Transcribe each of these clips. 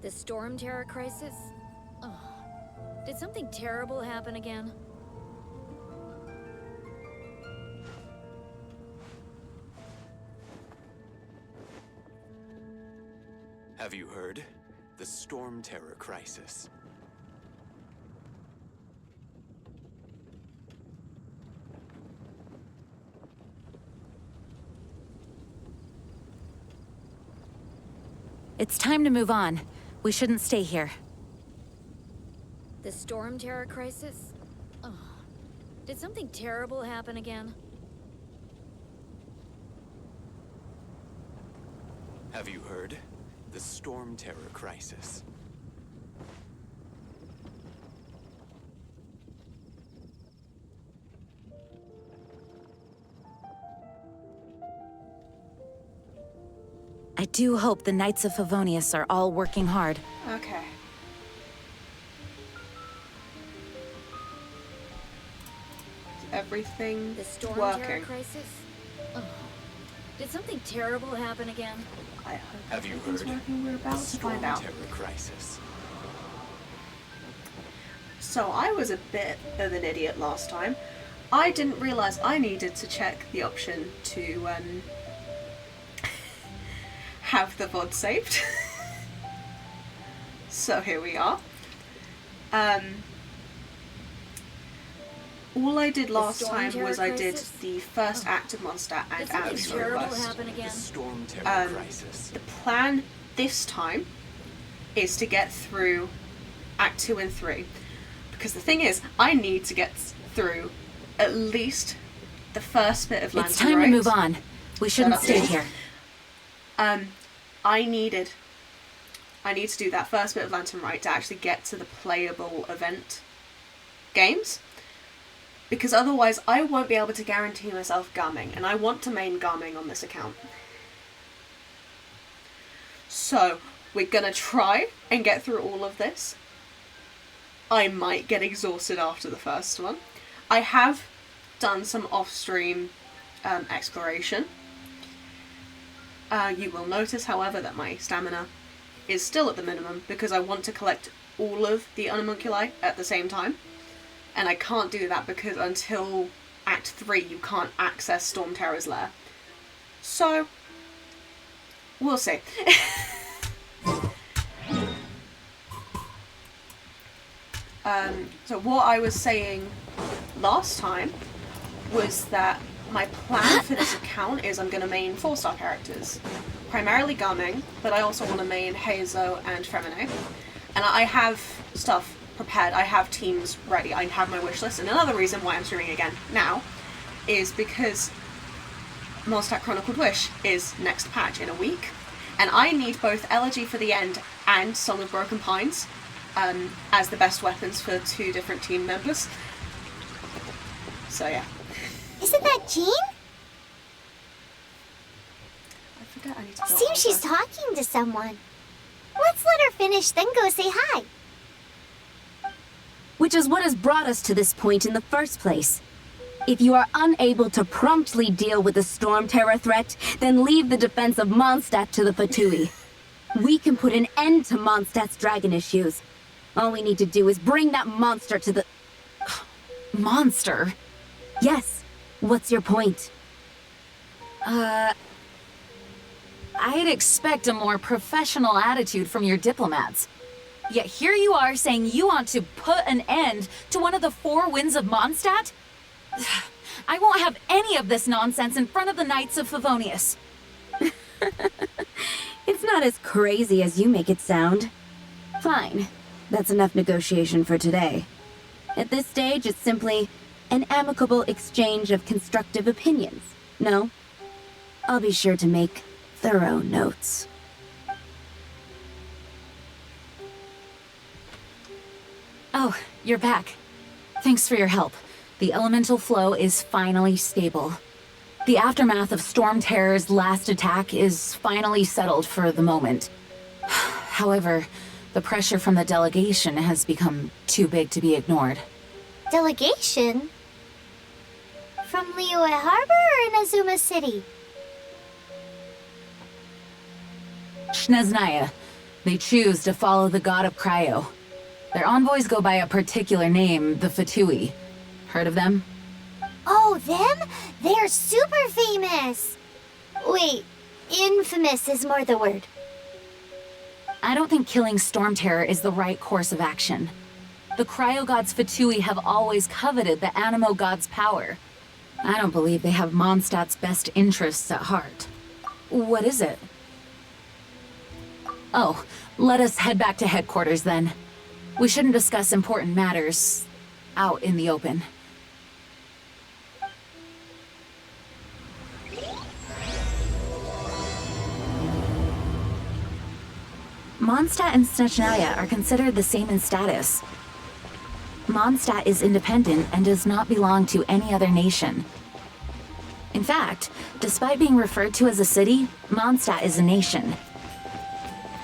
The storm terror crisis? Oh, did something terrible happen again? Have you heard? The storm terror crisis. It's time to move on. We shouldn't stay here. The storm terror crisis? Oh, did something terrible happen again? Have you heard? The storm terror crisis. I do hope the Knights of Favonius are all working hard. Okay. Is everything The storm terror working? crisis? Oh, did something terrible happen again? I hope Have you everything's heard? working. We're The about to storm find out. terror crisis. So I was a bit of an idiot last time. I didn't realise I needed to check the option to have the VOD saved. So here we are. All I did last storm time terror was I did crisis? the first act of Mondstadt Did and something out of story terrible quest. happen The again? storm terror Um, crisis. The plan this time is to get through Act 2 and 3. Because the thing is, I need to get through at least the first bit of Lantern It's time to Right. move on. We shouldn't up. stay here. I need to do that first bit of Lantern Right to actually get to the playable event games. Because otherwise I won't be able to guarantee myself Garming, and I want to main Garming on this account. So, we're gonna try and get through all of this. I might get exhausted after the first one. I have done some off-stream exploration. You will notice, however, that my stamina is still at the minimum because I want to collect all of the homunculi at the same time. And I can't do that because until Act 3 you can't access Storm Terror's lair. So, we'll see. So what I was saying last time was that my plan for this account is I'm going to main 4-star characters. Primarily Garming, but I also want to main Heizo and Femine. And I have stuff prepared, I have teams ready, I have my wish list. And another reason why I'm streaming again now is because Mondstadt Chronicled Wish is next patch in a week. And I need both Elegy for the End and Song of Broken Pines as the best weapons for 2 different team members. So yeah. Isn't that Jean? I forget I need to go Seems she's over. talking to someone. Let's let her finish, then go say hi. Which is what has brought us to this point in the first place. If you are unable to promptly deal with the storm terror threat, then leave the defense of Mondstadt to the Fatui. We can put an end to Mondstadt's dragon issues. All we need to do is bring that monster to the... Monster? Yes. What's your point? I'd expect a more professional attitude from your diplomats. Yet here you are saying you want to put an end to one of the 4 winds of Mondstadt? I won't have any of this nonsense in front of the Knights of Favonius. It's not as crazy as you make it sound. Fine. That's enough negotiation for today. At this stage, it's simply an amicable exchange of constructive opinions. No? I'll be sure to make thorough notes. Oh, you're back. Thanks for your help. The elemental flow is finally stable. The aftermath of Storm Terror's last attack is finally settled for the moment. However, the pressure from the delegation has become too big to be ignored. Delegation? From Liyue Harbor or Inazuma City? Shneznaya, They choose to follow the god of Cryo. Their envoys go by a particular name, the Fatui. Heard of them? Oh, them? They're super famous! Wait, infamous is more the word. I don't think killing Storm Terror is the right course of action. The Cryo God's Fatui have always coveted the Animo God's power. I don't believe they have Mondstadt's best interests at heart. What is it? Oh, let us head back to headquarters then. We shouldn't discuss important matters out in the open. Mondstadt and Snezhnaya are considered the same in status. Mondstadt is independent and does not belong to any other nation. In fact, despite being referred to as a city, Mondstadt is a nation.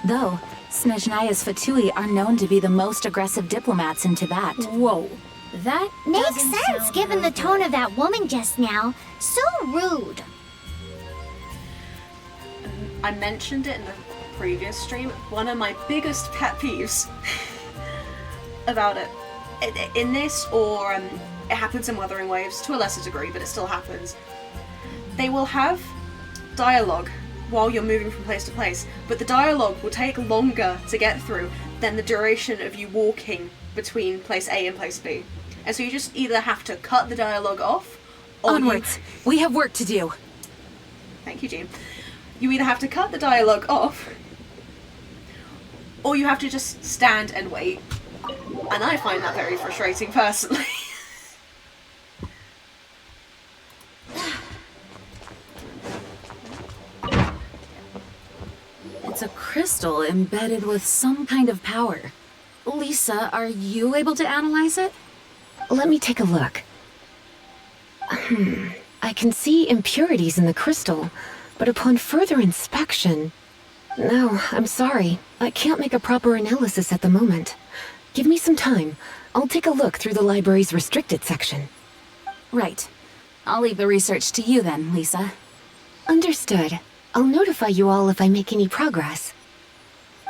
Though, Snezhnaya's Fatui are known to be the most aggressive diplomats in Tibet. Whoa. That Makes doesn't sense sound given real the tone of that woman just now. So rude. I mentioned it in the previous stream. One of my biggest pet peeves about it, in this, or it happens in Wuthering Waves to a lesser degree, but it still happens. They will have dialogue while you're moving from place to place, but the dialogue will take longer to get through than the duration of you walking between place A and place B. And so you just either have to cut the dialogue off, or Onwards! We have work to do. Thank you, Jean. You either have to cut the dialogue off, or you have to just stand and wait. And I find that very frustrating, personally. It's a crystal embedded with some kind of power. Lisa, are you able to analyze it? Let me take a look. I can see impurities in the crystal, but upon further inspection... No, I'm sorry. I can't make a proper analysis at the moment. Give me some time. I'll take a look through the library's restricted section. Right. I'll leave the research to you then, Lisa. Understood. I'll notify you all if I make any progress.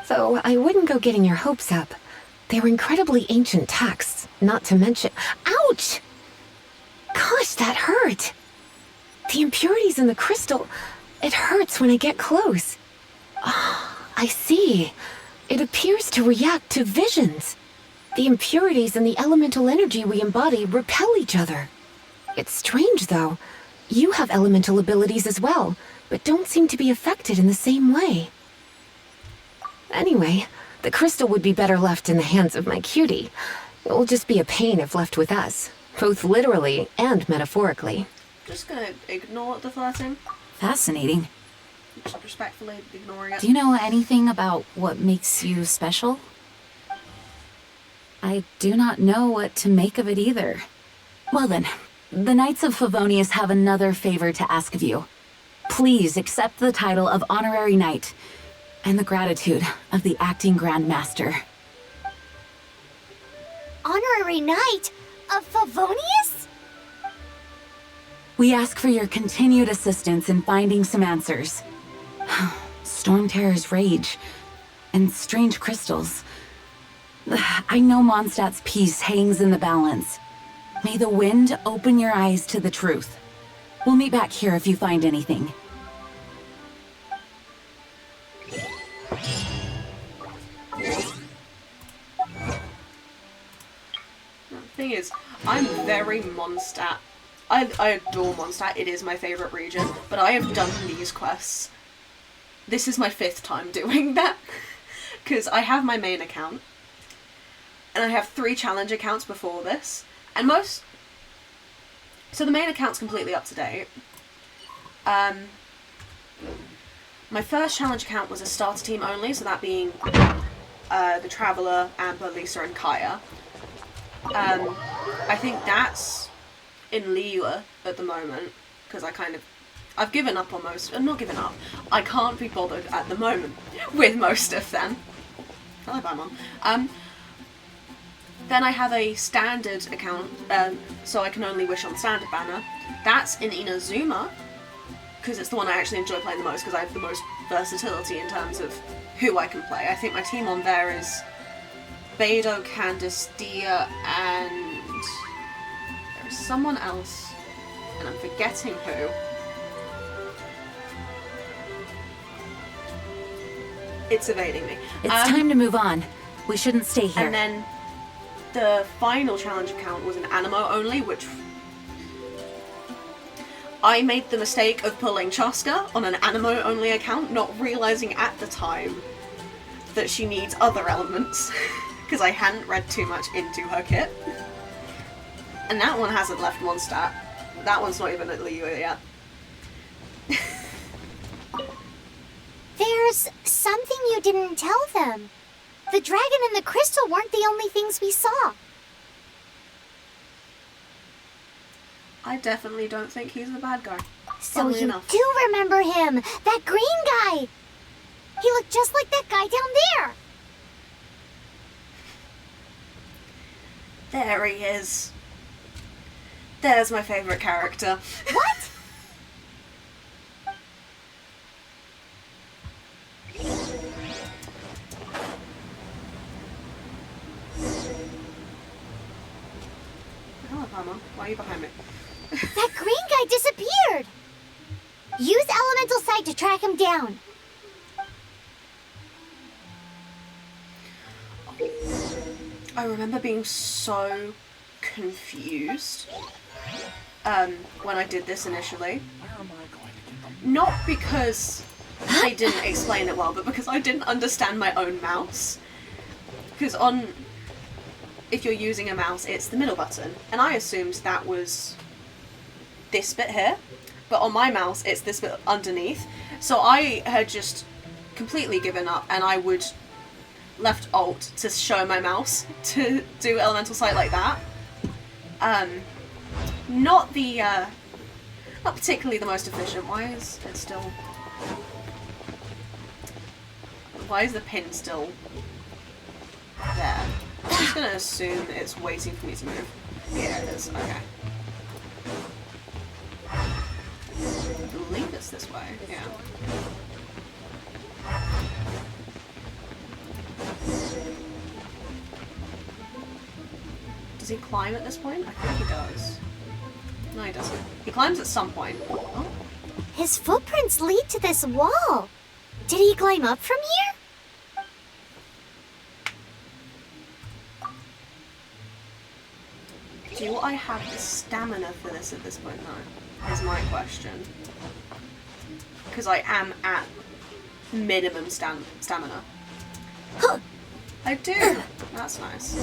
Though I wouldn't go getting your hopes up. They were incredibly ancient texts, not to mention... Ouch! Gosh, that hurt! The impurities in the crystal... It hurts when I get close. I see. It appears to react to visions. The impurities and the elemental energy we embody repel each other. It's strange, though. You have elemental abilities as well, but don't seem to be affected in the same way. Anyway, the crystal would be better left in the hands of my cutie. It will just be a pain if left with us, both literally and metaphorically. Just gonna ignore the flirting. Fascinating. Just respectfully ignoring it. Do you know anything about what makes you special? I do not know what to make of it either. Well then, the Knights of Favonius have another favor to ask of you. Please accept the title of Honorary Knight, and the gratitude of the Acting Grand Master. Honorary Knight of Favonius? We ask for your continued assistance in finding some answers. Storm Terror's rage, and strange crystals. I know Mondstadt's peace hangs in the balance. May the wind open your eyes to the truth. We'll meet back here if you find anything. The thing is, I'm very Mondstadt. I adore Mondstadt, it is my favourite region, but I have done these quests. This is my 5th time doing that. Because I have my main account, and I have 3 challenge accounts before this, and most... So the main account's completely up to date. My first challenge account was a starter team only, so that being the Traveller, Amber, Lisa and Kaya. I think that's in Liyue at the moment, because I've given up on most, not given up, I can't be bothered at the moment with most of them. Hello, bye Mom. Then I have a standard account, so I can only wish on standard banner. That's in Inazuma, because it's the one I actually enjoy playing the most, because I have the most versatility in terms of who I can play. I think my team on there is Beidou, Candice, Dia, and there is someone else, and I'm forgetting who. It's evading me. It's time to move on. We shouldn't stay here. And then the final challenge account was an Animo only, which I made the mistake of pulling Chaska on an Animo only account, not realizing at the time that she needs other elements, because I hadn't read too much into her kit. And that one hasn't left Mondstadt. That one's not even at Liyue yet. There's something you didn't tell them. The dragon and the crystal weren't the only things we saw. I definitely don't think he's the bad guy. So Funnily you enough. do remember him, that green guy. He looked just like that guy down there. There he is. There's my favorite character. What? Hello, Palma. Why are you behind me? That green guy disappeared. Use elemental sight to track him down. I remember being so confused when I did this initially. Not because they didn't explain it well, but because I didn't understand my own mouse. Because if you're using a mouse, it's the middle button, and I assumed that was this bit here, but on my mouse, it's this bit underneath. So I had just completely given up, and I would left Alt to show my mouse to do elemental sight like that. Not particularly the most efficient. Why is it still? Why is the pin still there? I'm just gonna assume it's waiting for me to move. Yeah, it is. Okay. I believe it's this way. Yeah. Does he climb at this point? I think he does. No, he doesn't. He climbs at some point. Oh. His footprints lead to this wall. Did he climb up from here? Do I have the stamina for this at this point? No, is my question. Because I am at minimum stamina. Huh. I do! That's nice.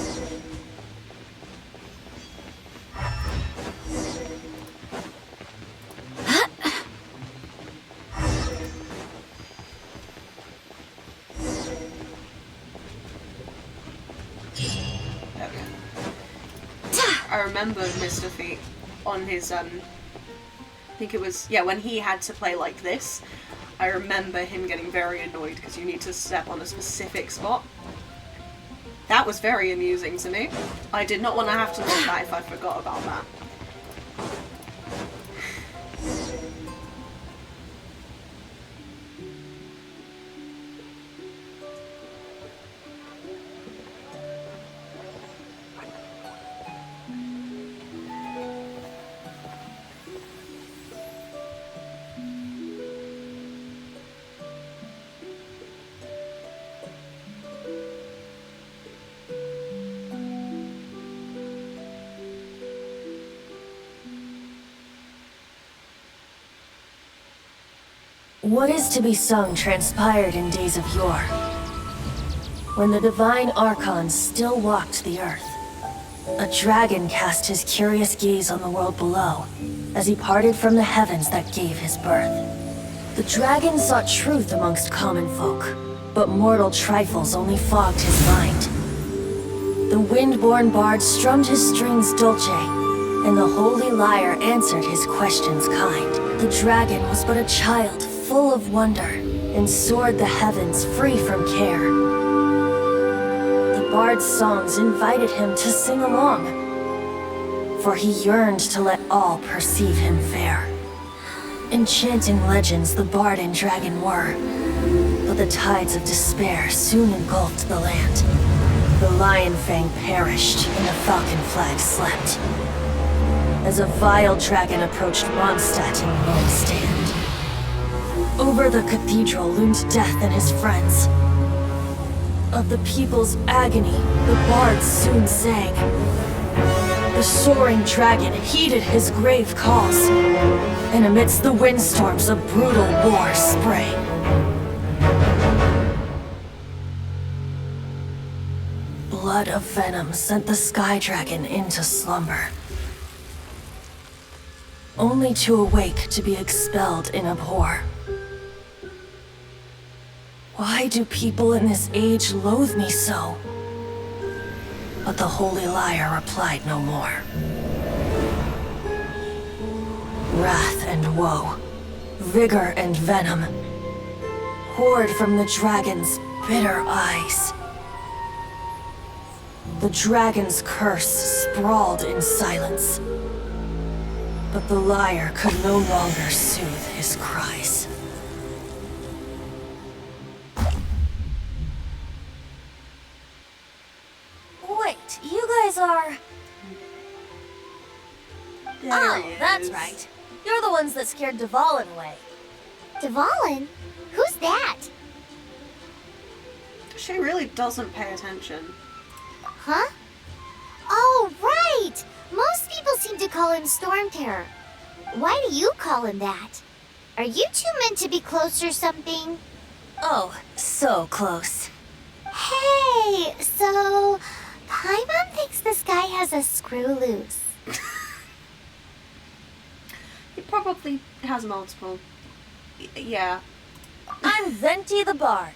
There we go. I remember Mr. Feet on his, I think it was, yeah, when he had to play like this, I remember him getting very annoyed because you need to step on a specific spot. That was very amusing to me. I did not want to have to learn that if I forgot about that. What is to be sung transpired in days of yore, when the divine archons still walked the earth. A dragon cast his curious gaze on the world below, as he parted from the heavens that gave his birth. The dragon sought truth amongst common folk, but mortal trifles only fogged his mind. The wind-born bard strummed his strings dulce, and the holy lyre answered his questions kind. The dragon was but a child, full of wonder, and soared the heavens free from care. The bard's songs invited him to sing along, for he yearned to let all perceive him fair. Enchanting legends the bard and dragon were, but But the tides of despair soon engulfed the land. The Lion Fang perished, and the Falcon Flag slept. As a vile dragon approached Mondstadt in Mondstadt. Over the cathedral loomed Death and his friends. Of the people's agony, the bards soon sang. The soaring dragon heeded his grave calls, and amidst the windstorms a brutal war sprang. Blood of venom sent the sky dragon into slumber, only to awake to be expelled in abhor. Why do people in this age loathe me so? But the holy liar replied no more. Wrath and woe, vigor and venom, poured from the dragon's bitter eyes. The dragon's curse sprawled in silence, but the liar could no longer soothe his cries. Wait, you guys are... Oh, that's right. You're the ones that scared Dvalin away. Dvalin? Who's that? She really doesn't pay attention. Huh? Oh, right! Most people seem to call him Storm Terror. Why do you call him that? Are you two meant to be close or something? Oh, so close. Hey, so... Paimon thinks this guy has a screw loose. He probably has multiple. Yeah. I'm Venti the Bard.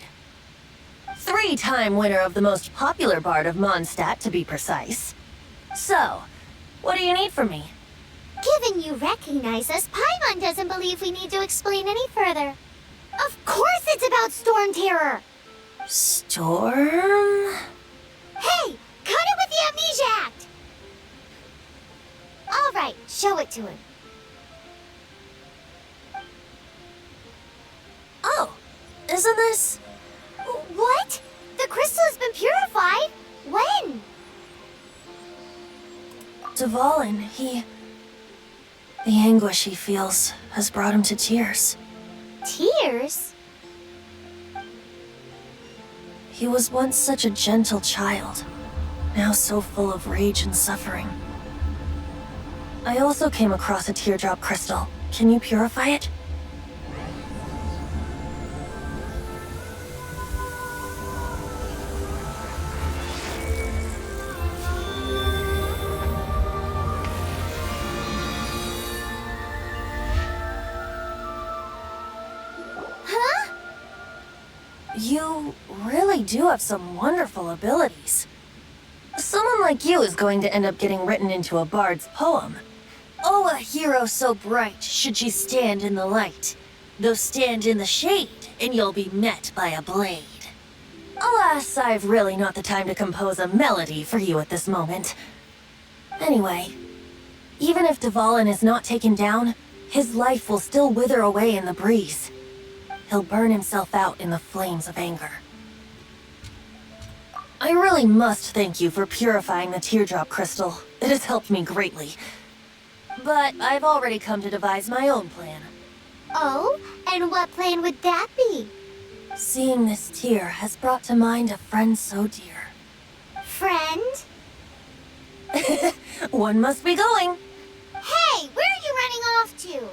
3-time winner of the most popular bard of Mondstadt, to be precise. So, what do you need from me? Given you recognize us, Paimon doesn't believe we need to explain any further. Of course it's about Storm Terror! Storm? Hey! Cut it with the Amnesia Act! Alright, show it to him. Oh, isn't this... What? The crystal has been purified? When? Dvalin, the anguish he feels has brought him to tears. Tears? He was once such a gentle child, now so full of rage and suffering. I also came across a teardrop crystal. Can you purify it? Huh? You really do have some wonderful abilities. Someone like you is going to end up getting written into a bard's poem. Oh, a hero so bright should she stand in the light. Though stand in the shade, and you'll be met by a blade. Alas, I've really not the time to compose a melody for you at this moment. Anyway, even if Dvalin is not taken down, his life will still wither away in the breeze. He'll burn himself out in the flames of anger. I really must thank you for purifying the teardrop crystal. It has helped me greatly. But I've already come to devise my own plan. Oh, and what plan would that be? Seeing this tear has brought to mind a friend so dear. Friend? One must be going. Hey, where are you running off to?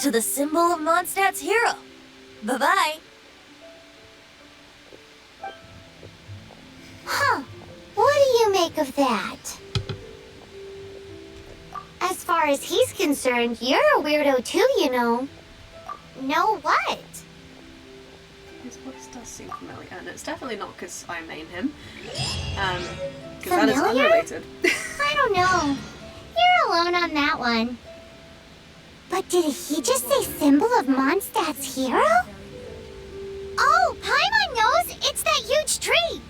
To the symbol of Mondstadt's hero. Bye-bye. Huh. What do you make of that? As far as he's concerned, you're a weirdo too, you know. Know what? His voice does seem familiar, and it's definitely not because I main him. Because that is Familiar? unrelated. I don't know. You're alone on that one. But did he just say symbol of Mondstadt's hero? Oh, Paimon knows! It's that huge tree!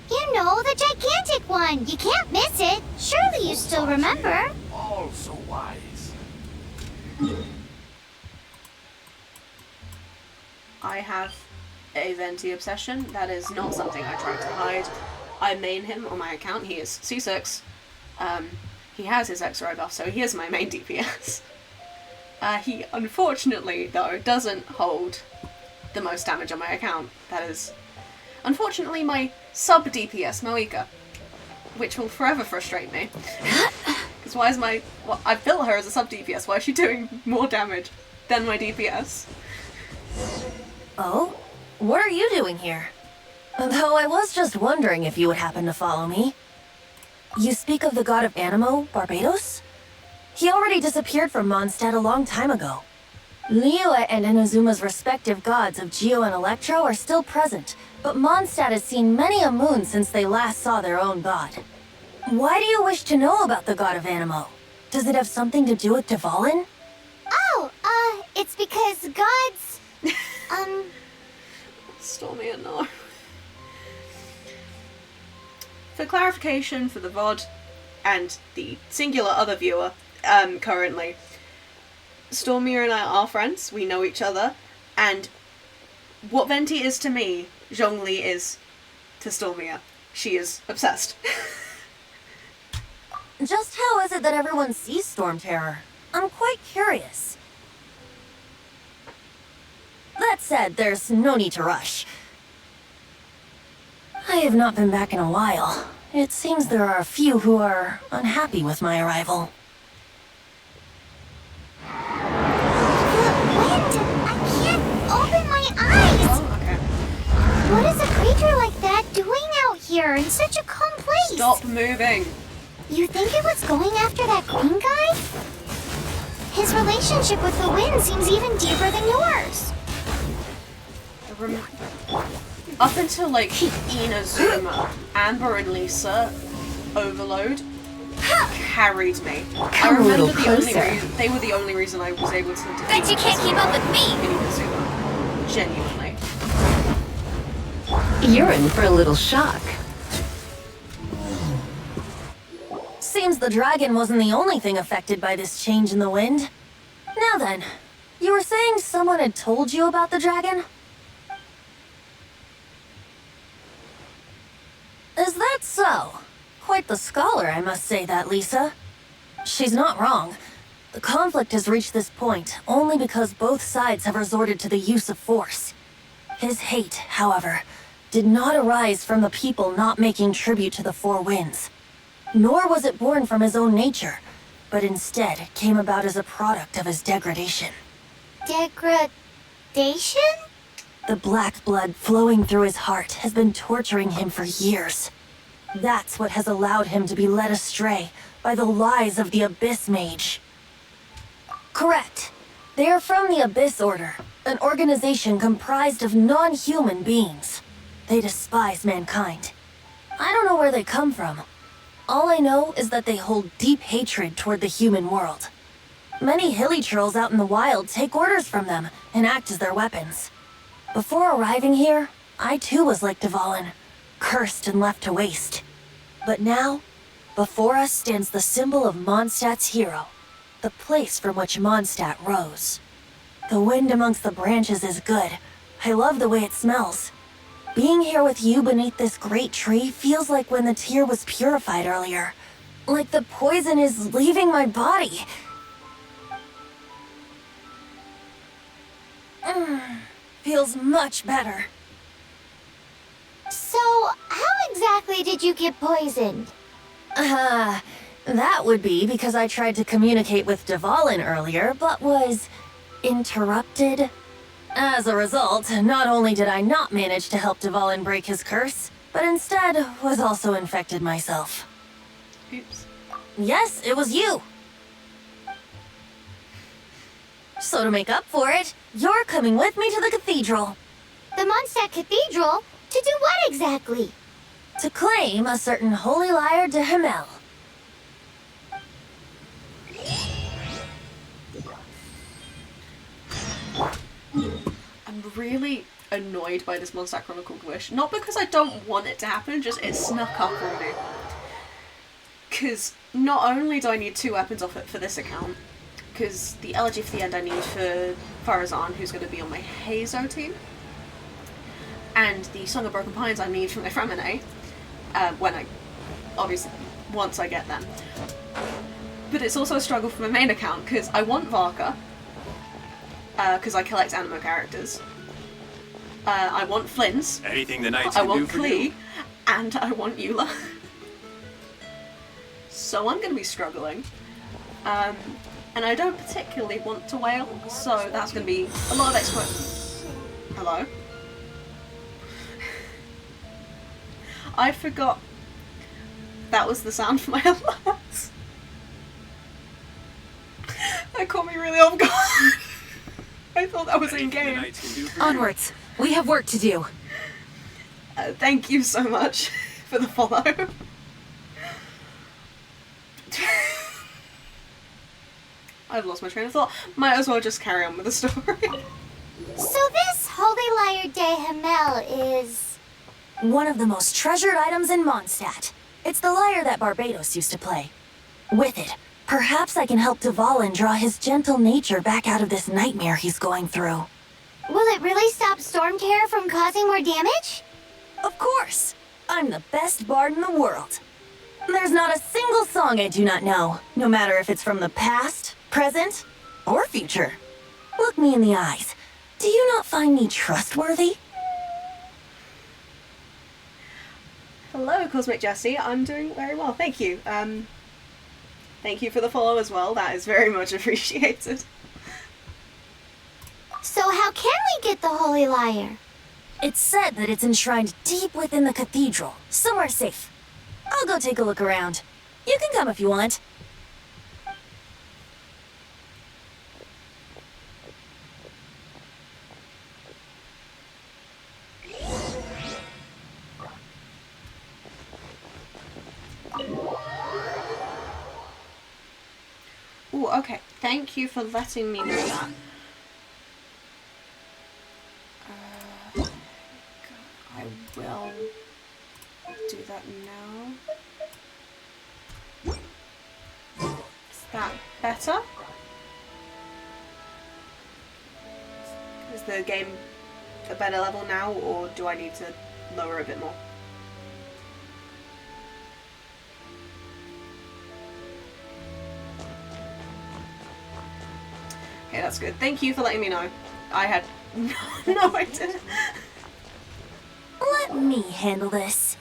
You know, the gigantic one! You can't miss it! Surely you still remember? All so wise. I have a Venti obsession. That is not something I try to hide. I main him on my account. He is C6. He has his X-ray buff, so he is my main DPS. He, unfortunately, though, doesn't hold the most damage on my account. That is, unfortunately, my sub-DPS, Moika. Which will forever frustrate me. Because why is my... Well, I've built her as a sub-DPS. Why is she doing more damage than my DPS? Oh? What are you doing here? Though I was just wondering if you would happen to follow me. You speak of the god of Animo, Barbados? He already disappeared from Mondstadt a long time ago. Liyue and Inazuma's respective gods of Geo and Electro are still present, but Mondstadt has seen many a moon since they last saw their own god. Why do you wish to know about the god of Animo? Does it have something to do with Dvalin? Oh, it's because gods... Stormy and no. For clarification for the VOD and the singular other viewer, currently, Stormia and I are friends, we know each other, and what Venti is to me, Zhongli is to Stormia. She is obsessed. Just how is it that everyone sees Storm Terror? I'm quite curious. That said, there's no need to rush. I have not been back in a while. It seems there are a few who are unhappy with my arrival. The wind! I can't open my eyes! Oh, okay. What is a creature like that doing out here in such a calm place? Stop moving! You think it was going after that green guy? His relationship with the wind seems even deeper than yours. Up until, like, Inazuma, Amber and Lisa, Overload, carried me. I remember they were the only reason I was able to defeat Bet you can't keep up with me! Inazuma. Genuinely. You're in for a little shock. Seems the dragon wasn't the only thing affected by this change in the wind. Now then, you were saying someone had told you about the dragon? Is that so? Quite the scholar, I must say that, Lisa. She's not wrong. The conflict has reached this point only because both sides have resorted to the use of force. His hate, however, did not arise from the people not making tribute to the Four Winds. Nor was it born from his own nature, but instead came about as a product of his degradation. Degradation? The black blood flowing through his heart has been torturing him for years. That's what has allowed him to be led astray by the lies of the Abyss Mage. Correct. They are from the Abyss Order, an organization comprised of non-human beings. They despise mankind. I don't know where they come from. All I know is that they hold deep hatred toward the human world. Many hilly trolls out in the wild take orders from them and act as their weapons. Before arriving here, I too was like Dvalin, cursed and left to waste. But now, before us stands the symbol of Mondstadt's hero, the place from which Mondstadt rose. The wind amongst the branches is good. I love the way it smells. Being here with you beneath this great tree feels like when the tear was purified earlier. Like the poison is leaving my body. Feels much better. So, how exactly did you get poisoned? That would be because I tried to communicate with Dvalin earlier, but was interrupted. As a result, not only did I not manage to help Dvalin break his curse, but instead was also infected myself. Oops. Yes, it was you. So to make up for it, you're coming with me to the cathedral. The Mondstadt Cathedral? To do what exactly? To claim a certain holy lyre de Himmel. I'm really annoyed by this Mondstadt Chronicle wish. Not because I don't want it to happen, just it snuck up on me. Because not only do I need 2 weapons off it for this account, because the elegy for the end I need for Farazan, who's going to be on my Hazo team. and the Song of Broken Pines I need from the Fremine, obviously, once I get them. But it's also a struggle for my main account, because I want Varka, because I collect anime characters. I want Flynn's. Anything the knights I can do want for Klee, you? and I want Eula. So I'm going to be struggling. And I don't particularly want to wail, so that's going to be a lot of expert. Hello? I forgot that was the sound for my alerts. That caught me really off guard. I thought that was in Anything the game. knights can do for you? Onwards. We have work to do. Thank you so much for the follow. I've lost my train of thought. Might as well just carry on with the story. So this Holy Lyre de Himmel is... One of the most treasured items in Mondstadt. It's the lyre that Barbados used to play. With it, perhaps I can help Dvalin draw his gentle nature back out of this nightmare he's going through. Will it really stop Storm Terror from causing more damage? Of course! I'm the best bard in the world. There's not a single song I do not know, no matter if it's from the past, present, or future. Look me in the eyes. Do you not find me trustworthy? Hello, Cosmic Jessie. I'm doing very well, thank you. Thank you for the follow as well. That is very much appreciated. So how can we get the Holy Lyre? It's said that it's enshrined deep within the cathedral, somewhere safe. I'll go take a look around. You can come if you want. Ooh, okay. Thank you for letting me know that. I will do that now. Is that better? Is the game a better level now, or do I need to lower a bit more? Okay, that's good. Thank you for letting me know. I had no idea. Let me handle this.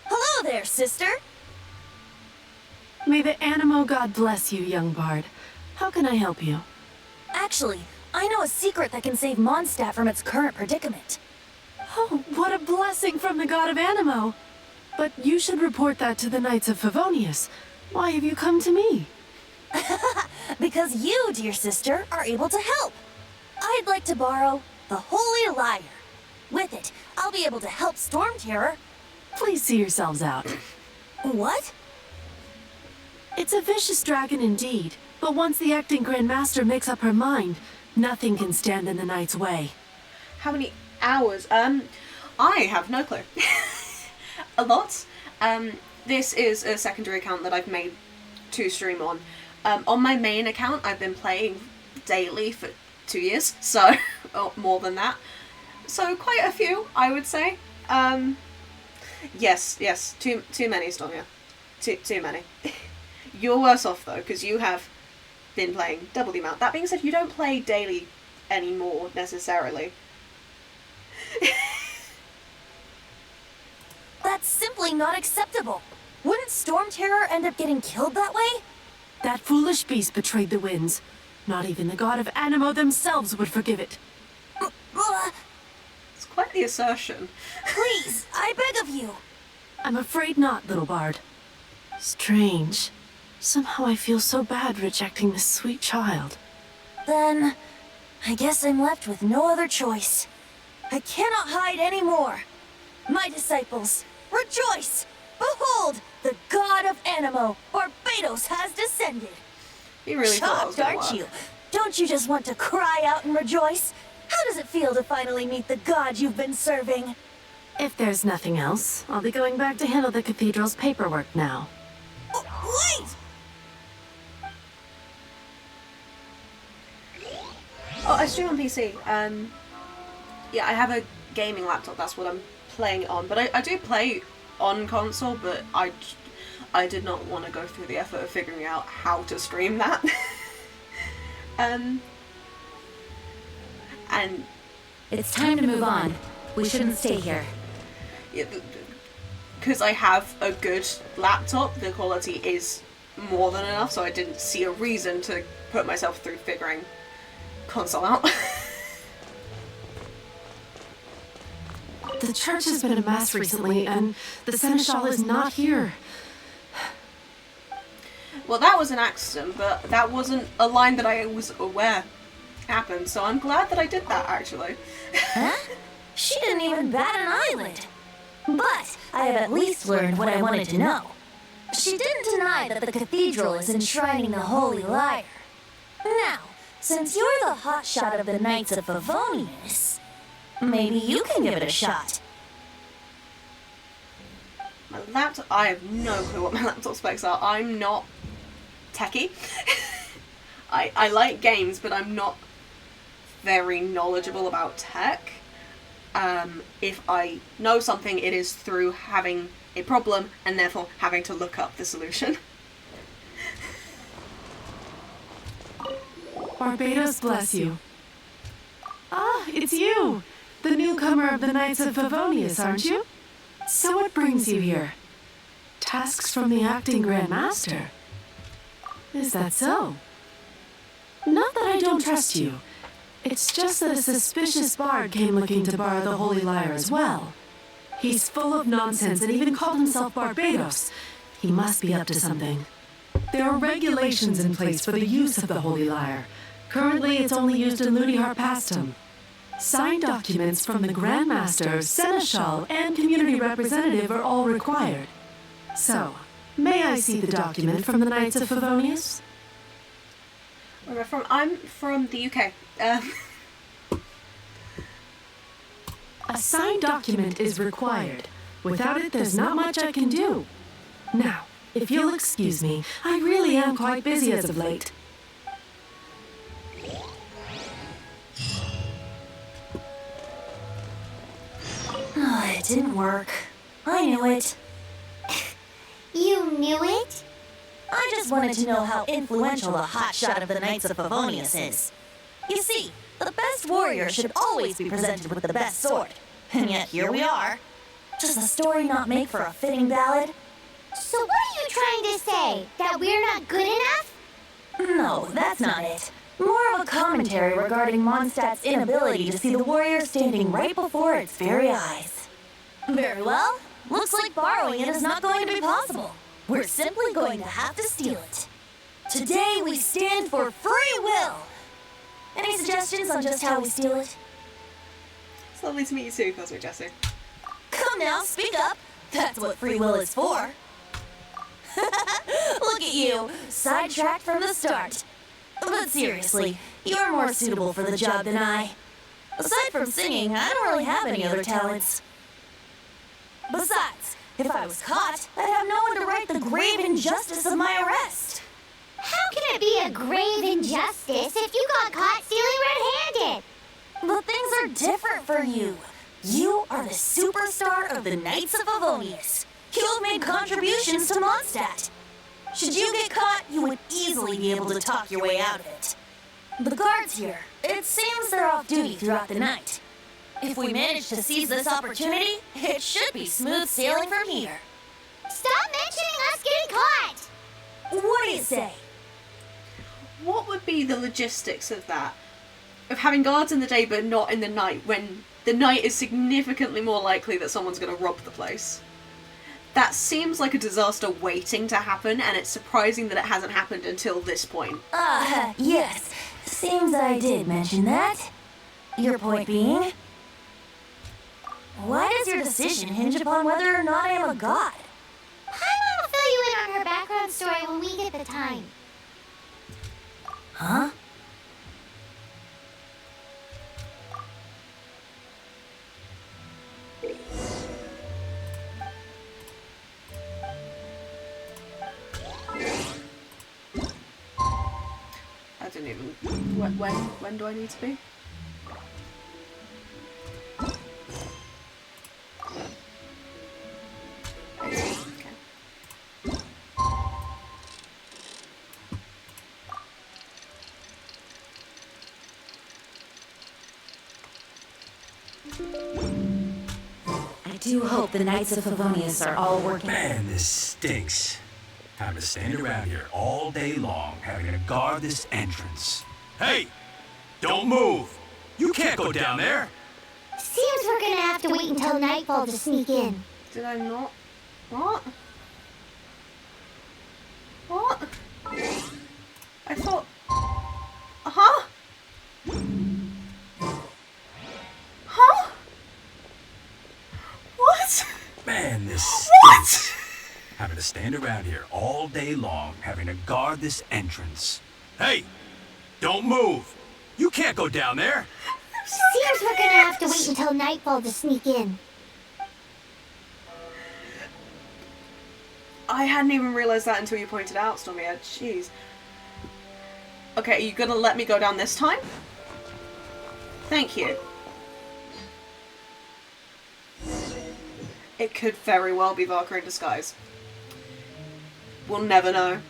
Hello there, sister! May the Animo God bless you, young bard. How can I help you? Actually, I know a secret that can save Mondstadt from its current predicament. Oh, what a blessing from the god of Animo! But you should report that to the Knights of Favonius. Why have you come to me? Because you, dear sister, are able to help. I'd like to borrow the Holy Lyre. With it, I'll be able to help Storm Terror. Please see yourselves out. What? It's a vicious dragon indeed, but once the acting Grand Master makes up her mind, nothing can stand in the Knight's way. How many hours? I have no clue. A lot. This is a secondary account that I've made to stream on. On my main account, I've been playing daily for 2 years, so or more than that. So quite a few, I would say. Yes, too many, Stormia. Too many. You're worse off though, because you have been playing double the amount. That being said, you don't play daily anymore necessarily. That's simply not acceptable. Wouldn't Storm Terror end up getting killed that way? That foolish beast betrayed the winds. Not even the god of Animo themselves would forgive it. It's quite the assertion. Please, I beg of you. I'm afraid not, little bard. Strange. Somehow I feel so bad rejecting this sweet child. Then, I guess I'm left with no other choice. I cannot hide anymore. My disciples, rejoice! Behold, the god of Animo, Barbados, has descended. You really thought that was Shocked, gonna aren't work. you? Don't you just want to cry out and rejoice? How does it feel to finally meet the god you've been serving? If there's nothing else, I'll be going back to handle the cathedral's paperwork now. Wait! Oh, I stream on PC. Yeah, I have a gaming laptop. That's what I'm playing it on. But I do play on console, but I did not want to go through the effort of figuring out how to stream that. And It's time to move on. We shouldn't stay here. because I have a good laptop, the quality is more than enough, so I didn't see a reason to put myself through figuring console out. The church has been a mess recently, and the seneschal is not here. Well, that was an accident, but that wasn't a line that I was aware happened, so I'm glad that I did that, actually. Huh? She didn't even bat an eyelid. But I have at least learned what I wanted to know. She didn't deny that the cathedral is enshrining the Holy Lyre. Now, since you're the hotshot of the Knights of Favonius, maybe you can give it a shot. My laptop, I have no clue what my laptop specs are. I'm not techie. I like games, but I'm not very knowledgeable about tech. If I know something, it is through having a problem and therefore having to look up the solution. Barbados bless you. Ah, it's you! The newcomer of the Knights of Favonius, aren't you? So what brings you here? Tasks from the acting Grand Master? Is that so? Not that I don't trust you. It's just that a suspicious bard came looking to borrow the Holy Lyre as well. He's full of nonsense and even called himself Barbados. He must be up to something. There are regulations in place for the use of the Holy Lyre. Currently, it's only used in Lunihar Pastum. Signed documents from the Grand Master, Seneschal, and community representative are all required. So, may I see the document from the Knights of Favonius? Where am I from? I'm from the UK. A signed document is required. Without it, there's not much I can do. Now, if you'll excuse me, I really am quite busy as of late. Oh, it didn't work. I knew it. You knew it? I just wanted to know how influential the hotshot of the Knights of Favonius is. You see, the best warrior should always be presented with the best sword. And yet here we are. Does the story not make for a fitting ballad? So what are you trying to say? That we're not good enough? No, that's not it. More of a commentary regarding Mondstadt's inability to see the warrior standing right before its very eyes. Very well. Looks like borrowing it is not going to be possible. We're simply going to have to steal it. Today we stand for free will. Any suggestions on just how we steal it? It's lovely to meet you too, Cosmic Jessie. Come now, speak up. That's what free will is for. Look at you, sidetracked from the start. But seriously, you're more suitable for the job than I. Aside from singing, I don't really have any other talents. Besides, if I was caught, I'd have no one to right the grave injustice of my arrest. How can it be a grave injustice if you got caught stealing red-handed? But things are different for you. You are the superstar of the Knights of Favonius. You've made contributions to Mondstadt. Should you get caught, you would easily be able to talk your way out of it. The guards here, it seems they're off duty throughout the night. If we manage to seize this opportunity, it should be smooth sailing from here. Stop mentioning us getting caught! What do you say? What would be the logistics of that? Of having guards in the day but not in the night, when the night is significantly more likely that someone's going to rob the place? That seems like a disaster waiting to happen, and it's surprising that it hasn't happened until this point. Yes. Seems I did mention that. Your point being? Why does your decision hinge upon whether or not I am a god? Paimon will fill you in on her background story when we get the time. Huh? I didn't even... When do I need to be? do hope the Knights of Favonius are all working. Man, this stinks. Having to stand around here all day long, having to guard this entrance. Hey! Don't move! You can't go down there! Seems we're gonna have to wait until nightfall to sneak in. Did I not? What? What? I thought... Huh? Huh? What? Man, this What? stinks. Having to stand around here all day long, having to guard this entrance. Hey! Don't move! You can't go down there! Seems we're gonna have to wait until nightfall to sneak in. I hadn't even realized that until you pointed out, Stormia. Jeez. Okay, are you gonna let me go down this time? Thank you. It could very well be Valkyrie in disguise. We'll never know.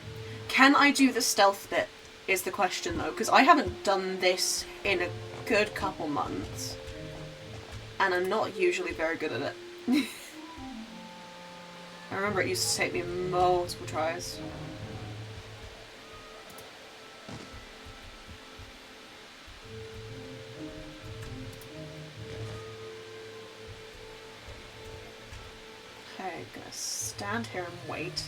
Can I do the stealth bit, is the question though, because I haven't done this in a good couple months. And I'm not usually very good at it. I remember it used to take me multiple tries. Okay, gonna stand here and wait.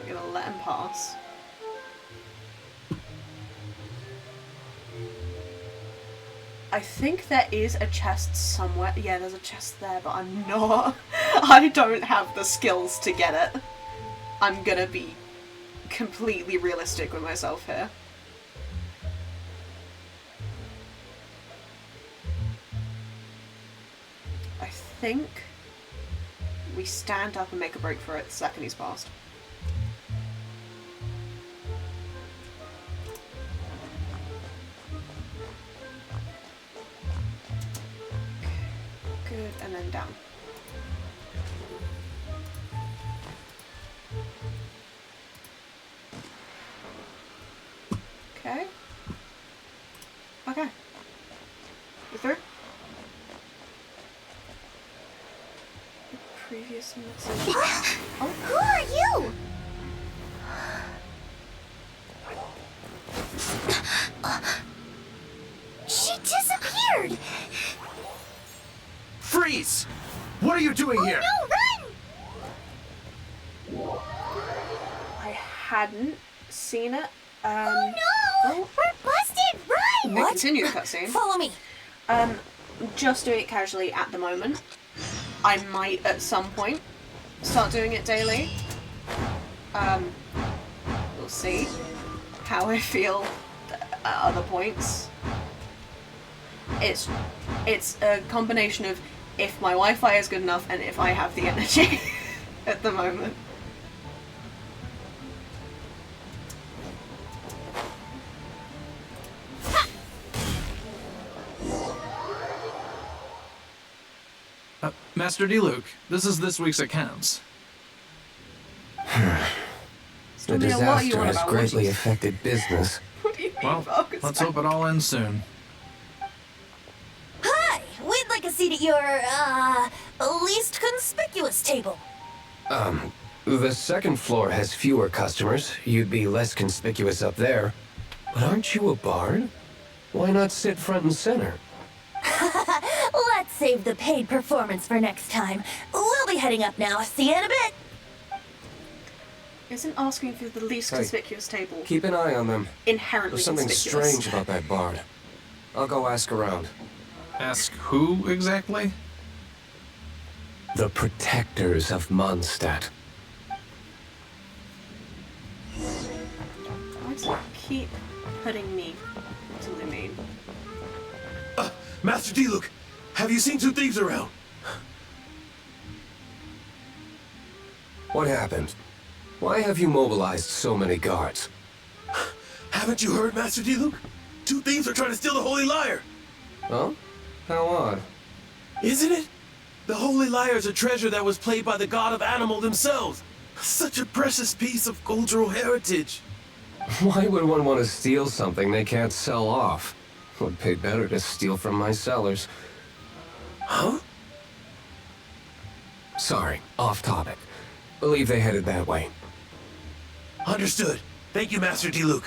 I'm gonna let him pass. I think there is a chest somewhere. Yeah, there's a chest there, but I'm not. I don't have the skills to get it. I'm gonna be completely realistic with myself here. I think we stand up and make a break for it the second he's passed. Good, and then down. Okay. Okay. You through? The previous message. Oh, who are you? She disappeared. Freeze! What are you doing here? No, run! I hadn't seen it. Oh no! Oh. We're busted! Run! What? Continue the cutscene. Follow me. Just doing it casually at the moment. I might at some point start doing it daily. We'll see how I feel at other points. It's a combination of if my Wi-Fi is good enough and if I have the energy at the moment. Master D-Luke, this is this week's accounts. The disaster has greatly affected business. What do you mean, Well, Vargas? let's hope it all ends soon. Hi! We'd like a seat at your, least conspicuous table. The second floor has fewer customers. You'd be less conspicuous up there. But aren't you a bard? Why not sit front and center? Let's save the paid performance for next time. We'll be heading up now. See you in a bit. Isn't asking for the least conspicuous table Keep an eye on them. inherently There's something conspicuous? strange about that bard. I'll go ask around. Ask who exactly? The protectors of Mondstadt. Why does it keep putting me to the mean? Master D-Luke, have you seen two thieves around? What happened? Why have you mobilized so many guards? Haven't you heard, Master D-Luke? Two thieves are trying to steal the Holy Lyre. Huh? How odd. Isn't it? The Holy Lyre is a treasure that was played by the god of animal themselves. Such a precious piece of cultural heritage. Why would one want to steal something they can't sell off? Would pay better to steal from my sellers. Huh? Sorry, off topic. Believe they headed that way. Understood. Thank you, Master Diluc.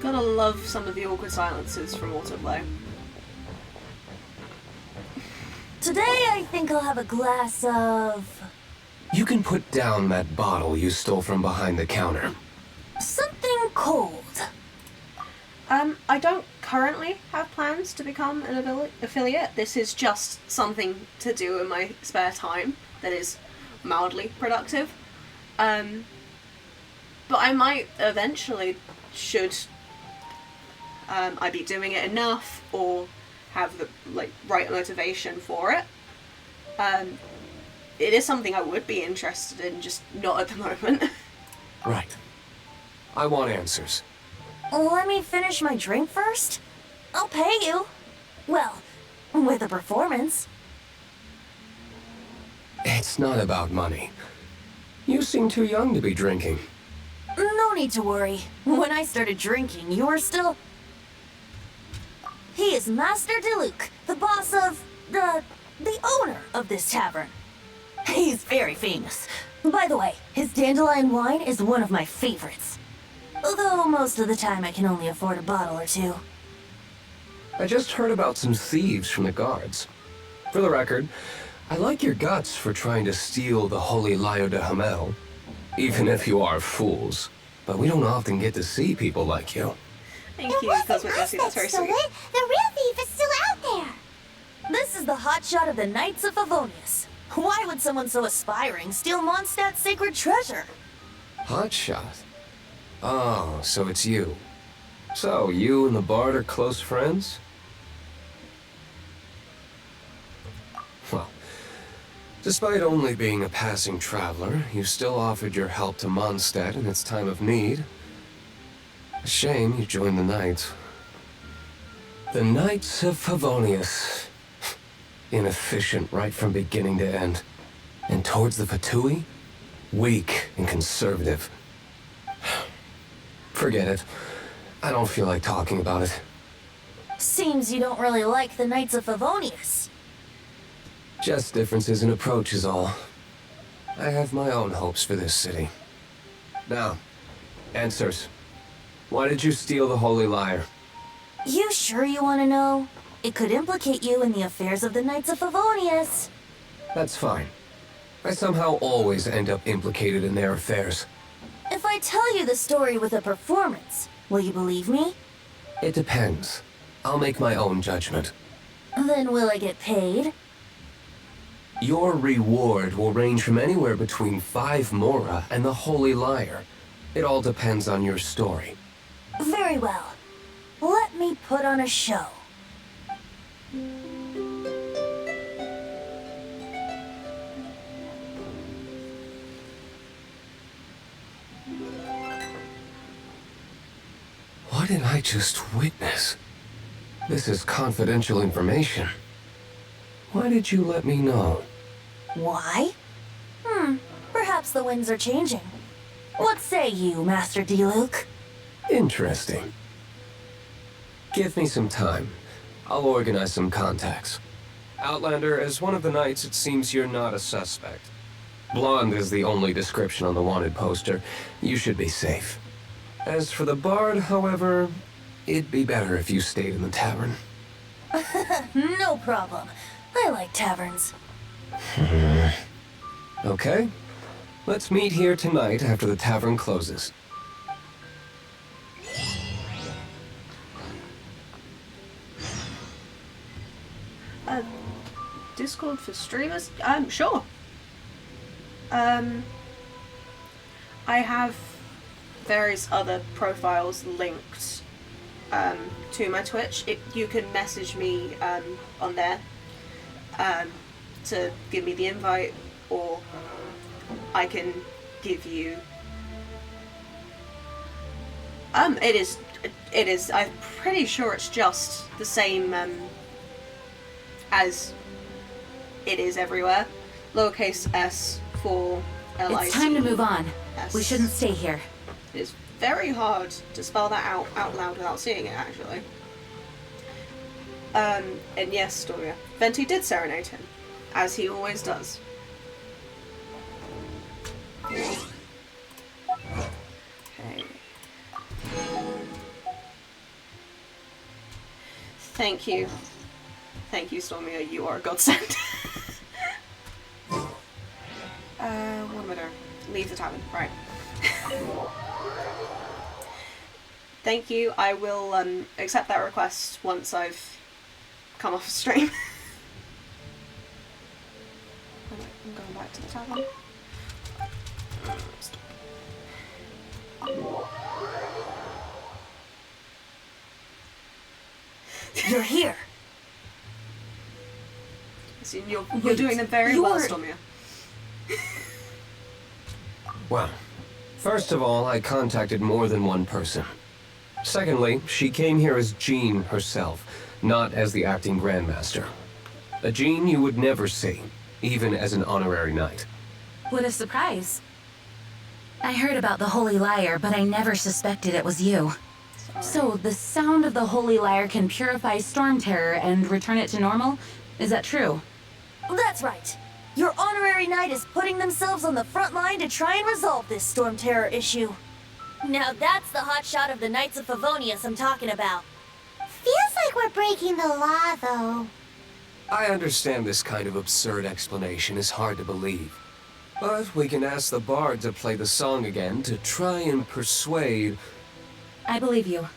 Gotta love some of the awkward silences from autoplay. Today I think I'll have a glass of... You can put down that bottle you stole from behind the counter. something cold. I don't currently have plans to become an affiliate. This is just something to do in my spare time that is mildly productive. But I might eventually, should I be doing it enough or have the right motivation for it. It is something I would be interested in, just not at the moment. Right. I want answers. Let me finish my drink first. I'll pay you. Well, with a performance. It's not about money. You seem too young to be drinking. No need to worry. When I started drinking, you were still... He is Master Diluc, the boss of... the owner of this tavern. He's very famous. By the way, his dandelion wine is one of my favorites. Although most of the time I can only afford a bottle or two. I just heard about some thieves from the guards. For the record, I like your guts for trying to steal the Holy Lyre de Hamel. Even if you are fools. But we don't often get to see people like you. Thank you, Cosmic Jessie, that's very sweet. The real thief is still out there. This is the hotshot of the Knights of Favonius. Why would someone so aspiring steal Mondstadt's sacred treasure? Hotshot? Oh, so it's you. So, you and the Bard are close friends? Well, despite only being a passing traveler, you still offered your help to Mondstadt in its time of need. A shame you joined the Knights. The Knights of Favonius. Inefficient right from beginning to end. And towards the Fatui? Weak and conservative. Forget it. I don't feel like talking about it. Seems you don't really like the Knights of Favonius. Just differences in approach is all. I have my own hopes for this city. Now, answers. Why did you steal the Holy Lyre? You sure you want to know? It could implicate you in the affairs of the Knights of Favonius. That's fine. I somehow always end up implicated in their affairs. If I tell you the story with a performance, will you believe me? It depends. I'll make my own judgment. Then will I get paid? Your reward will range from anywhere between 5 Mora and the Holy Lyre. It all depends on your story. Very well. Let me put on a show. What did I just witness? This is confidential information. Why did you let me know? Why? Perhaps the winds are changing. What say you, Master Diluc? Interesting. Give me some time. I'll organize some contacts. Outlander, as one of the Knights, it seems you're not a suspect. Blonde is the only description on the wanted poster. You should be safe. As for the Bard, however, it'd be better if you stayed in the tavern. No problem. I like taverns. Okay. Let's meet here tonight after the tavern closes. Discord for streamers? Sure. I have various other profiles linked to my Twitch. You can message me on there to give me the invite, or I can give you... It is It is. I'm pretty sure it's just the same as it is everywhere. Lowercase s for L-I-C. It's time to move on. S. We shouldn't stay here. It's very hard to spell that out loud without seeing it, actually. And yes, Storia. Venti did serenade him, as he always does. Okay. Thank you. Thank you, Stormia. You are a godsend. What am I doing? Leave the tavern. Right. Thank you. I will accept that request once I've come off stream. I'm going back to the tavern. You're here. So you're doing it very well, Stormia. Well, first of all, I contacted more than one person. Secondly, she came here as Jean herself, not as the acting Grandmaster. A Jean you would never see, even as an honorary knight. What a surprise. I heard about the Holy Lyre, but I never suspected it was you. So, the sound of the Holy Lyre can purify Storm Terror and return it to normal? Is that true? That's right. Your honorary knight is putting themselves on the front line to try and resolve this Storm Terror issue. Now that's the hotshot of the Knights of Favonius I'm talking about. Feels like we're breaking the law, though. I understand this kind of absurd explanation is hard to believe. But we can ask the bard to play the song again to try and persuade... I believe you.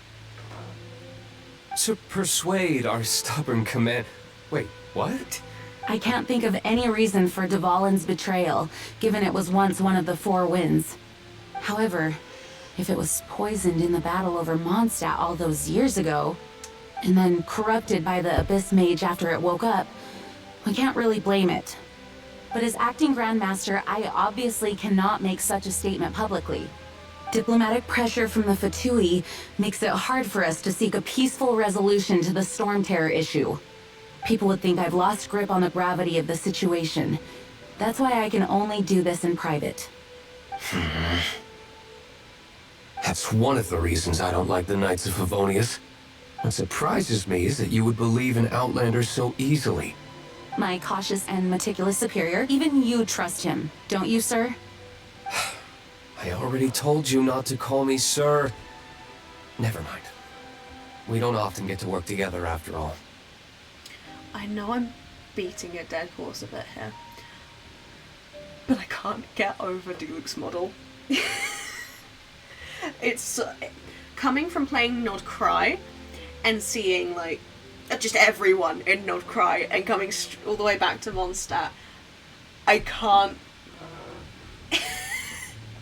To persuade our stubborn command... Wait, what? I can't think of any reason for Dvalin's betrayal, given it was once one of the Four Winds. However, if it was poisoned in the battle over Mondstadt all those years ago, and then corrupted by the Abyss Mage after it woke up, we can't really blame it. But as acting Grandmaster, I obviously cannot make such a statement publicly. Diplomatic pressure from the Fatui makes it hard for us to seek a peaceful resolution to the Storm Terror issue. People would think I've lost grip on the gravity of the situation. That's why I can only do this in private. That's one of the reasons I don't like the Knights of Favonius. What surprises me is that you would believe in Outlanders so easily. My cautious and meticulous superior, even you trust him, don't you, sir? I already told you not to call me sir. Never mind. We don't often get to work together after all. I know I'm beating a dead horse a bit here, but I can't get over Diluc's model. It's coming from playing Nod Cry and seeing like just everyone in Nod Cry and coming all the way back to Mondstadt. I can't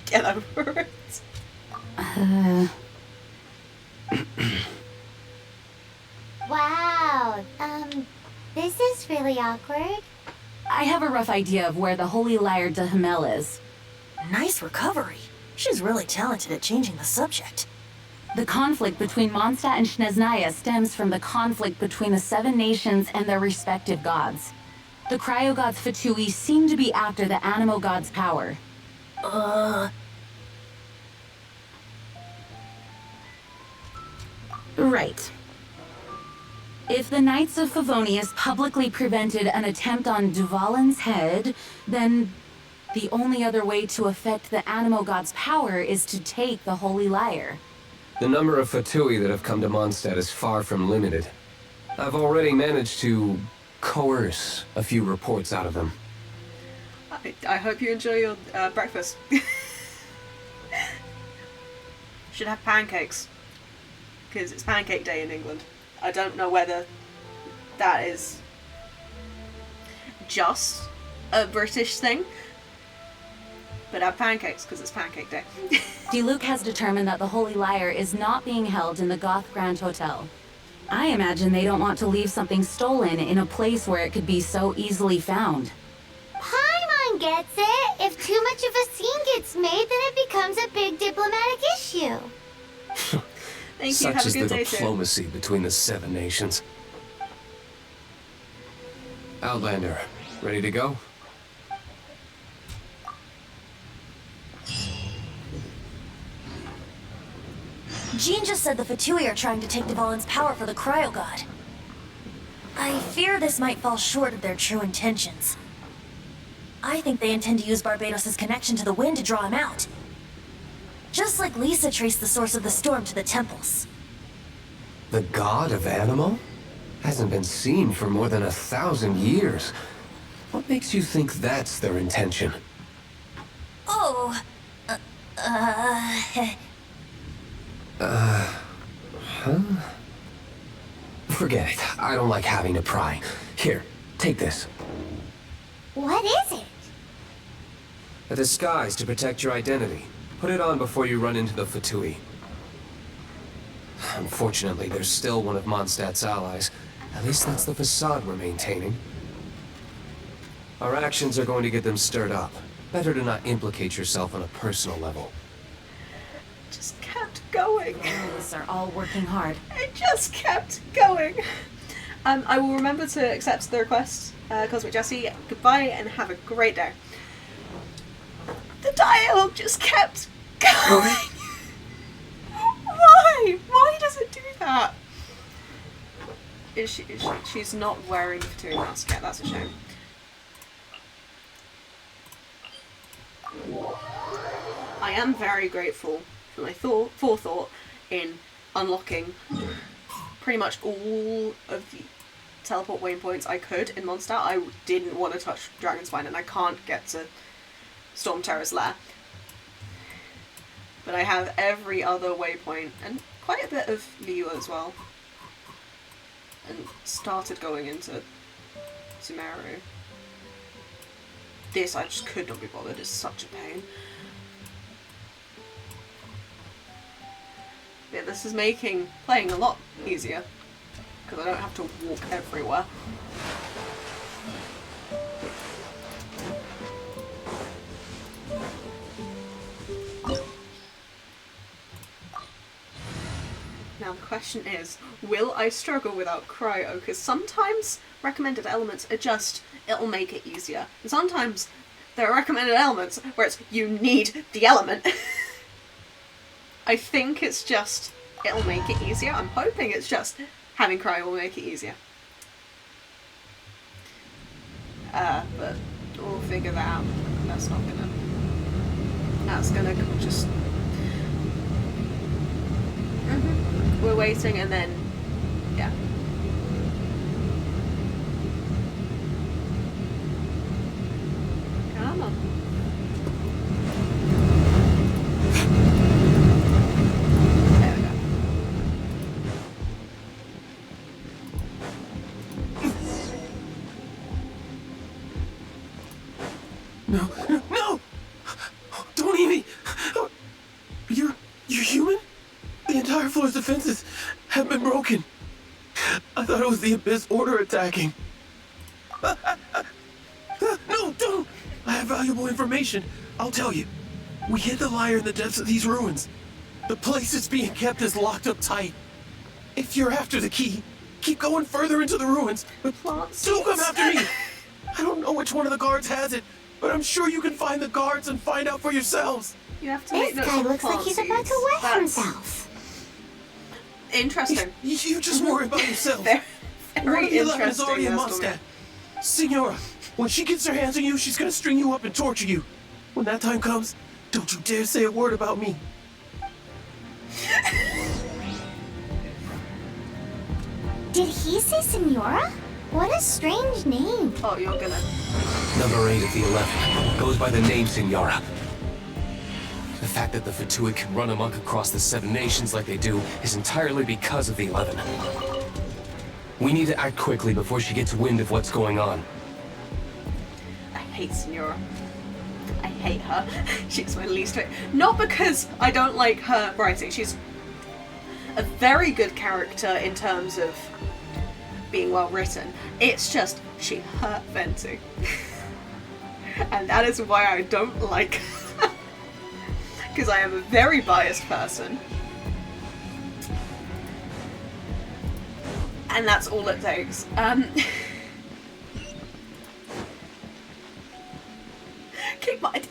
get over it. Wow, this is really awkward. I have a rough idea of where the Holy Lyre de Himmel is. Nice recovery. She's really talented at changing the subject. The conflict between Mondstadt and Snezhnaya stems from the conflict between the Seven Nations and their respective gods. The Cryogods Fatui seem to be after the Animo God's power. Right. If the Knights of Favonius publicly prevented an attempt on Dvalin's head, then the only other way to affect the Animo God's power is to take the Holy Lyre. The number of Fatui that have come to Mondstadt is far from limited. I've already managed to coerce a few reports out of them. I hope you enjoy your breakfast. Should have pancakes, because it's pancake day in England. I don't know whether that is just a British thing, but have pancakes because it's pancake day. Diluc has determined that the Holy Lyre is not being held in the Goth Grand Hotel. I imagine they don't want to leave something stolen in a place where it could be so easily found. Paimon gets it. If too much of a scene gets made, then it becomes a big diplomatic issue. Thank you. Such Have a is the good day, too. diplomacy between the 7 nations. Outlander, ready to go? Jean just said the Fatui are trying to take Dvalin's power for the Cryo God. I fear this might fall short of their true intentions. I think they intend to use Barbados' connection to the wind to draw him out. Just like Lisa traced the source of the storm to the temples. The god of Animo? Hasn't been seen for more than 1,000 years. What makes you think that's their intention? Oh, Huh? Forget it. I don't like having to pry. Here, take this. What is it? A disguise to protect your identity. Put it on before you run into the Fatui. Unfortunately, there's still one of Mondstadt's allies. At least that's the facade we're maintaining. Our actions are going to get them stirred up. Better to not implicate yourself on a personal level. Just kept going. These are all working hard. It just kept going. I will remember to accept the request, Cosmic Jessie. Goodbye and have a great day. The dialogue just kept going. Why? Why does it do that? She's not wearing the Fatui mask yet. That's a shame. I am very grateful for my forethought in unlocking pretty much all of the teleport waypoints I could in Mondstadt. I didn't want to touch Dragonspine, and I can't get to Storm Terror's lair. But I have every other waypoint, and quite a bit of Liu as well. And started going into Sumeru. This I just could not be bothered, it's such a pain. Yeah, this is making playing a lot easier, because I don't have to walk everywhere. Now the question is, will I struggle without Cryo? Because sometimes recommended elements are just, it'll make it easier. And sometimes there are recommended elements where it's, you need the element. I think it's just, it'll make it easier. I'm hoping it's just, having Cryo will make it easier. But we'll figure that out. That's gonna just... We're waiting and then, yeah. Come on. There we go. No! No! Don't eat me! You're human? The entire floor's defenses have been broken. I thought it was the Abyss Order attacking. No, don't! I have valuable information. I'll tell you. We hid the lyre in the depths of these ruins. The place it's being kept is locked up tight. If you're after the key, keep going further into the ruins. But don't come after me! I don't know which one of the guards has it, but I'm sure you can find the guards and find out for yourselves. You have to This make guy looks like he's about to wet himself. Interesting. You just worry about yourself. Very One of the 11 is already in interesting. Mondstadt. Signora, when she gets her hands on you, she's gonna string you up and torture you. When that time comes, don't you dare say a word about me. Did he say Senora? What a strange name. Oh, you're gonna... Number 8 of the 11 goes by the name Signora. The fact that the Fatui can run amok across the 7 nations like they do is entirely because of the 11. We need to act quickly before she gets wind of what's going on. I hate Senora. I hate her. She's my least favorite. Not because I don't like her writing. She's a very good character in terms of being well written. It's just, she hurt venting. And that is why I don't like her. Because I am a very biased person. And that's all it takes. Keep my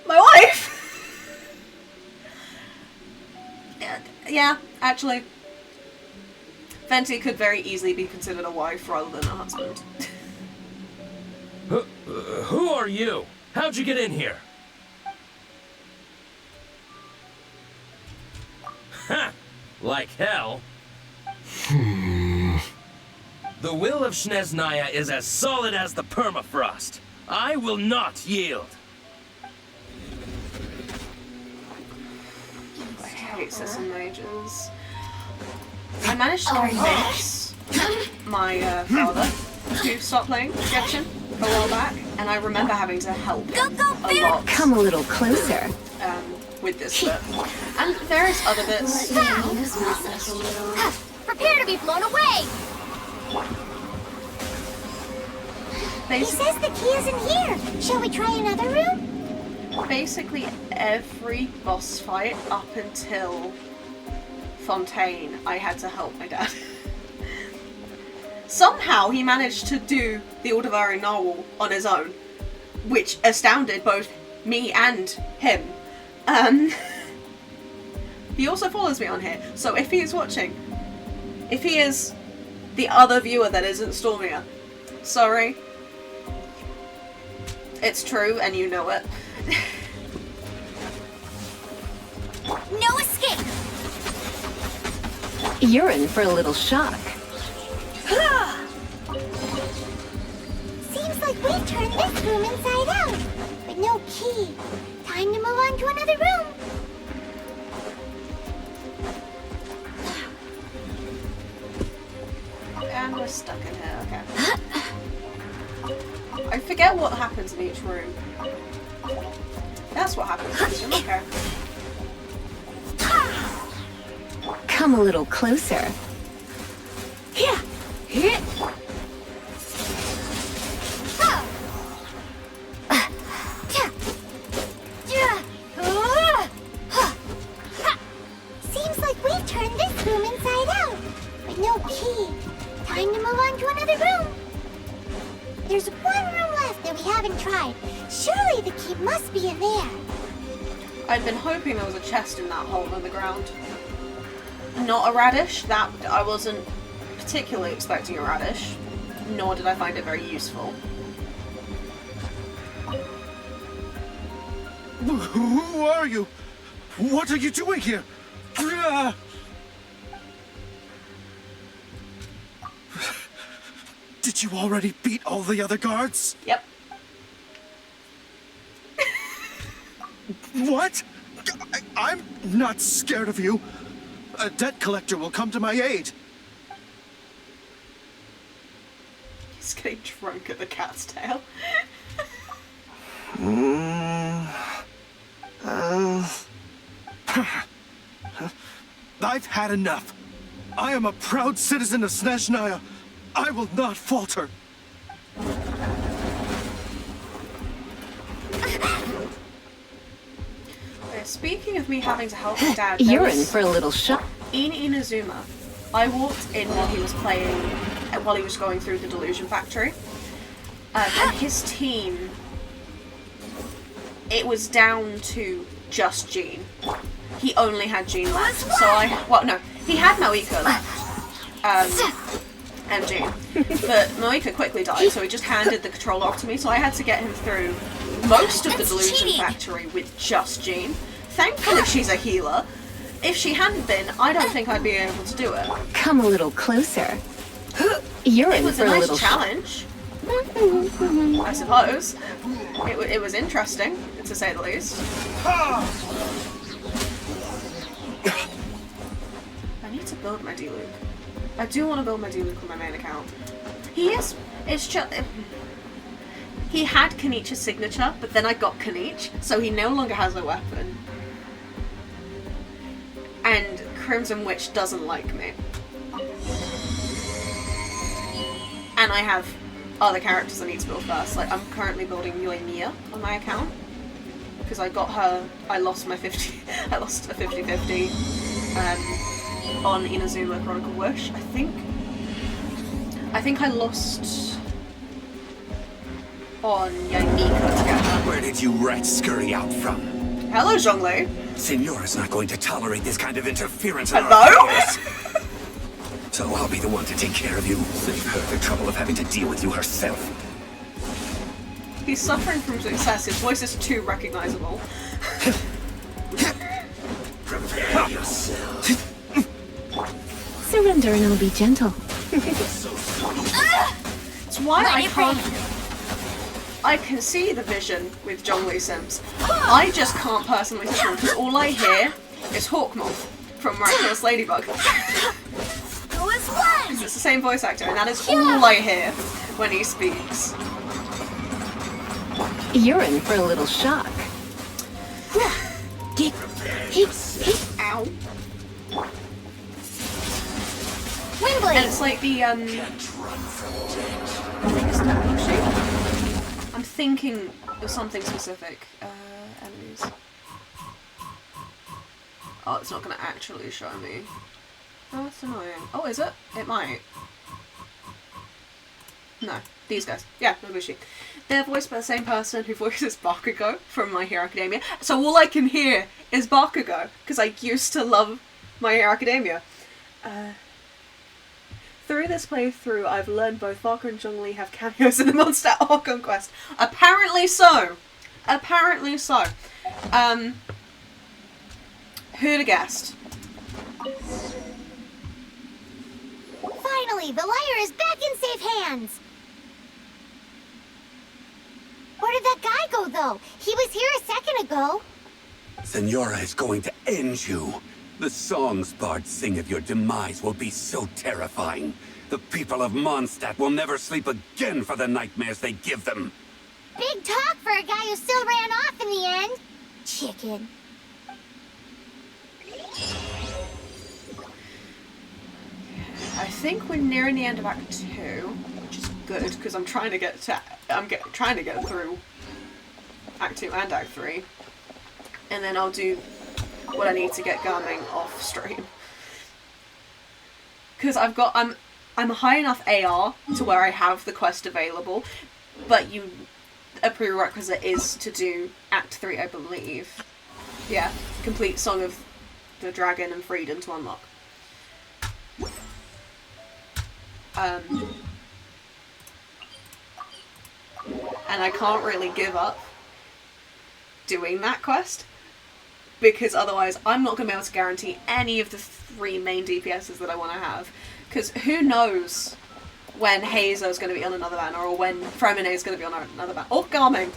wife! Yeah, actually. Venti could very easily be considered a wife rather than a husband. Who are you? How'd you get in here? Ha! Like hell. The will of Snezhnaya is as solid as the permafrost. I will not yield. I hate system mages. I managed to convince my father to stop playing Genshin a while back, and I remember having to help him a lot. Come a little closer. With this bit. And various other bits. Prepare to be blown away! He says the key isn't here. Shall we try another room? Basically, every boss fight up until Fontaine, I had to help my dad. Somehow he managed to do the Aldebaran Narwhal on his own, which astounded both me and him. He also follows me on here, so if he is watching, if he is the other viewer that isn't Stormia, sorry. It's true, and you know it. No escape! You're in for a little shock. Seems like we've turned this room inside out, but no key. Time to move on to another room. And we're stuck in here, okay. I forget what happens in each room. That's what happens in each room, okay. Come a little closer. Yeah. Seems like we've turned this room inside out, but no key. Time to move on to another room. There's one room left that we haven't tried. Surely the key must be in there. I'd been hoping there was a chest in that hole in the ground. Not a radish. That I wasn't particularly expecting a radish, nor did I find it very useful. Who are you? What are you doing here? Did you already beat all the other guards? Yep. What? I'm not scared of you. A debt collector will come to my aid. He's getting drunk at the cat's tail. I've had enough. I am a proud citizen of Snezhnaya. I will not falter. Speaking of me having to help my dad, You're in for a little shock. In Inazuma, I walked in while he was playing, while he was going through the Delusion Factory, and his team, it was down to just Jean. He only had Jean left, so he had Moika left, and Jean, but Moika quickly died, so he just handed the controller off to me, so I had to get him through most of the Delusion Factory with just Jean. Thankfully she's a healer. If she hadn't been, I don't think I'd be able to do it. Come a little closer. You're in for a little It was a nice challenge, I suppose. It was interesting, to say the least. I need to build my D-Luke. I do want to build my D-Luke on my main account. It's just... He had Kenichi's signature, but then I got Kenich, so he no longer has a weapon. And Crimson Witch doesn't like me. And I have other characters I need to build first. Like, I'm currently building Yoimiya on my account. Because I got her... I lost my 50... I lost a 50-50 on Inazuma Chronicle Wish, I think. think I lost on Yanika together. Where did you rats scurry out from? Hello, Zhongli. Signora's not going to tolerate this kind of interference in Hello? our affairs. So I'll be the one to take care of you. Save her the trouble of having to deal with you herself. He's suffering from success. His voice is too recognizable. Prepare yourself. Surrender and I'll be gentle. It's why I can't... I can see the vision with Zhongli Sims. I just can't personally touch him because all I hear is Hawkmoth from Miraculous Ladybug. It's the same voice actor, and that is all I hear when he speaks. You're in for a little shock. Ow. Windblade! And it's like the, I think it's not Yoshi. I'm thinking of something specific. Enemies. Oh, it's not gonna actually show me. Oh, that's annoying. Oh, is it? It might. No, these guys. Yeah, Nobushi. They're voiced by the same person who voices Bakugo from My Hero Academia. So all I can hear is Bakugo, because I used to love My Hero Academia. Through this playthrough, I've learned both Baku and Zhongli have cameos in the Mondstadt Archon quest. Apparently so. Apparently so. Who'd have guessed? Finally, the liar is back in safe hands! Where did that guy go, though? He was here a second ago. Signora is going to end you. The songs bards sing of your demise will be so terrifying. The people of Mondstadt will never sleep again for the nightmares they give them. Big talk for a guy who still ran off in the end. Chicken. I think we're nearing the end of Act 2, which is good because I'm trying to get to trying to get through Act 2 and Act 3, and then I'll do what I need to get Garming off stream. Because I'm high enough AR to where I have the quest available, but a prerequisite is to do Act 3, I believe. Yeah, complete Song of the Dragon and Freedom to unlock. And I can't really give up doing that quest, because otherwise I'm not going to be able to guarantee any of the 3 main DPSs that I want to have, because who knows when Hazo's going to be on another banner, or when Fromine is going to be on another banner. Oh, Garming!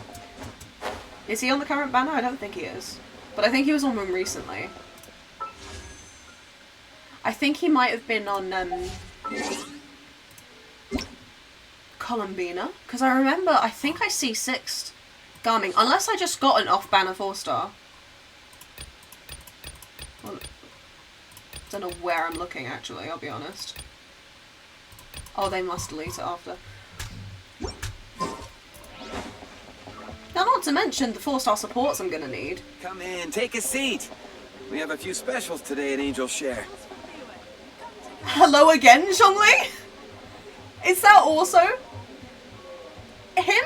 Is he on the current banner? I don't think he is, but I think he was on one recently. I think he might have been on Columbina, because I remember, I think I C6'd Garming, unless I just got an off-banner 4-star. Well, don't know where I'm looking, actually, I'll be honest. Oh, they must delete it after. Now, not to mention the 4-star supports I'm gonna need. Come in, take a seat. We have a few specials today at Angel Share. Hello again, Zhongli? Is that also him?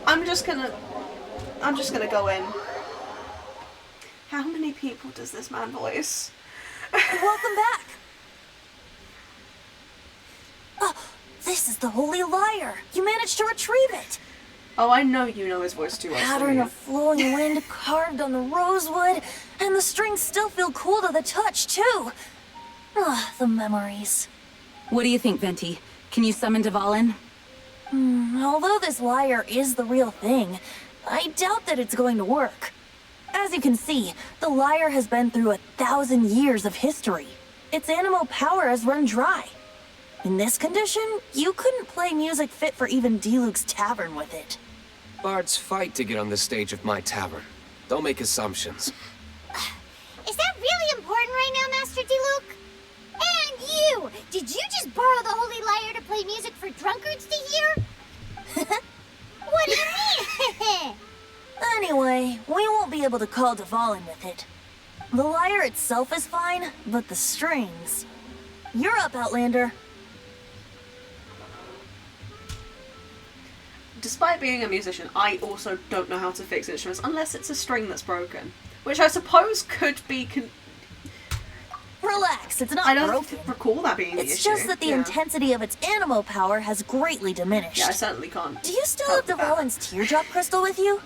I'm just gonna go in. How many people does this man voice? Welcome back. Oh, this is the Holy Liar. You managed to retrieve it. Oh, I know you know his voice too well. Pattern of flowing wind carved on the rosewood, and the strings still feel cool to the touch, too. Ah, the memories. What do you think, Venti? Can you summon Dvalin? Although this lyre is the real thing, I doubt that it's going to work. As you can see, the lyre has been through 1,000 years of history. Its animal power has run dry. In this condition, you couldn't play music fit for even Diluc's tavern with it. Bards fight to get on the stage of my tavern. Don't make assumptions. Is that really important right now, Master Diluc? And you! Did you just borrow the Holy Lyre to play music for drunkards to hear? What do you mean? Anyway, we won't be able to call Dvalin with it. The lyre itself is fine, but the strings... You're up, Outlander. despite being a musician, I also don't know how to fix instruments unless it's a string that's broken, which I suppose could be. Relax, it's not I don't broken. recall that being the issue. It's just that the intensity of its animo power has greatly diminished. Yeah, I certainly can't. Do you still have Dvalin's teardrop crystal with you?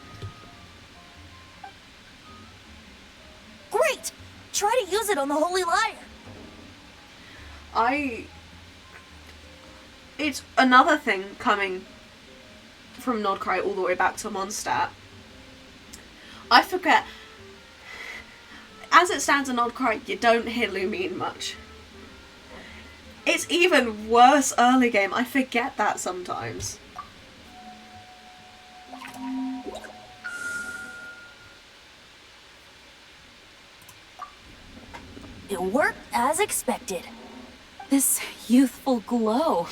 Great! Try to use it on the Holy Lyre. It's another thing coming from Nordcry all the way back to Mondstadt. I forget. As it stands in Nordcry, you don't hear Lumine much. It's even worse early game. I forget that sometimes. It worked as expected. This youthful glow.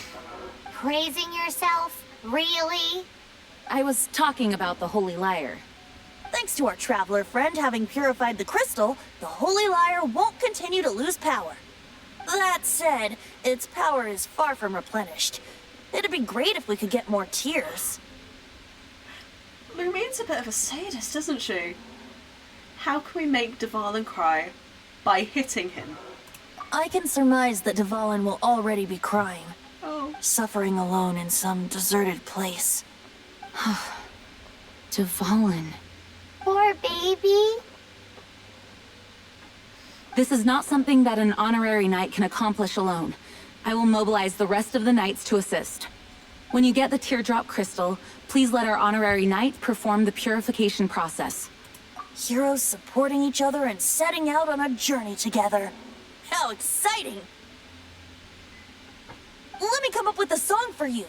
Praising yourself? Really? I was talking about the Holy Lyre. Thanks to our traveler friend having purified the crystal, the Holy Lyre won't continue to lose power. That said, its power is far from replenished. It'd be great if we could get more tears. Lumine's a bit of a sadist, isn't she? How can we make Dvalin cry? By hitting him. I can surmise that Dvalin will already be crying. Oh. Suffering alone in some deserted place. Dvalin. Poor baby. This is not something that an honorary knight can accomplish alone. I will mobilize the rest of the knights to assist. When you get the teardrop crystal, please let our honorary knight perform the purification process. Heroes supporting each other and setting out on a journey together. How exciting! Let me come up with a song for you.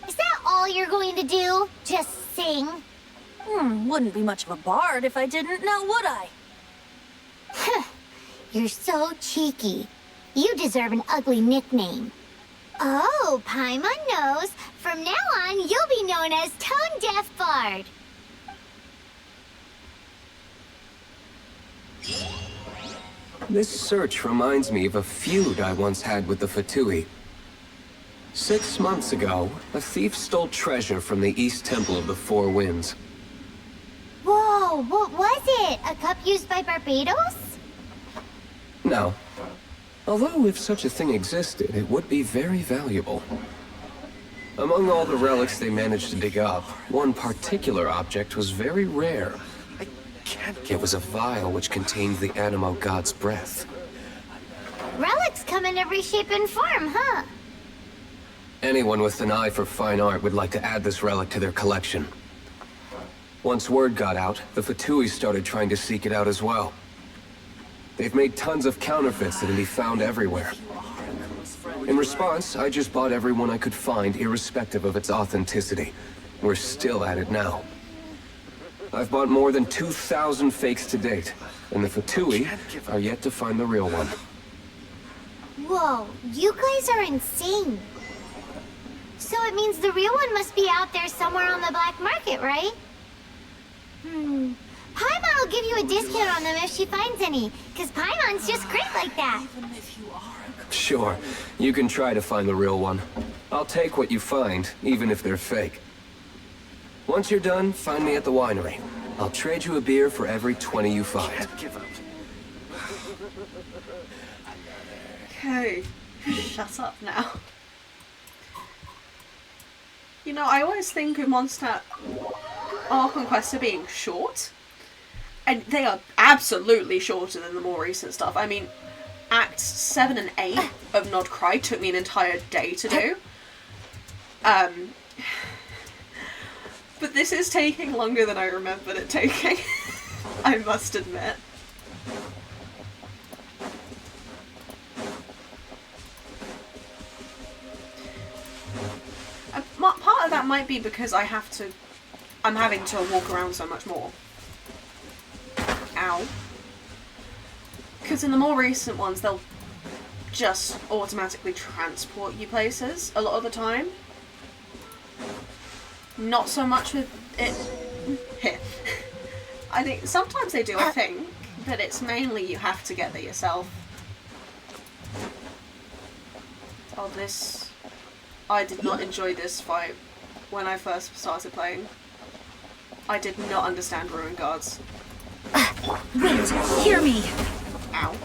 Is that all you're going to do? Just sing? Wouldn't be much of a bard if I didn't, now would I? You're so cheeky. You deserve an ugly nickname. Oh, Paimon knows. From now on, you'll be known as Tone Deaf Bard. This search reminds me of a feud I once had with the Fatui. 6 months ago, a thief stole treasure from the East Temple of the Four Winds. Whoa, what was it? A cup used by Barbados? No. Although if such a thing existed, it would be very valuable. Among all the relics they managed to dig up, one particular object was very rare. It was a vial which contained the Animo God's breath. Relics come in every shape and form, huh? Anyone with an eye for fine art would like to add this relic to their collection. Once word got out, the Fatui started trying to seek it out as well. They've made tons of counterfeits that can be found everywhere. In response, I just bought every one I could find, irrespective of its authenticity. We're still at it now. I've bought more than 2,000 fakes to date, and the Fatui are yet to find the real one. Whoa, you guys are insane. So it means the real one must be out there somewhere on the black market, right? Paimon will give you a discount on them if she finds any, because Paimon's just great like that. Sure, you can try to find the real one. I'll take what you find, even if they're fake. Once you're done, find me at the winery. I'll trade you a beer for every 20 you find. Okay, shut up now. You know, I always think of Mondstadt Arc and Quest being short. And they are absolutely shorter than the more recent stuff. I mean, Acts 7 and 8 of Nordcry took me an entire day to do. But this is taking longer than I remembered it taking. I must admit. Part of that might be because I'm having to walk around so much more. Ow. Because in the more recent ones, they'll just automatically transport you places a lot of the time. Not so much with it here. I think sometimes they do a thing, but it's mainly you have to get there yourself. Oh, this... I did not enjoy this fight when I first started playing. I did not understand Ruin Guards. Wait, hear me. Ow.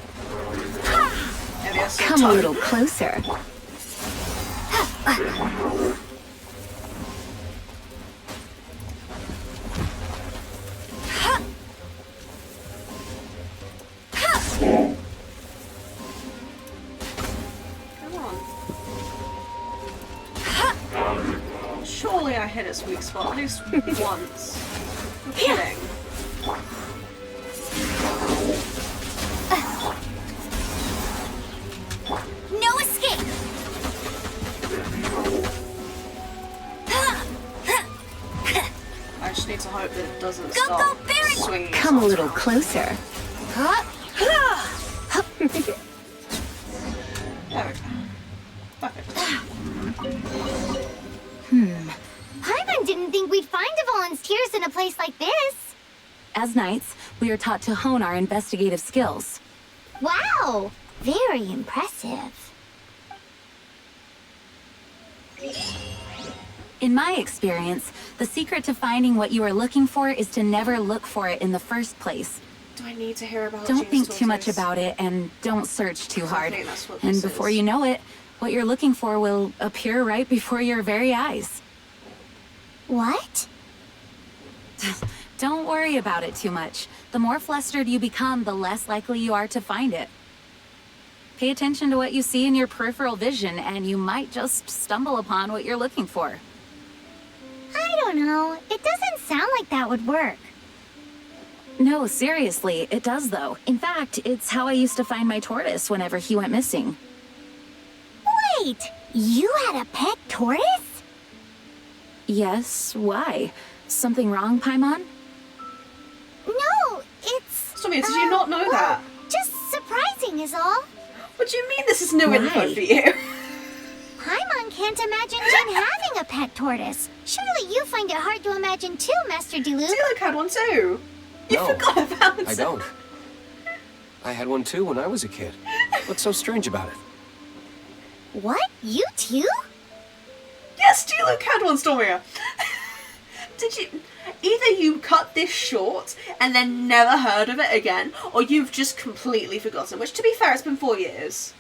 Maybe I Come a little closer. Surely I hit its weak spot at least once. I'm kidding. No escape! I just need to hope that it doesn't stop swinging. Come a little closer. There we go. Perfect. Paimon didn't think we'd find the volunteers in a place like this. As knights, we are taught to hone our investigative skills. Wow! Very impressive. In my experience, the secret to finding what you are looking for is to never look for it in the first place. Do I need to hear about Don't James think too much Tortoise? about it, and don't search too hard. think that's what And this before is. you know it, what you're looking for will appear right before your very eyes. What? Don't worry about it too much. The more flustered you become, the less likely you are to find it. Pay attention to what you see in your peripheral vision, and you might just stumble upon what you're looking for. I don't know. It doesn't sound like that would work. No, seriously, it does though. In fact, it's how I used to find my tortoise whenever he went missing. Wait! You had a pet tortoise? Yes, why? Something wrong, Paimon? No, it's... Sonia, did you not know that? Just surprising is all. What do you mean this is new info for you? Paimon can't imagine Jin having a pet tortoise. Surely you find it hard to imagine too, Master Diluc. Diluc had one too. You No, forgot about it. I don't. I had one too when I was a kid. What's so strange about it? What? You too? Yes, Diluc had one, Stormia. Did you... Either you cut this short and then never heard of it again, or you've just completely forgotten, which to be fair, it's been 4 years.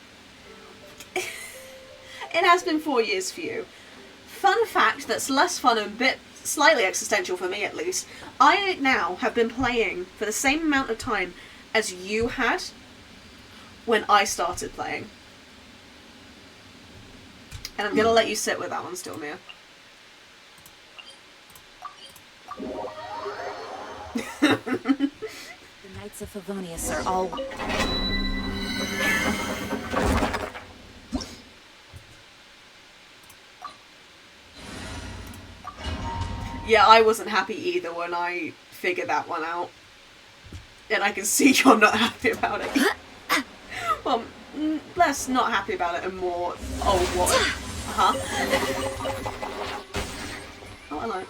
It has been 4 years for you. Fun fact that's less fun and a bit slightly existential for me at least. I now have been playing for the same amount of time as you had when I started playing. And I'm gonna let you sit with that one, Stormia. The Knights of Favonius are all... Yeah, I wasn't happy either when I figured that one out. And I can see you're not happy about it. Well, less not happy about it and more, oh, what? Huh? Oh, hello.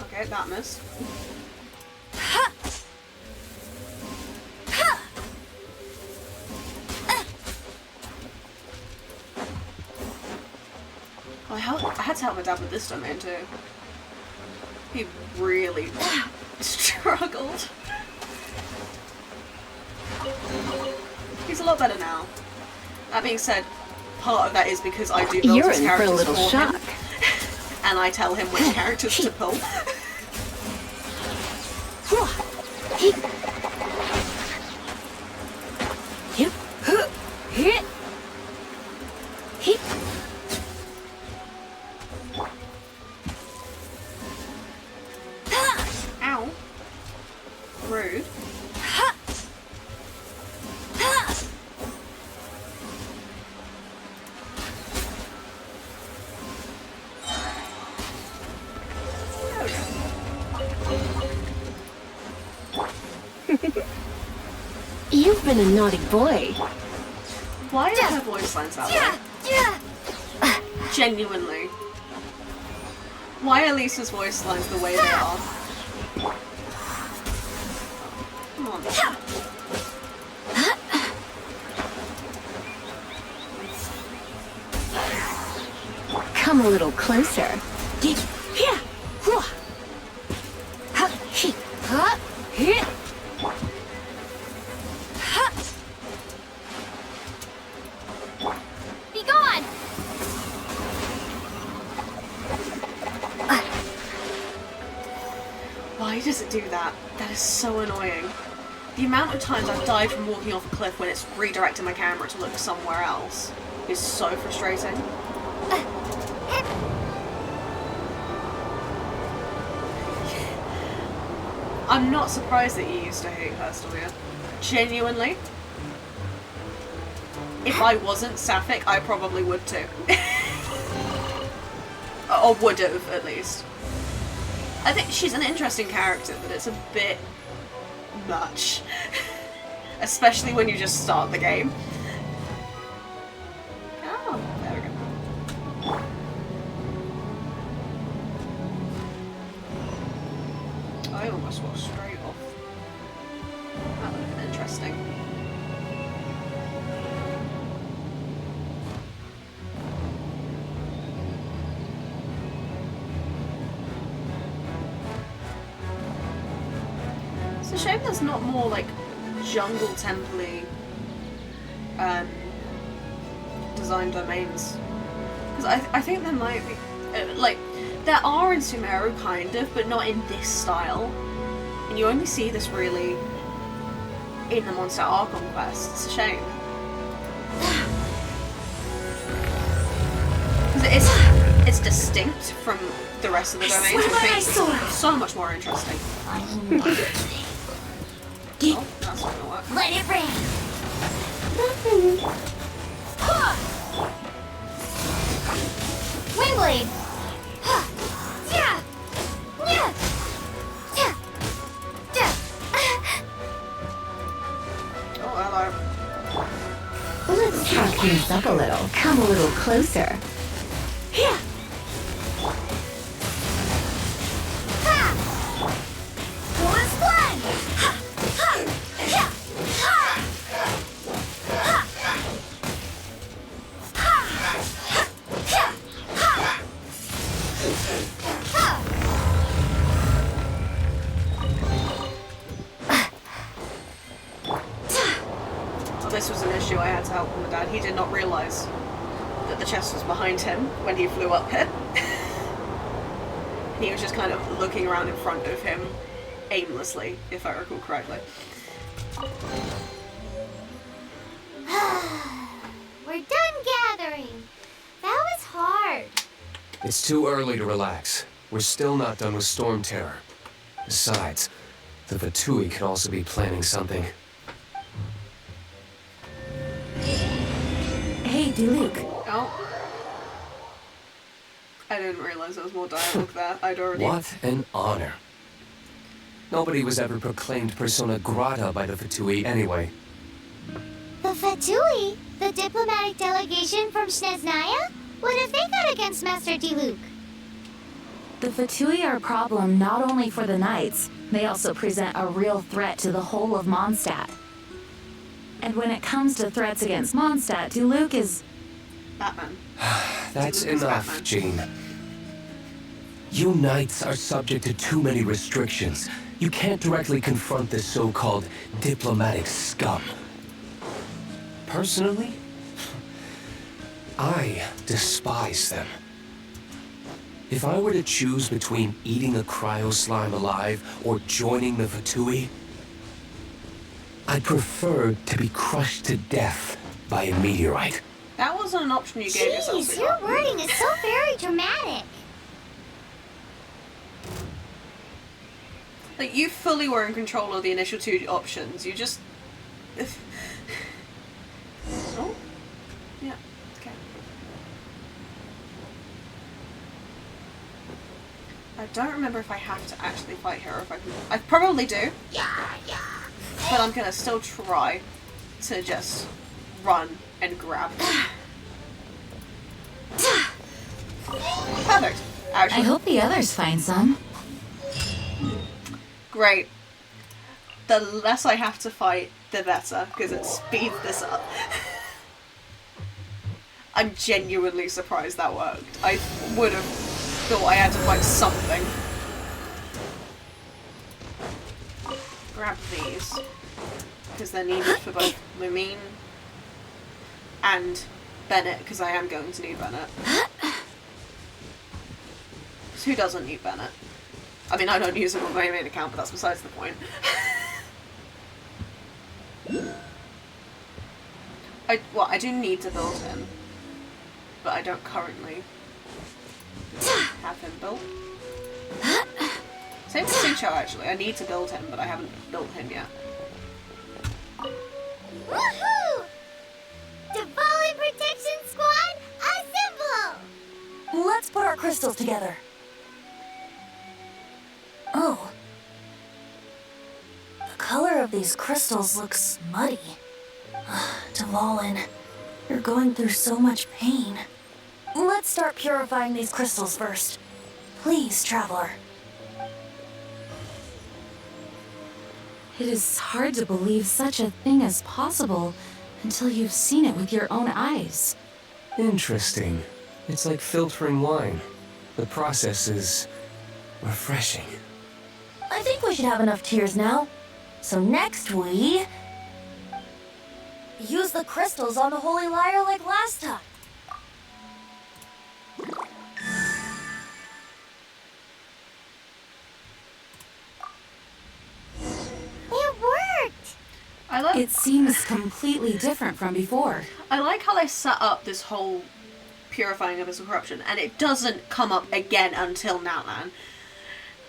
Okay, that missed. I had to help my dad with this domain too. He really struggled. He's a lot better now. That being said, part of that is because I do build You're his in for a characters little for shock. him. And I tell him which characters to pull. Ow. Rude. You've been a naughty boy. Why are her voice lines that way? Genuinely. Why are Lisa's voice lines the way they are? Come on. Come a little closer. Be gone! Why does it do that? That is so annoying. The amount of times I've died from walking off a cliff when it's redirecting my camera to look somewhere else is so frustrating. I'm not surprised that you used to hate her, Stoya. Genuinely. If I wasn't sapphic, I probably would too. Or would have, at least. I think she's an interesting character, but it's a bit much. Especially when you just start the game. Oh, there we go. I almost walked straight off. That would have been interesting. It's a shame there's not more like jungle temple-y design domains. Because I think there might be like there are in Sumeru kind of, but not in this style. And you only see this really in the Mondstadt Archon quest. It's a shame. Because it's distinct from the rest of the domains, which makes it so much more interesting. Oh, that's not gonna work. Let it rain! Windblade! Oh, hello. Let's talk things up a little. Come a little closer. Well, this was an issue I had to help my dad. He did not realise that the chest was behind him when he flew up here. He was just kind of looking around in front of him aimlessly, if I recall correctly. We're done gathering. That was hard. It's too early to relax. We're still not done with Storm Terror. Besides, the Fatui could also be planning something. Hey, Diluc. Oh. I didn't realise there was more dialogue there. I'd already... What an honor. Nobody was ever proclaimed persona grata by the Fatui anyway. The Fatui? The diplomatic delegation from Snezhnaya? What have they got against Master Diluc? The Fatui are a problem not only for the Knights, they also present a real threat to the whole of Mondstadt. And when it comes to threats against Mondstadt, Diluc is... Batman. That's enough, Jean. You Knights are subject to too many restrictions. You can't directly confront this so-called diplomatic scum. Personally, I despise them. If I were to choose between eating a cryo slime alive or joining the Fatui, I'd prefer to be crushed to death by a meteorite. That wasn't an option you gave yourself. Jeez, your wording is so very dramatic. Like, you fully were in control of the initial two options. You just... Oh? Yeah, okay. I don't remember if I have to actually fight her or if I can... I probably do. But I'm gonna still try to just run and grab. Perfect. Actually, I hope the others find some. great. The less I have to fight, the better, because it speeds this up. I'm genuinely surprised that worked. I would have thought I had to find something. Grab these, because they're needed for both Lumine and Bennett, because I am going to need Bennett. Who doesn't need Bennett? I mean, I don't use him on my main account, but that's besides the point. I do need to build him, but I don't currently have him built. Same with Sucho, actually. I need to build him, but I haven't built him yet. Woohoo! Dvalin Protection Squad, assemble! Let's put our crystals together. Oh. The color of these crystals looks muddy. Dvalin, you're going through so much pain. Let's start purifying these crystals first. Please, Traveler. It is hard to believe such a thing is possible until you've seen it with your own eyes. Interesting. It's like filtering wine. The process is refreshing. I think we should have enough tears now. So next we... use the crystals on the Holy Lyre like last time. It worked! It seems completely different from before. I like how they set up this whole purifying abyssal corruption, and it doesn't come up again until now, man.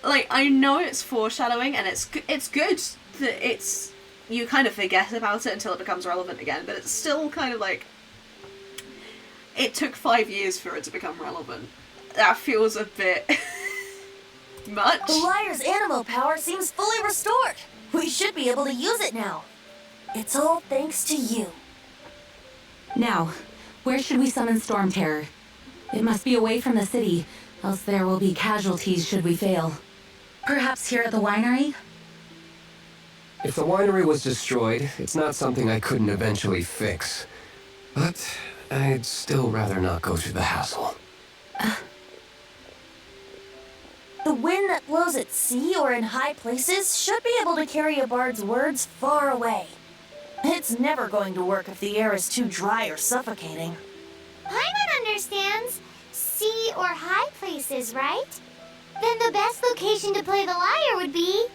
Like, I know it's foreshadowing, and it's good that it's... you kind of forget about it until it becomes relevant again, but it's still kind of like... it took 5 years for it to become relevant. That feels a bit... much. The Lyre's animal power seems fully restored. We should be able to use it now. It's all thanks to you. Now, where should we summon Storm Terror? It must be away from the city, else there will be casualties should we fail. Perhaps here at the winery? If the winery was destroyed, it's not something I couldn't eventually fix. But I'd still rather not go through the hassle. The wind that blows at sea or in high places should be able to carry a bard's words far away. It's never going to work if the air is too dry or suffocating. Paimon understands. Sea or high places, right? Then the best location to play the lyre would be...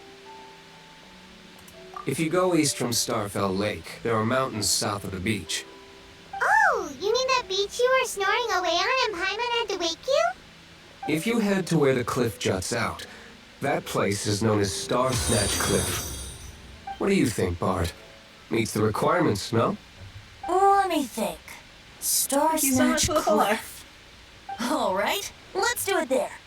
If you go east from Starfell Lake, there are mountains south of the beach. Oh, you mean that beach you were snoring away on and Paimon had to wake you? If you head to where the cliff juts out, that place is known as Star Snatch Cliff. What do you think, Bard? Meets the requirements, no? Let me think. Star Thank you so much Snatch for the Cliff. All right, let's do it there.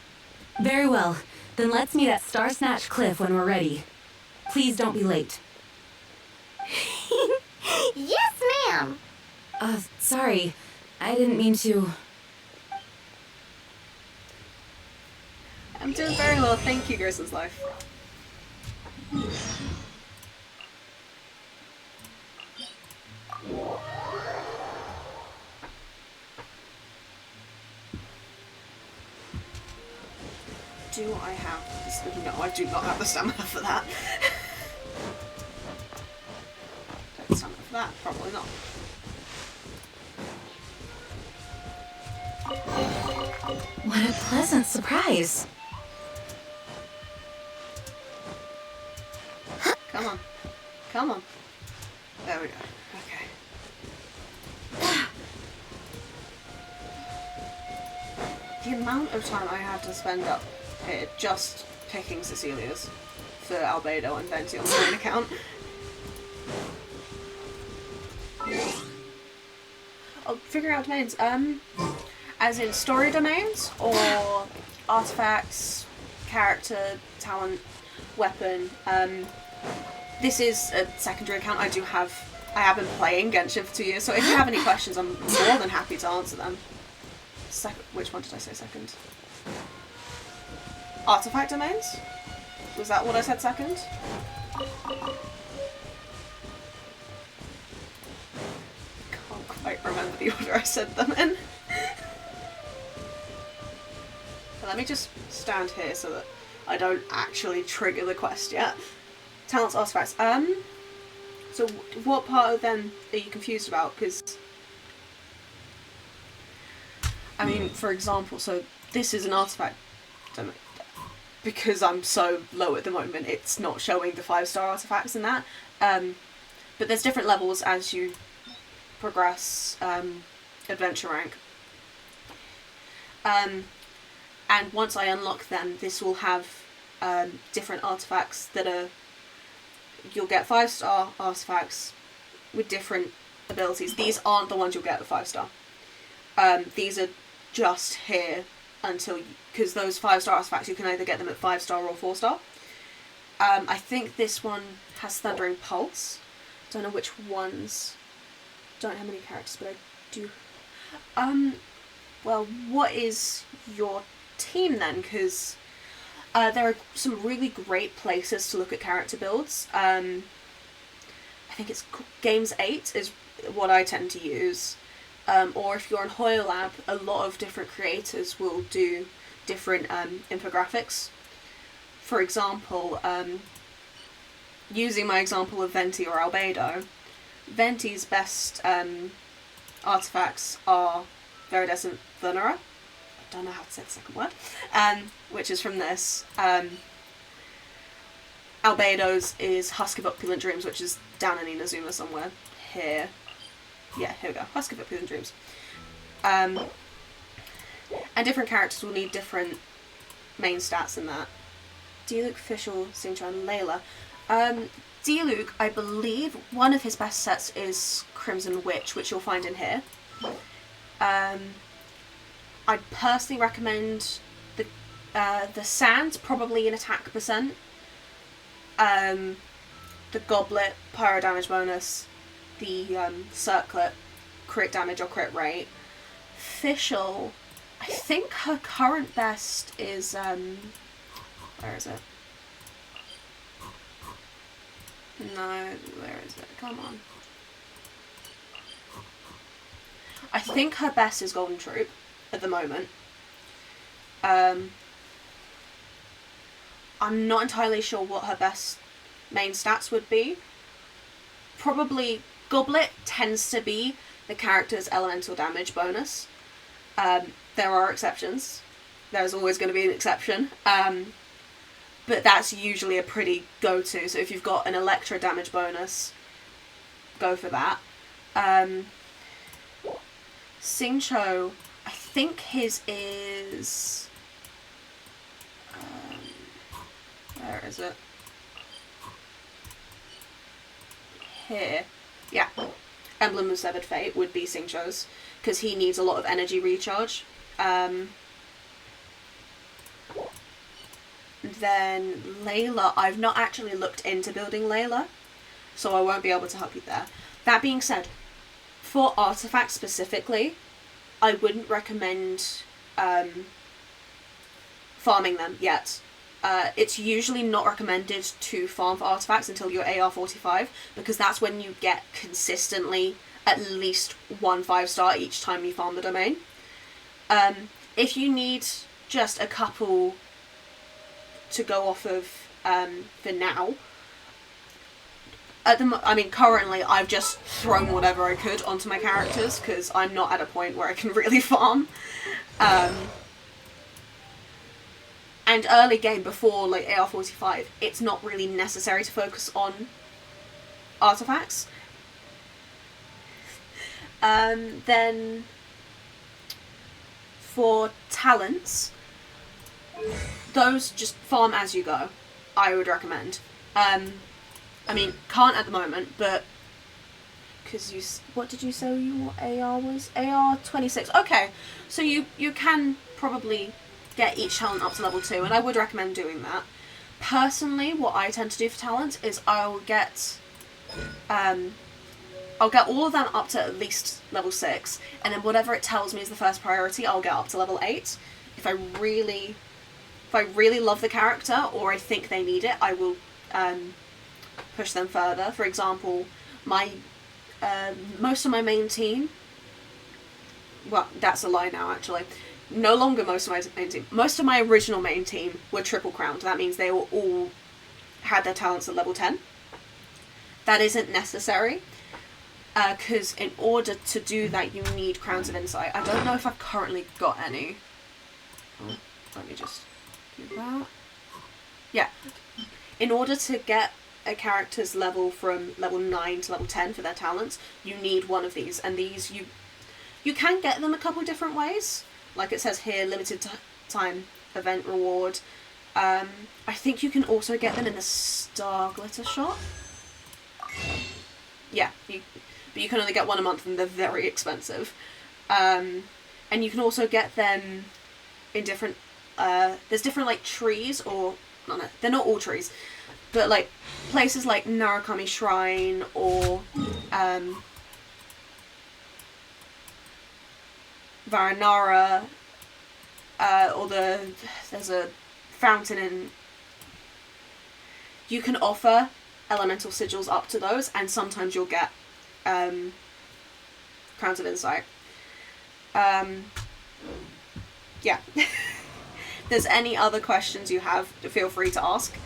Very well. Then let's meet at Star Snatch Cliff when we're ready. Please don't be late. Yes, ma'am! Sorry. I didn't mean to... I'm doing very well, thank you, Grace's Life. Do I have this? No, I do not have the stamina for that. The stamina for that? Probably not. What a pleasant surprise. Come on. Come on. There we go. Okay. The amount of time I had to spend up here just picking Cecilia's for Albedo and Venti on the main account. Oh, figure out domains. As in story domains or artifacts, character, talent, weapon. This is a secondary account. I have been playing Genshin for 2 years, so if you have any questions, I'm more than happy to answer them. Which one did I say second? Artifact domains? Was that what I said second? Can't quite remember. the order I said them in. Let me just stand here so that I don't actually trigger the quest yet. Talents, artifacts. So what part of them are you confused about? Because, I mean, for example, so this is an artifact. Because I'm so low at the moment, it's not showing the 5-star artifacts in that. But there's different levels as you progress adventure rank. And once I unlock them, this will have different artifacts that are... You'll get 5-star artifacts with different abilities. These aren't the ones you'll get at 5-star. These are just here until... Because those 5-star artifacts, you can either get them at 5-star or 4-star. I think this one has Thundering Pulse. Don't know which ones. Don't have many characters, but I do. Well, what is your team then? Because there are some really great places to look at character builds. I think it's Games 8 is what I tend to use. Or if you're on Hoyle Lab, a lot of different creators will do different infographics. For example, using my example of Venti or Albedo, Venti's best artifacts are Viridescent Vulnera. I don't know how to say the second word. Which is from this. Albedo's is Husk of Opulent Dreams, which is down in Inazuma somewhere. Here. Yeah, here we go. Husk of Opulent Dreams. And different characters will need different main stats in that. Diluc, Fischl, Xingqiu, and Layla. Diluc, I believe one of his best sets is Crimson Witch, which you'll find in here. I'd personally recommend the Sand, probably in attack percent. The Goblet, pyro damage bonus. The Circlet, crit damage or crit rate. Fischl, I think her current best is, where is it? No, where is it? Come on. I think her best is Golden Troop at the moment. I'm not entirely sure what her best main stats would be. Probably Goblet tends to be the character's elemental damage bonus. There are exceptions. There's always going to be an exception. But that's usually a pretty go-to. So if you've got an Electra damage bonus, go for that. Xingqiu, I think his is... where is it? Here. Yeah. Emblem of Severed Fate would be Xingqiu's, because he needs a lot of energy recharge. Then Layla, I've not actually looked into building Layla, so I won't be able to help you there. That being said, for artifacts specifically, I wouldn't recommend farming them yet. It's usually not recommended to farm for artifacts until you're AR 45, because that's when you get consistently at least 1 5-star each time you farm the domain. If you need just a couple to go off of for now, I mean, currently I've just thrown whatever I could onto my characters because I'm not at a point where I can really farm. And early game, before like AR 45, it's not really necessary to focus on artifacts. Then for talents, those just farm as you go, I would recommend. I mean, can't at the moment, but because you, what did you say your AR was? AR 26. Okay, so you can probably get each talent up to level 2, and I would recommend doing that. Personally, what I tend to do for talents is I'll get all of them up to at least level 6, and then whatever it tells me is the first priority, I'll get up to level 8. If I really love the character, or I think they need it, I will push them further. For example, my most of my main team well, that's a lie now, actually. No longer most of my main team. Most of my original main team were triple crowned. That means they were all had their talents at level 10. That isn't necessary, because in order to do that, you need Crowns of Insight. I don't know if I've currently got any. Oh, let me just do that. Yeah. In order to get a character's level from level 9 to level 10 for their talents, you need one of these. And these, you can get them a couple different ways. Like it says here, limited time event reward. I think you can also get them in the Star Glitter shop. Yeah, but you can only get one a month and they're very expensive. And you can also get them in different, there's different like trees, or, no, they're not all trees, but like places like Narukami Shrine or Varanara, or there's a fountain in. You can offer elemental sigils up to those, and sometimes you'll get Crowns of Insight. Yeah. If there's any other questions you have, feel free to ask.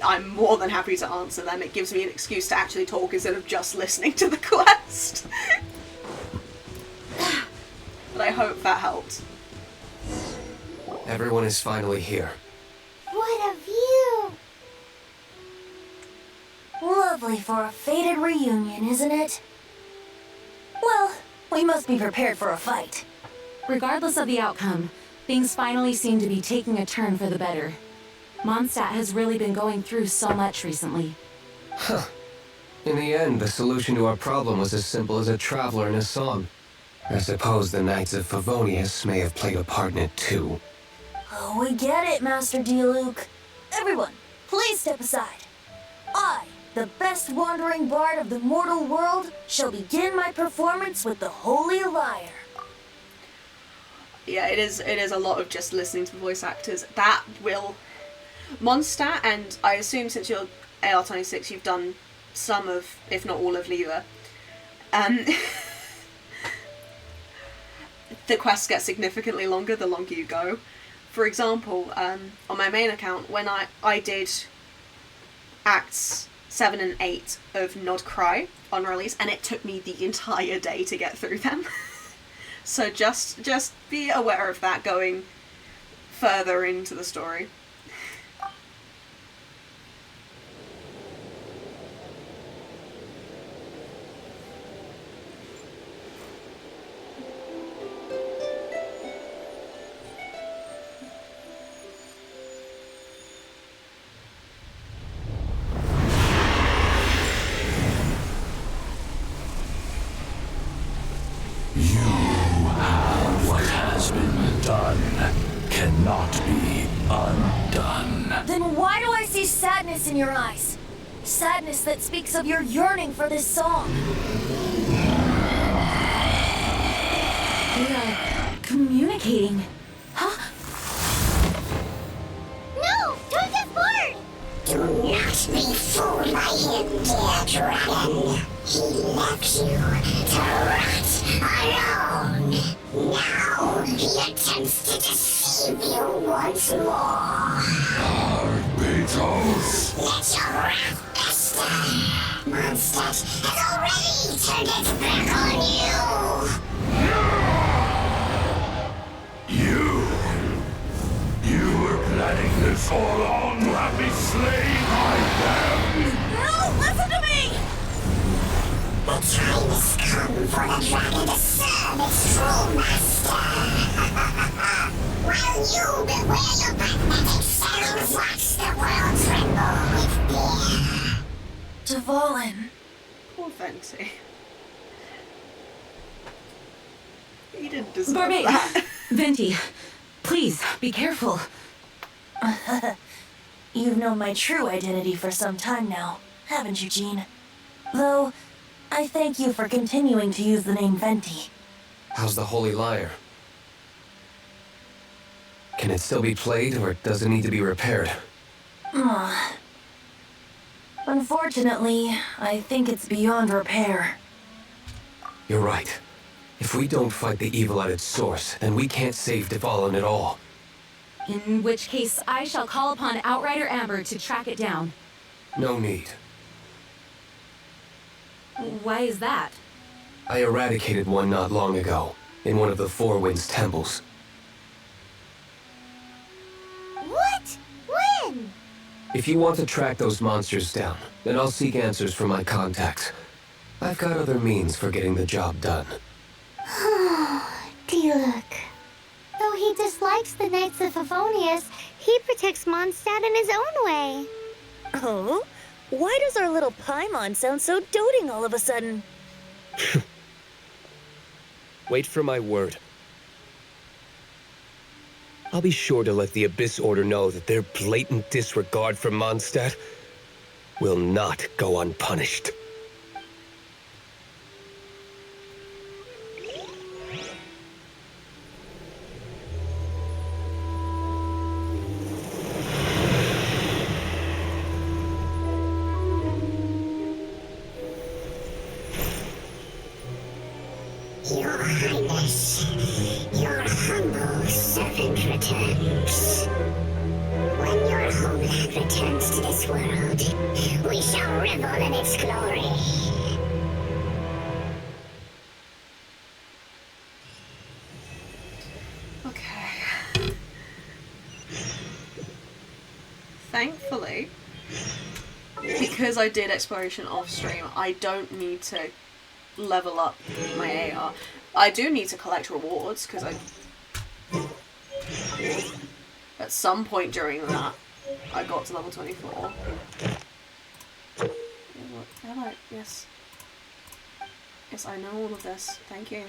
I'm more than happy to answer them. It gives me an excuse to actually talk instead of just listening to the quest. But I hope that helped. Everyone is finally here. What a view! Lovely for a fated reunion, isn't it? Well, we must be prepared for a fight. Regardless of the outcome, things finally seem to be taking a turn for the better. Mondstadt has really been going through so much recently. Huh. In the end, the solution to our problem was as simple as a traveler in a song. I suppose the Knights of Favonius may have played a part in it too. Oh, we get it, Master Diluc. Everyone, please step aside. I, the best wandering bard of the mortal world, shall begin my performance with the Holy Lyre. Yeah, it is a lot of just listening to the voice actors. That will... Mondstadt, and I assume since you're AR26 you've done some of, if not all of Lever. The quests get significantly longer the longer you go. For example, on my main account, when I did Acts 7 and 8 of Nod Cry on release, and it took me the entire day to get through them. So just be aware of that going further into the story. What has been done cannot be undone. Then why do I see sadness in your eyes? Sadness that speaks of your yearning for this song. They are communicating. Huh? No! Don't get bored! Do not be fooled by him, dear dragon. He left you to rot alone. Now he attempts to deceive you once more. Beatles. Let your wrath fester. Mondstadt has already turned its back on you. You were planning this all along to have me slain by them. No, listen to me! The time has come for the dragon to serve its true master. While you beware your pathetic sounds, watch the world tremble with fear. Dvalin. Poor Venti. He didn't deserve Barmaid! that. Venti, please, be careful. You've known my true identity for some time now, haven't you, Jean? Though, I thank you for continuing to use the name Venti. How's the Holy Lyre? Can it still be played, or does it need to be repaired? Unfortunately, I think it's beyond repair. You're right. If we don't fight the evil at its source, then we can't save Dvalin at all. In which case, I shall call upon Outrider Amber to track it down. No need. Why is that? I eradicated one not long ago, in one of the Four Winds temples. What? When? If you want to track those monsters down, then I'll seek answers from my contacts. I've got other means for getting the job done. Diluc. Though he dislikes the Knights of Favonius, he protects Mondstadt in his own way. Oh? Why does our little Paimon sound so doting all of a sudden? Wait for my word. I'll be sure to let the Abyss Order know that their blatant disregard for Mondstadt will not go unpunished. Your Highness, your humble servant returns. When your homeland returns to this world, we shall revel in its glory. Okay. Thankfully, because I did exploration off stream, I don't need to level up my AR. I do need to collect rewards because at some point during that I got to level 24. Yes. Yes, I know all of this. Thank you.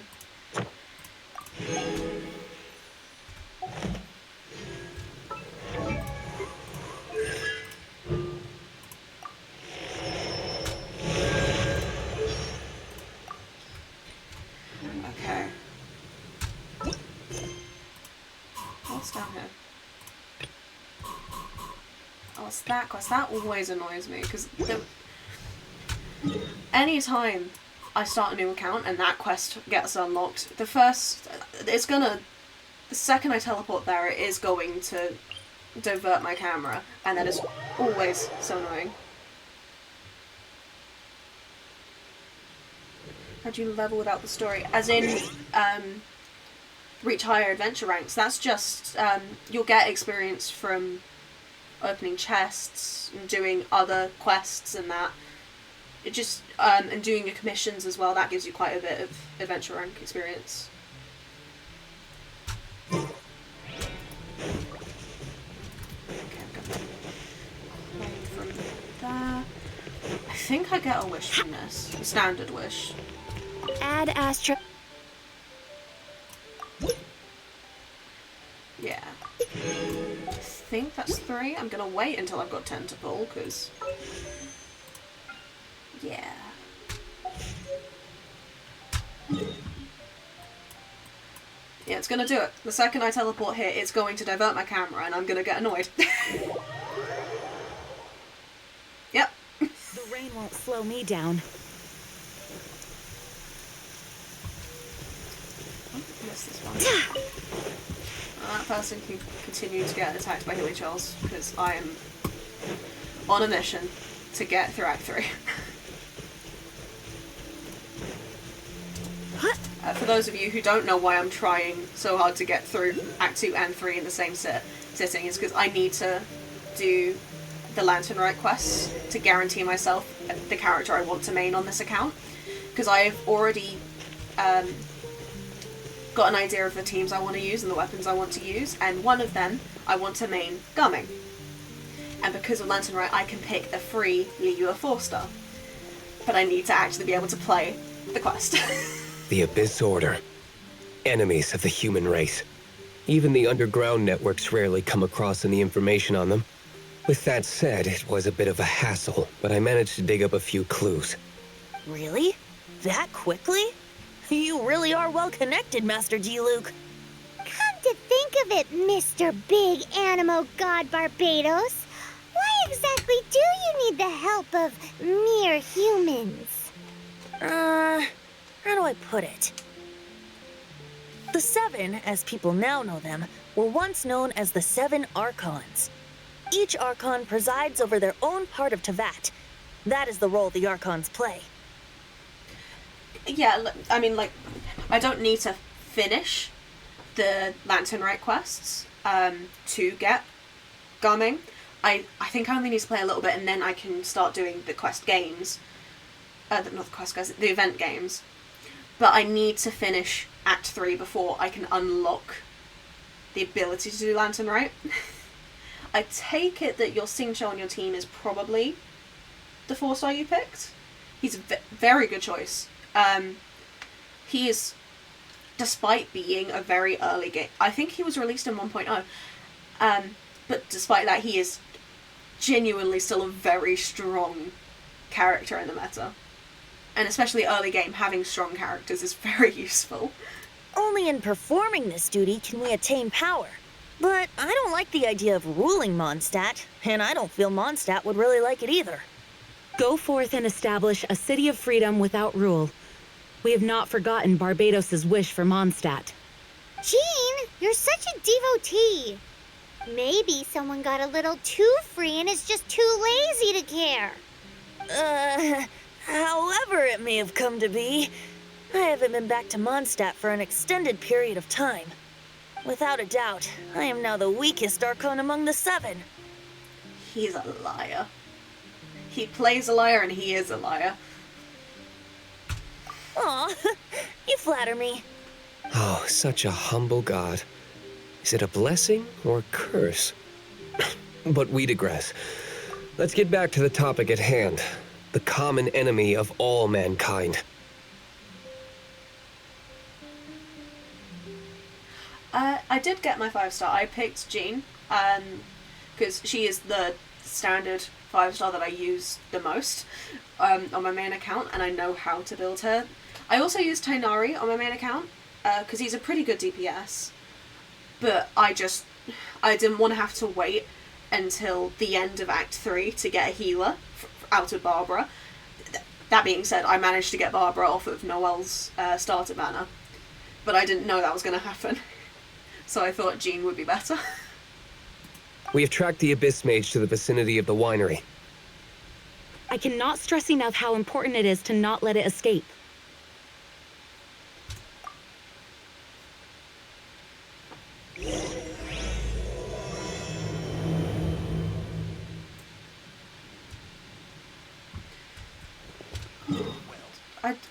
Okay. What's down here? Oh, it's that quest. That always annoys me, because any time I start a new account and that quest gets unlocked, the second I teleport there, it is going to divert my camera, and that is always so annoying. How do you level without the story? As in, reach higher adventure ranks. That's just, you'll get experience from opening chests and doing other quests and that. It just, and doing your commissions as well. That gives you quite a bit of adventure rank experience. Okay, I've got claim from there. I think I get a wish from this. A standard wish. Add Astra. Yeah. I think that's 3. I'm gonna wait until I've got 10 to pull, because... yeah. Yeah, it's gonna do it. The second I teleport here, it's going to divert my camera, and I'm gonna get annoyed. Yep. The rain won't slow me down. Missed this one. That person can continue to get attacked by Hilly Charles, because I am on a mission to get through Act 3. For those of you who don't know why I'm trying so hard to get through Act 2 and 3 in the same sitting, is because I need to do the Lantern Rite quests to guarantee myself the character I want to main on this account. Because I've already got an idea of the teams I want to use and the weapons I want to use, and one of them I want to main Gumming. And because of Lantern Rite, I can pick a free Liua 4-star. But I need to actually be able to play the quest. The Abyss Order. Enemies of the human race. Even the underground networks rarely come across any information on them. With that said, it was a bit of a hassle, but I managed to dig up a few clues. Really? That quickly? You really are well connected, Master Diluc. Come to think of it, Mr. Big Animo God Barbados, why exactly do you need the help of mere humans? How do I put it? The Seven, as people now know them, were once known as the Seven Archons. Each Archon presides over their own part of Tevat. That is the role the Archons play. Yeah, I mean, like, I don't need to finish the Lantern Rite quests to get Gumming. I think I only need to play a little bit and then I can start doing the quest games. Not the quest quests, the event games. But I need to finish Act 3 before I can unlock the ability to do Lantern Rite. I take it that your Xingqiu on your team is probably the 4-star you picked. He's a very good choice. He is, despite being a very early game, I think he was released in 1.0, but despite that, he is genuinely still a very strong character in the meta. And especially early game, having strong characters is very useful. Only in performing this duty can we attain power. But I don't like the idea of ruling Mondstadt, and I don't feel Mondstadt would really like it either. Go forth and establish a city of freedom without rule. We have not forgotten Barbados's wish for Mondstadt. Jean, you're such a devotee. Maybe someone got a little too free and is just too lazy to care. However it may have come to be, I haven't been back to Mondstadt for an extended period of time. Without a doubt, I am now the weakest Archon among the Seven. He's a liar. He plays a liar and he is a liar. Aw, you flatter me. Oh, such a humble god. Is it a blessing or a curse? But we digress. Let's get back to the topic at hand. The common enemy of all mankind. I did get my 5-star. I picked Jean, because she is the standard 5-star that I use the most on my main account, and I know how to build her. I also used Tainari on my main account, because he's a pretty good DPS, but I didn't want to have to wait until the end of Act 3 to get a healer out of Barbara. That being said, I managed to get Barbara off of Noelle's starter banner, but I didn't know that was going to happen, so I thought Jean would be better. We have tracked the Abyss Mage to the vicinity of the winery. I cannot stress enough how important it is to not let it escape.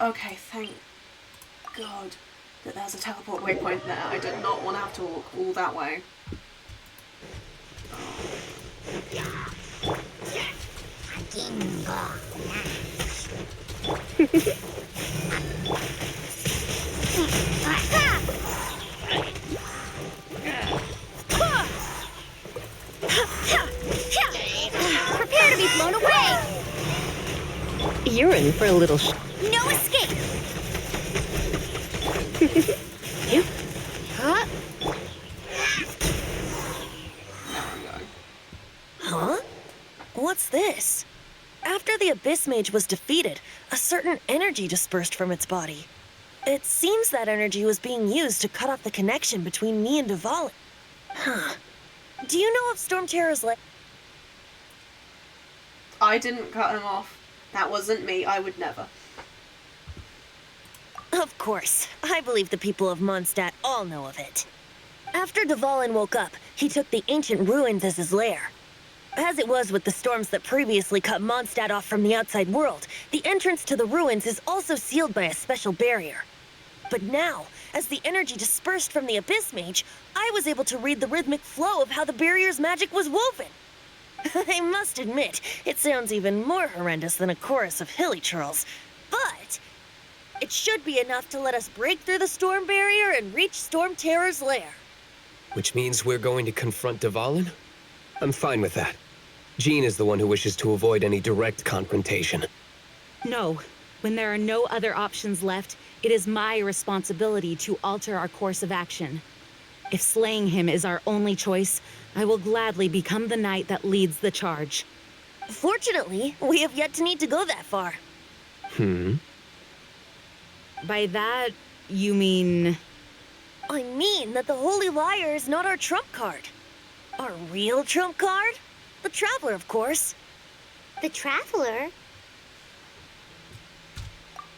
Okay, thank God that there's a teleport waypoint there. I did not want to have to walk all that way. Prepare to be blown away! You're in for a little No escape! Yep. Huh? Huh? What's this? After the Abyss Mage was defeated, a certain energy dispersed from its body. It seems that energy was being used to cut off the connection between me and Dvalin. Huh. Do you know if Storm Terror's I didn't cut him off. That wasn't me. I would never. Of course. I believe the people of Mondstadt all know of it. After Dvalin woke up, he took the ancient ruins as his lair. As it was with the storms that previously cut Mondstadt off from the outside world, the entrance to the ruins is also sealed by a special barrier. But now, as the energy dispersed from the Abyss Mage, I was able to read the rhythmic flow of how the barrier's magic was woven. I must admit, it sounds even more horrendous than a chorus of hilly churls, but it should be enough to let us break through the storm barrier and reach Storm Terror's lair. Which means we're going to confront Dvalin? I'm fine with that. Jean is the one who wishes to avoid any direct confrontation. No. When there are no other options left, it is my responsibility to alter our course of action. If slaying him is our only choice, I will gladly become the knight that leads the charge. Fortunately, we have yet to need to go that far. By that, you mean... I mean that the Holy Liar is not our trump card. Our real trump card? The Traveler, of course. The Traveler?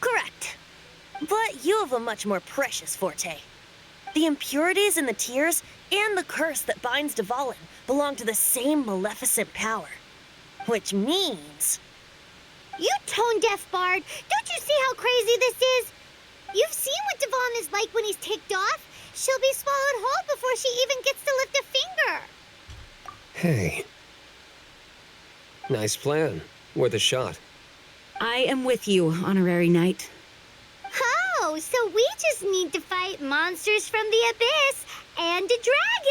Correct. But you have a much more precious forte. The impurities in the tears and the curse that binds Dvalin belong to the same maleficent power. Which means... You tone-deaf bard! Don't you see how crazy this is? You've seen what Dvalin is like when he's ticked off. She'll be swallowed whole before she even gets to lift a finger. Hey. Nice plan. Worth a shot. I am with you, Honorary Knight. Oh, so we just need to fight monsters from the abyss and a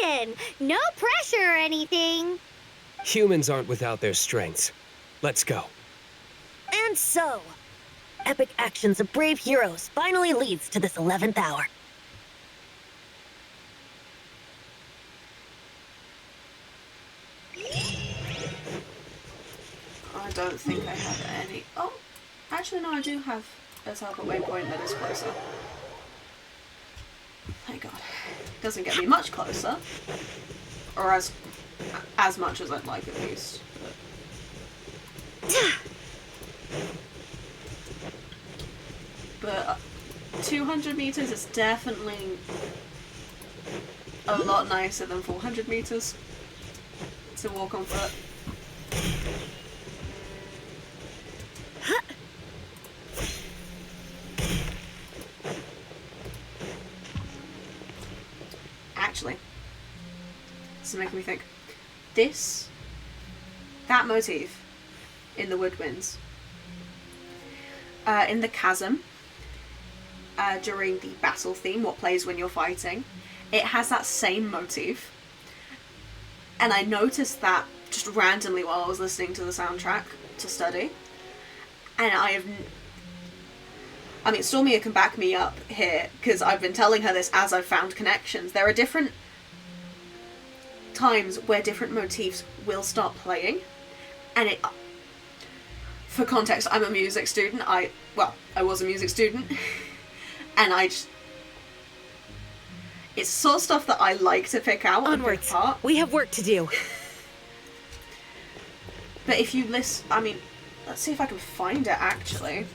dragon. No pressure or anything. Humans aren't without their strengths. Let's go. And so, epic actions of brave heroes finally leads to this 11th hour. I don't think I have any... Oh, actually no, I do have a teleport waypoint that is closer. Thank God. Doesn't get me much closer. Or as much as I'd like, at least. But 200 meters is definitely a lot nicer than 400 meters to walk on foot. Actually, this is making me think. That motif in the woodwinds, in the chasm, during the battle theme, what plays when you're fighting, it has that same motif. And I noticed that just randomly while I was listening to the soundtrack to study. And I mean, Stormia can back me up here, because I've been telling her this as I've found connections. There are different times where different motifs will start playing, and it... For context, I'm a music student. I was a music student, and it's sort of stuff that I like to pick out and pick apart. We have work to do. But if you listen... I mean, let's see if I can find it, actually.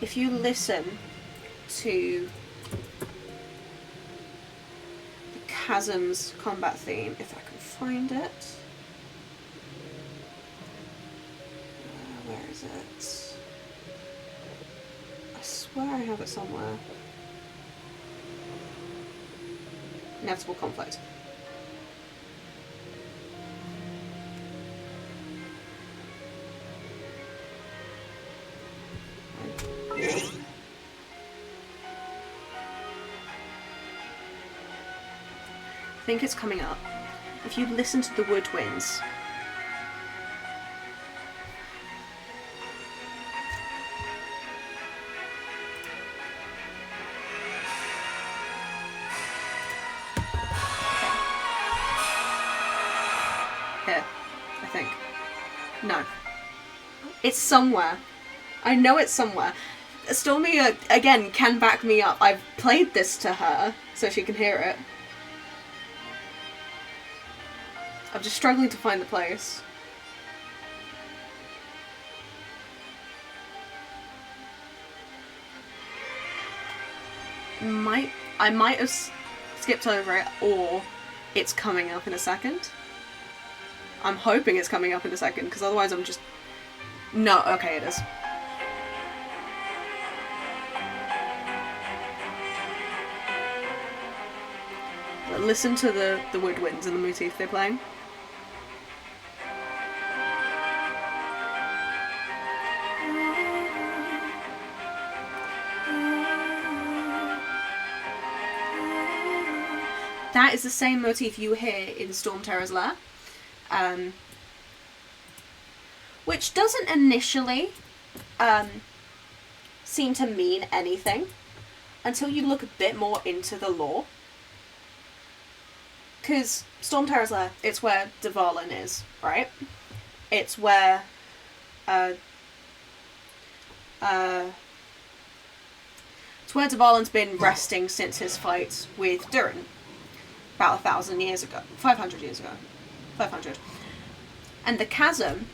If you listen to the Chasm's combat theme, if I can find it. Where is it? I swear I have it somewhere. Inevitable conflict. I think it's coming up. If you listen to the woodwinds, here, I think. No. It's somewhere. I know it's somewhere. Stormia, again, can back me up. I've played this to her, so she can hear it. I'm just struggling to find the place. I might have skipped over it, or it's coming up in a second. I'm hoping it's coming up in a second, because otherwise I'm just... No, okay, it is. But listen to the woodwinds and the motif they're playing. That is the same motif you hear in Storm Terror's Lair. Which doesn't initially seem to mean anything until you look a bit more into the lore. Because Storm Terror's Lair, it's where Dvalin is, right? It's where it's It's where Dvalin's been resting since his fight with Durin. About 1,000 years ago. 500 years ago. 500. And the chasm,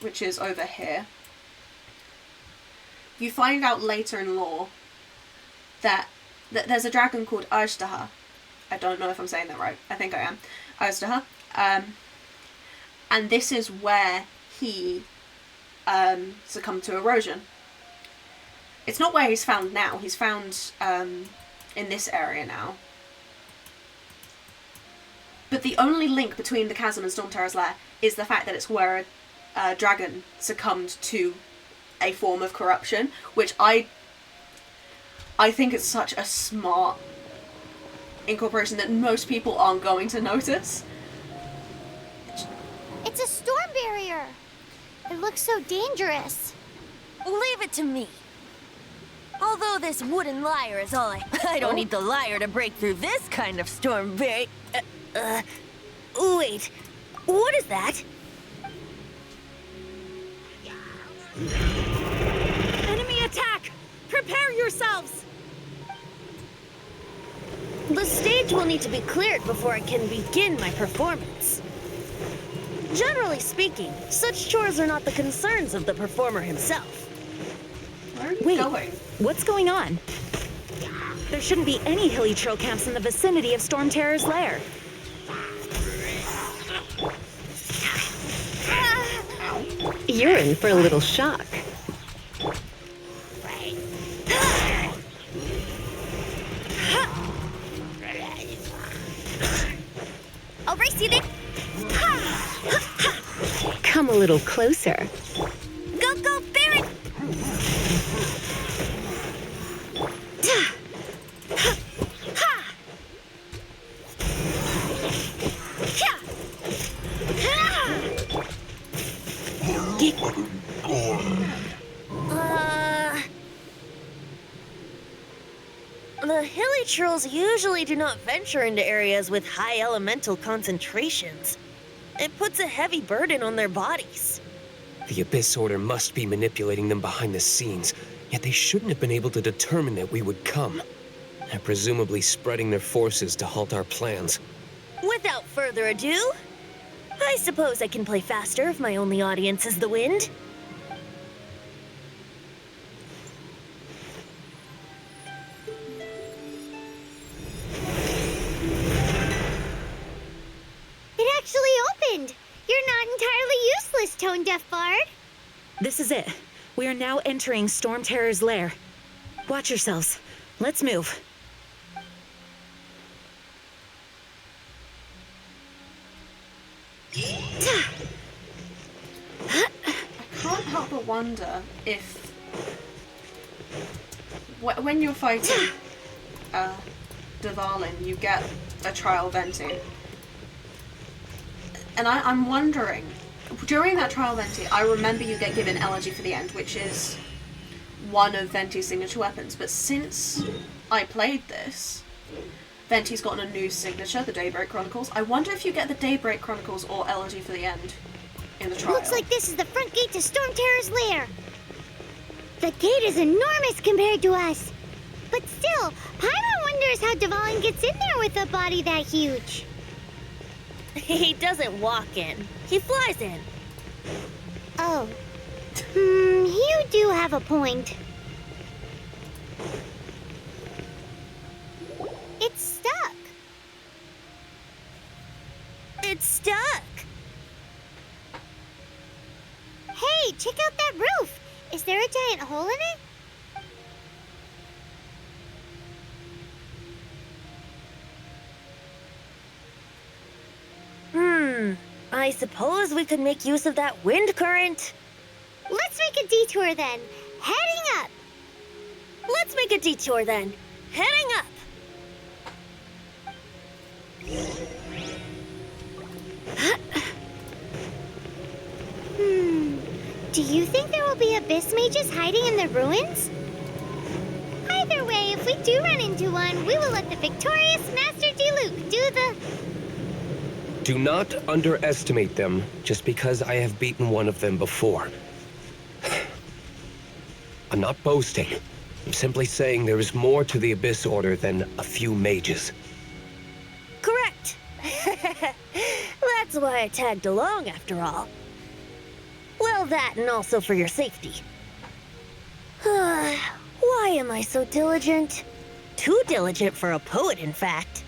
which is over here, you find out later in lore that there's a dragon called Ajdaha. I don't know if I'm saying that right. I think I am. Ajdaha. And this is where he succumbed to erosion. It's not where he's found now. He's found in this area now. But the only link between the chasm and Stormterror's lair is the fact that it's where a dragon succumbed to a form of corruption, which I think it's such a smart incorporation that most people aren't going to notice. It's a storm barrier. It looks so dangerous. Leave it to me. Although this wooden lyre is all I don't need the lyre to break through this kind of storm barrier. Wait. What is that? Enemy attack! Prepare yourselves! The stage will need to be cleared before I can begin my performance. Generally speaking, such chores are not the concerns of the performer himself. Where are you Wait, going? What's going on? There shouldn't be any hilly trail camps in the vicinity of Stormterror's lair. You're in for a little shock. I'll race you then. Come a little closer. Go, Barret! The hilly trolls usually do not venture into areas with high elemental concentrations. It puts a heavy burden on their bodies. The Abyss Order must be manipulating them behind the scenes, yet they shouldn't have been able to determine that we would come. They're presumably spreading their forces to halt our plans. Without further ado, I suppose I can play faster if my only audience is the wind. It actually opened! You're not entirely useless, Tone Deaf Bard. This is it. We are now entering Stormterror's lair. Watch yourselves. Let's move. I can't help but wonder if when you're fighting Dvalin, you get a trial Venti. And I'm wondering, during that trial Venti, I remember you get given Elegy for the End, which is one of Venti's signature weapons. But since I played this, Venti's gotten a new signature, the Daybreak Chronicles. I wonder if you get the Daybreak Chronicles or Elegy for the End in the trial. Looks like this is the front gate to Stormterror's lair. The gate is enormous compared to us. But still, Paimon wonders how Dvalin gets in there with a body that huge. He doesn't walk in. He flies in. Oh. You do have a point. It's stuck. It's stuck. Hey, check out that roof. Is there a giant hole in it? I suppose we could make use of that wind current. Let's make a detour then. Heading up. Let's make a detour then. Heading up. Do you think there will be abyss mages hiding in the ruins? Either way, if we do run into one, we will let the victorious Master Diluc do the... Do not underestimate them just because I have beaten one of them before. I'm not boasting. I'm simply saying there is more to the Abyss Order than a few mages. Correct. That's why I tagged along, after all. Well, that and also for your safety. Why am I so diligent? Too diligent for a poet, in fact.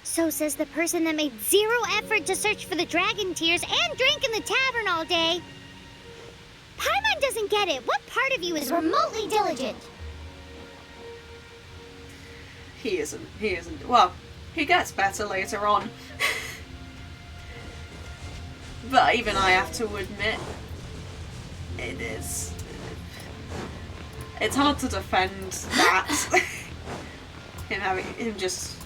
So says the person that made zero effort to search for the dragon tears and drank in the tavern all day. Paimon doesn't get it. What part of you is remotely diligent? He isn't. Well, he gets better later on. But even I have to admit, it is. It's hard to defend that. him just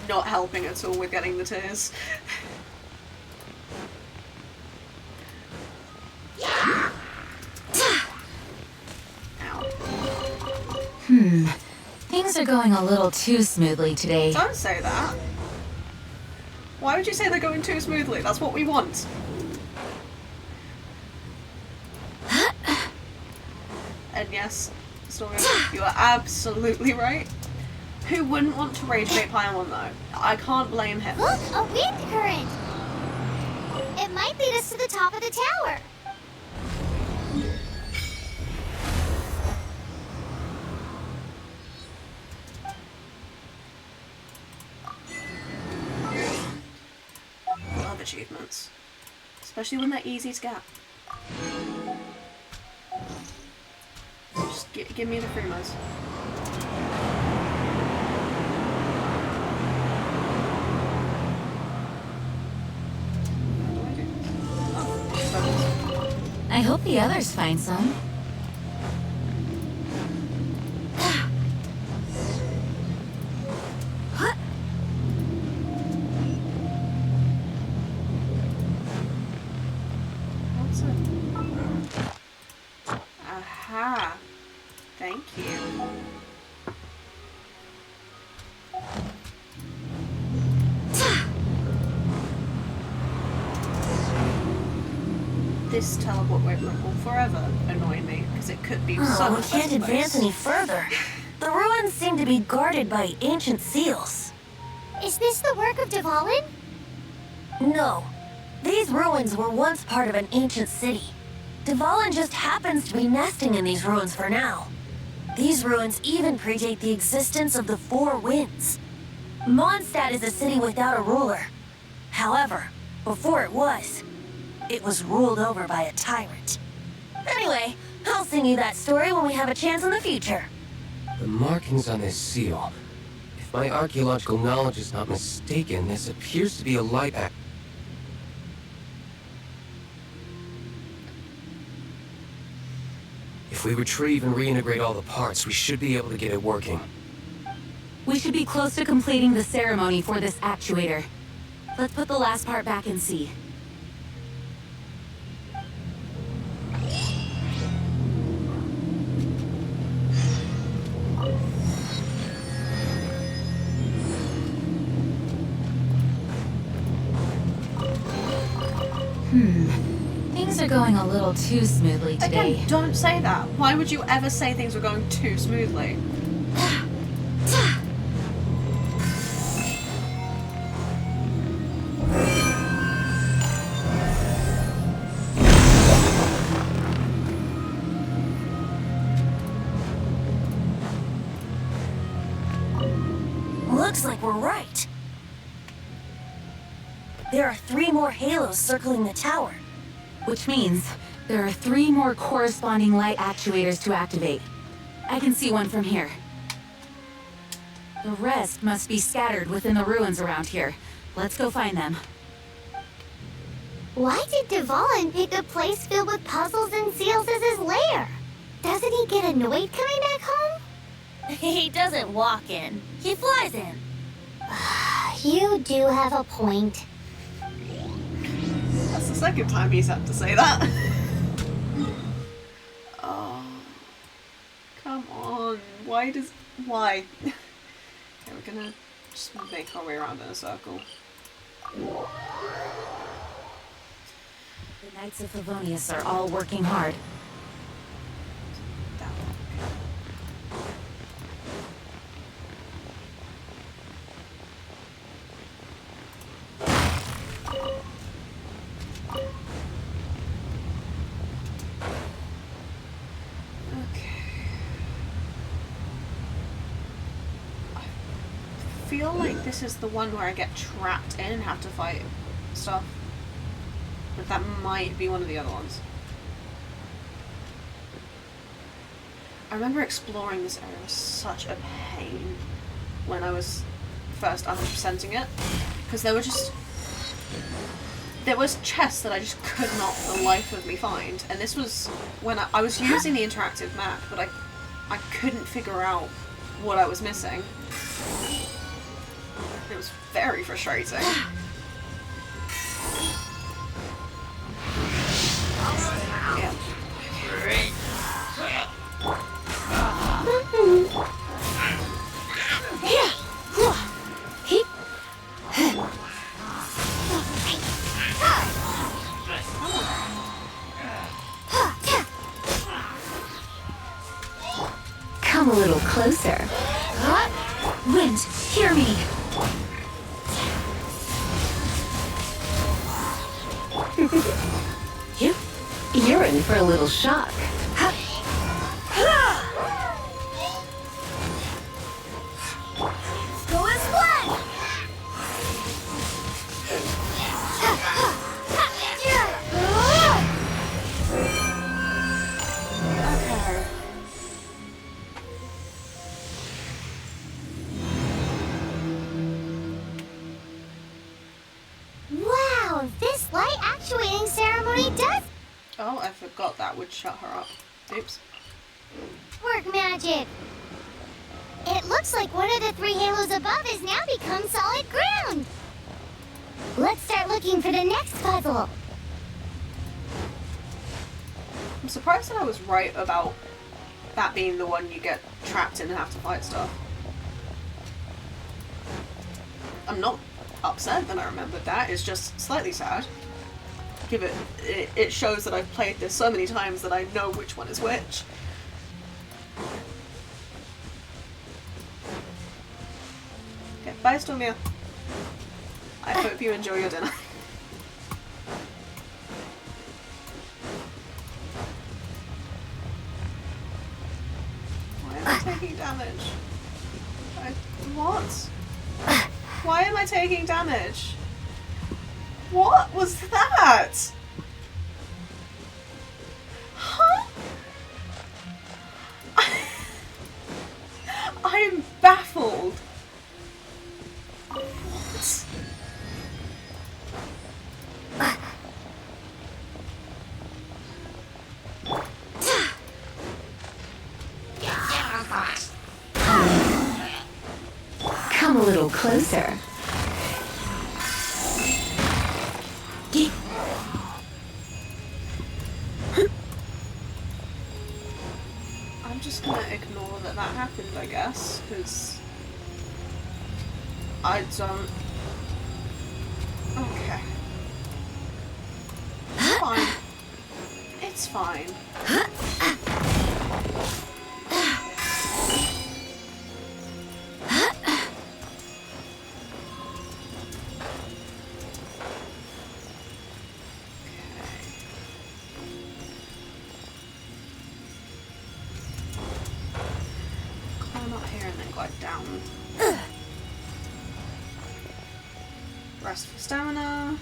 not helping at all with getting the tears. Things are going a little too smoothly today. Don't say that. Why would you say they're going too smoothly? That's what we want. And yes, Stormy, you are absolutely right. Who wouldn't want to rage bait Paimon though? I can't blame him. Look, a wind current! It might lead us to the top of the tower. Love achievements. Especially when they're easy to get. Just give me the free modes. I hope the others find some. What's it? Aha. Thank you. This teleport won't forever annoy me because it could be so. We can't advance any further. The ruins seem to be guarded by ancient seals. Is this the work of Dvalin? No. These ruins were once part of an ancient city. Dvalin just happens to be nesting in these ruins for now. These ruins even predate the existence of the Four Winds. Mondstadt is a city without a ruler. However, before it was ruled over by a tyrant. Anyway, I'll sing you that story when we have a chance in the future. The markings on this seal. If my archaeological knowledge is not mistaken, this appears to be a light act. If we retrieve and reintegrate all the parts, we should be able to get it working. We should be close to completing the ceremony for this actuator. Let's put the last part back and see. Things are going a little too smoothly today. Again, don't say that. Why would you ever say things were going too smoothly? Looks like we're right. There are 3 more halos circling the tower. Which means there are 3 more corresponding light actuators to activate. I can see one from here. The rest must be scattered within the ruins around here. Let's go find them. Why did Dvalin pick a place filled with puzzles and seals as his lair? Doesn't he get annoyed coming back home? He doesn't walk in. He flies in. You do have a point. That's the second time he's had to say that. Oh. Come on. Why? Okay, we're gonna just make our way around in a circle. The Knights of Favonius are all working hard. feel like this is the one where I get trapped in and have to fight stuff. But that might be one of the other ones. I remember exploring this area was such a pain when I was first 100%ing it, because there was chests that I just could not for the life of me find, and this was when I was using the interactive map, but I couldn't figure out what I was missing. It was very frustrating. Yeah. Come a little closer. Wind, hear me. You're in for a little shock. Go and splash! Okay. Wow, this light actuating ceremony does Oh, I forgot that would shut her up. Oops. work magic. It looks like one of the 3 halos above has now become solid ground. Let's start looking for the next puzzle. I'm surprised that I was right about that being the one you get trapped in and have to fight stuff. I'm not upset that I remembered that, it's just slightly sad. It shows that I've played this so many times that I know which one is which. Okay, bye Stormia. I hope you enjoy your dinner. Why am I taking damage? What? Why am I taking damage? What was that? Huh? I'm baffled. What? Come a little closer. I'm just gonna ignore that happened, I guess, because I don't... Okay. It's fine. It's fine. Climb up here and then glide down. Rest for stamina.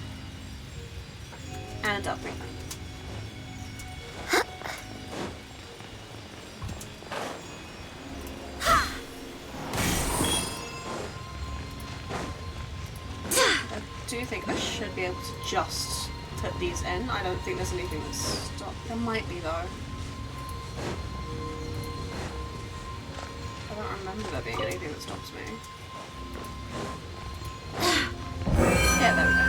And up we go. I do think I should be able to just put these in. I don't think there's anything that stops. There might be though. I don't remember there being anything that stops me. Yeah, there we go.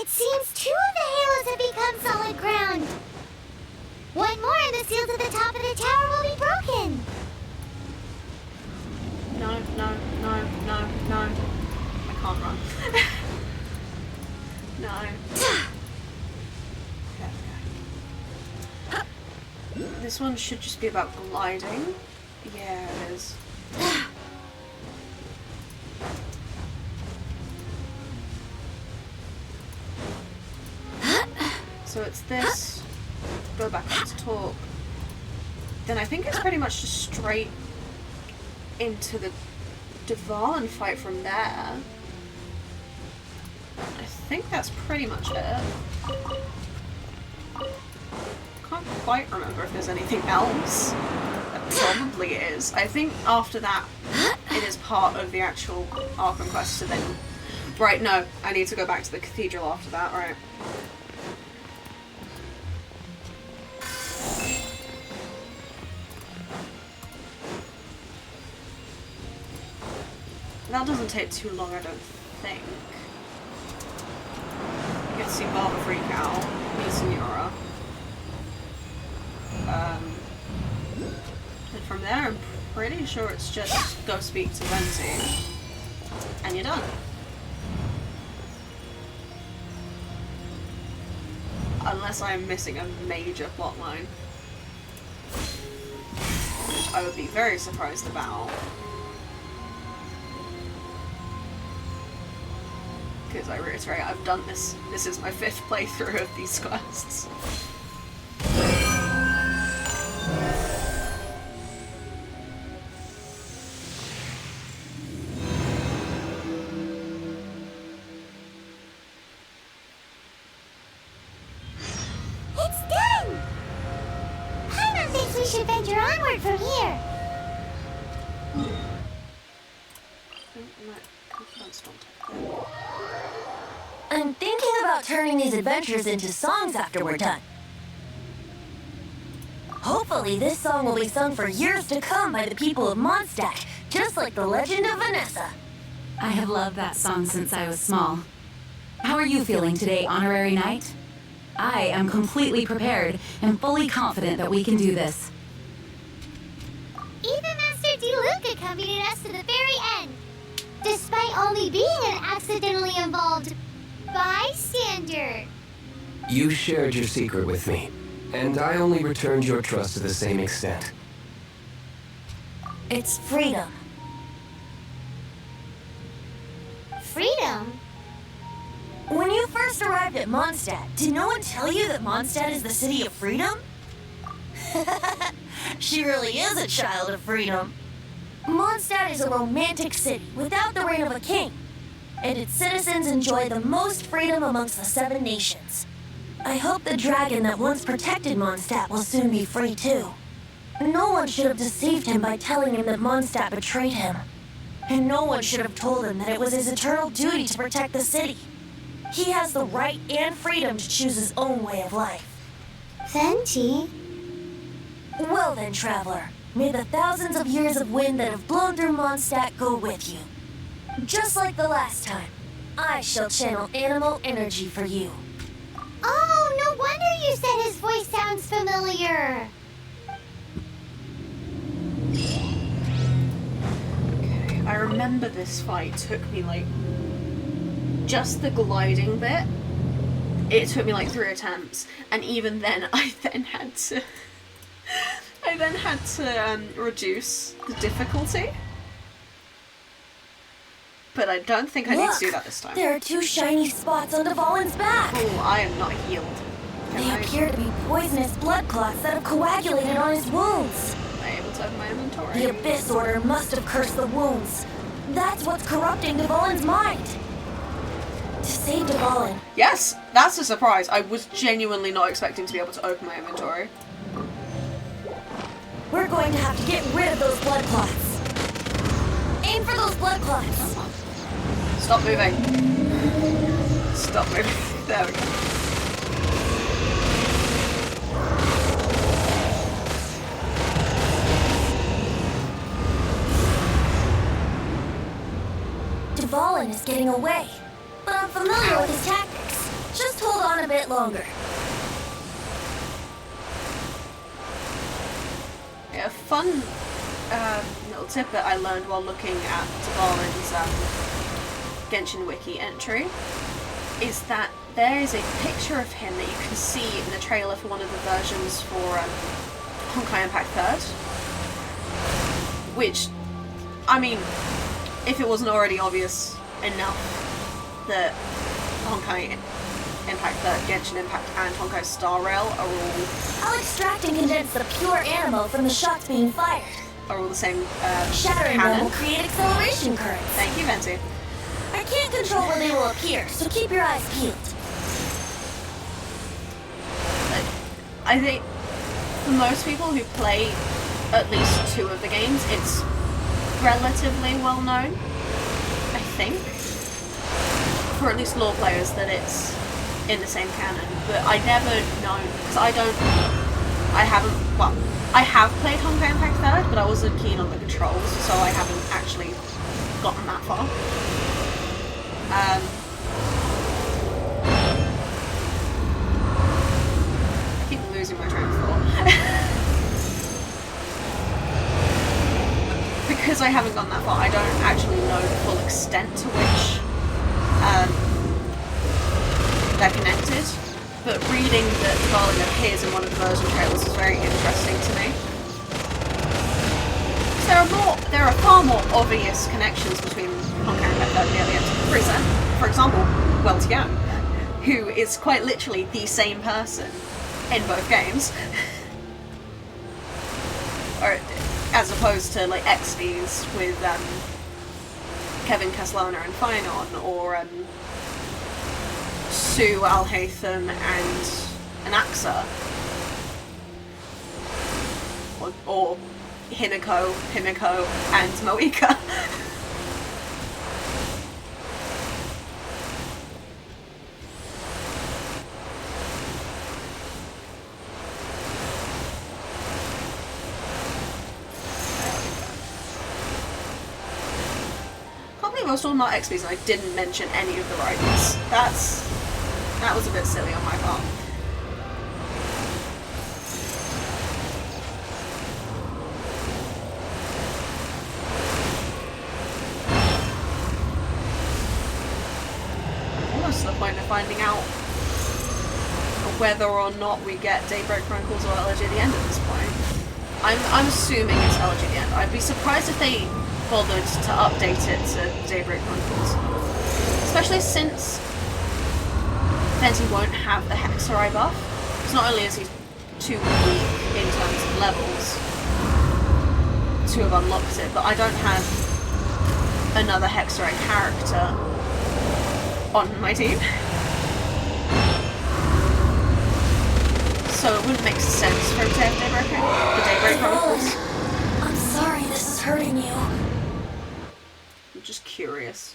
It seems 2 of the halos have become solid ground. One more and the seal to the top of the tower will be broken. No, no, no, no, no. I can't run. No. Okay. This one should just be about gliding. Yeah, it is. So it's this. Go back up to talk. Then I think it's pretty much just straight into the Dvalin fight from there. I think that's pretty much it. Can't quite remember if there's anything else. There probably is. I think after that it is part of the actual Arkham quest to then... Right, no. I need to go back to the cathedral after that, right. That doesn't take too long, I don't think. You get to see Barbara freak out, meet Senora. And from there, I'm pretty sure it's just go speak to Venti, and you're done. Unless I am missing a major plotline, which I would be very surprised about. Because I reiterate, I've done this. This is my 5th playthrough of these quests. It's done! Paimon thinks we should venture onward from here. I'm thinking about turning these adventures into songs after we're done. Hopefully this song will be sung for years to come by the people of Mondstadt, just like the legend of Vanessa. I have loved that song since I was small. How are you feeling today, Honorary Knight? I am completely prepared and fully confident that we can do this. Even Master Diluc accompanied us to the very end, despite only being an accidentally involved bystander. You shared your secret with me, and I only returned your trust to the same extent. It's freedom. Freedom? When you first arrived at Mondstadt, did no one tell you that Mondstadt is the city of freedom? She really is a child of freedom. Mondstadt is a romantic city without the reign of a king, and its citizens enjoy the most freedom amongst the 7 nations. I hope the dragon that once protected Mondstadt will soon be free too. No one should have deceived him by telling him that Mondstadt betrayed him. And no one should have told him that it was his eternal duty to protect the city. He has the right and freedom to choose his own way of life. Venti? Well then, traveler, may the thousands of years of wind that have blown through Mondstadt go with you. Just like the last time, I shall channel animal energy for you. Oh, no wonder you said his voice sounds familiar. Okay, I remember this fight took me like... just the gliding bit, it took me like 3 attempts, and even then I then had to reduce the difficulty. But I don't think I need to do that this time. There are 2 shiny spots on Dvalin's back. Oh, I am not healed. They appear to be poisonous blood clots that have coagulated on his wounds. Am I able to open my inventory? The Abyss Order must have cursed the wounds. That's what's corrupting Dvalin's mind. To save Dvalin. Yes, that's a surprise. I was genuinely not expecting to be able to open my inventory. We're going to have to get rid of those blood clots. Aim for those blood clots. Stop moving. Stop moving. There we go. Dvalin is getting away, but I'm familiar with his tactics. Just hold on a bit longer. Yeah, a fun little tip that I learned while looking at Dvalin's Genshin Wiki entry is that there is a picture of him that you can see in the trailer for one of the versions for Genshin Impact III. Which, I mean, if it wasn't already obvious enough that Honkai Impact 3, Genshin Impact, and Honkai Star Rail are all... I'll extract and condense the pure animo from the shots being fired. Are all the same Shattering cannon. them will create acceleration currents. Thank you, Venti. I can't control where they will appear, so keep your eyes peeled. I think for most people who play at least 2 of the games, it's relatively well known, I think. For at least lore players, that it's in the same canon. But I never known, because I have played Honkai Impact 3rd, but I wasn't keen on the controls, so I haven't actually gotten that far. I keep losing my train of thought. Because I haven't gone that far, I don't actually know the full extent to which they're connected. But reading that Dvalin appears in one of the version trailers is very interesting to me. There are far more obvious connections between Honkai Impact 3 and the Frieza. For example, Weltian, who is quite literally the same person in both games. Or, as opposed to like XVs with Kevin Caslana and Finon, or Sue Alhaitham and Anaxa, or Himiko and Moika. Most of them are XPs, and I didn't mention any of the writers. That was a bit silly on my part. Almost to the point of finding out whether or not we get Daybreak Chronicles or Elegy at the End at this point. I'm assuming it's Elegy at the End. I'd be surprised if they bothered to update it to Daybreak Chronicles. Especially since Venti won't have the Hexarai buff. Because not only is he too weak in terms of levels to have unlocked it, but I don't have another Hexarai character on my team. So it wouldn't make sense for him to have the Daybreak Chronicles. I'm sorry this is hurting you. I'm just curious.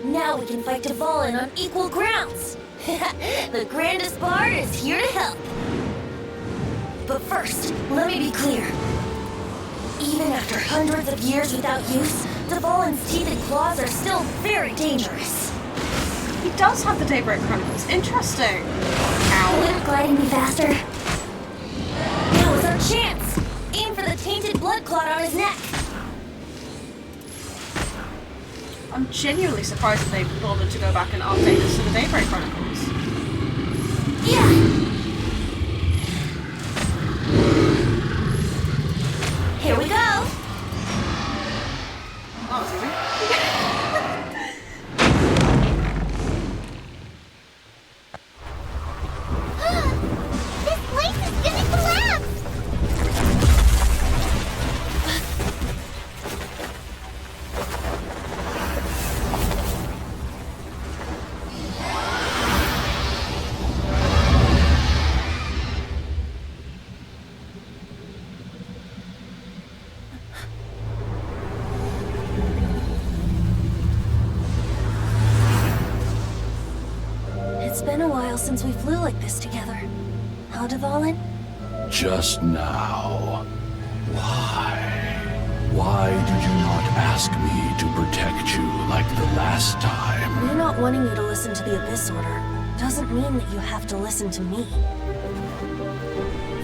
Now we can fight Dvalin on equal grounds. The grandest bard is here to help. But first, let me be clear. Even after hundreds of years without use, Dvalin's teeth and claws are still very dangerous. He does have the Daybreak Chronicles. Interesting. Ow. Would it gliding me faster? Now is our chance. Aim for the tainted blood clot on his neck. I'm genuinely surprised that they bothered to go back and update this to the Daybreak Chronicles. Yeah. Here we go. That was easy. This place is gonna collapse! been a while since we flew like this together. How, Dvalin? Just now. Why? Why did you not ask me to protect you like the last time? Me not wanting you to listen to the Abyss Order doesn't mean that you have to listen to me.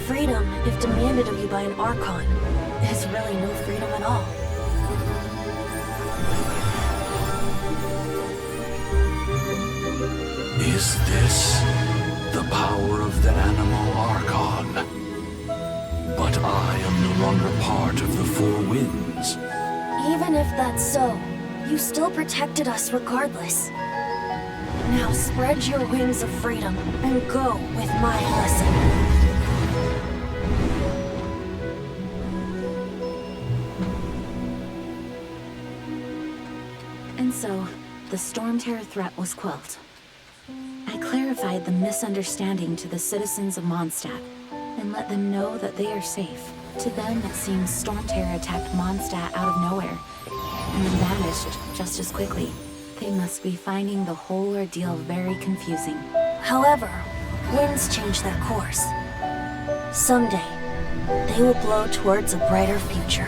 Freedom, if demanded of you by an Archon, is really no freedom at all. Is this the power of the animal Archon? But I am no longer part of the Four Winds. Even if that's so, you still protected us regardless. Now spread your wings of freedom and go with my lesson. And so, the Storm Terror threat was quelled. I clarified the misunderstanding to the citizens of Mondstadt and let them know that they are safe. To them, it seems Storm Terror attacked Mondstadt out of nowhere and then vanished just as quickly. They must be finding the whole ordeal very confusing. However, winds change their course. Someday, they will blow towards a brighter future.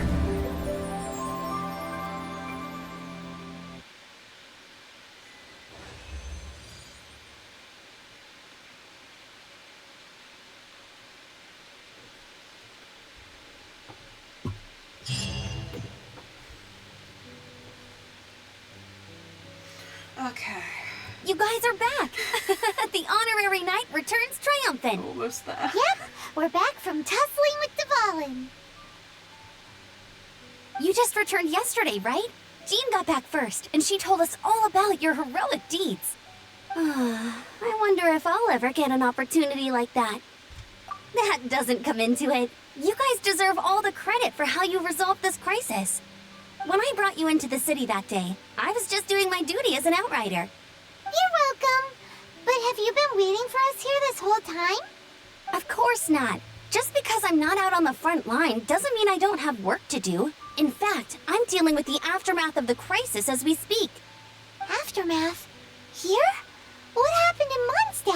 Okay. You guys are back! The honorary knight returns triumphant! Almost there. Yep, we're back from tussling with Dvalin. You just returned yesterday, right? Jean got back first, and she told us all about your heroic deeds. I wonder if I'll ever get an opportunity like that. That doesn't come into it. You guys deserve all the credit for how you resolved this crisis. When I brought you into the city that day, I was just doing my duty as an outrider. You're welcome. But have you been waiting for us here this whole time? Of course not. Just because I'm not out on the front line doesn't mean I don't have work to do. In fact, I'm dealing with the aftermath of the crisis as we speak. Aftermath? Here? What happened in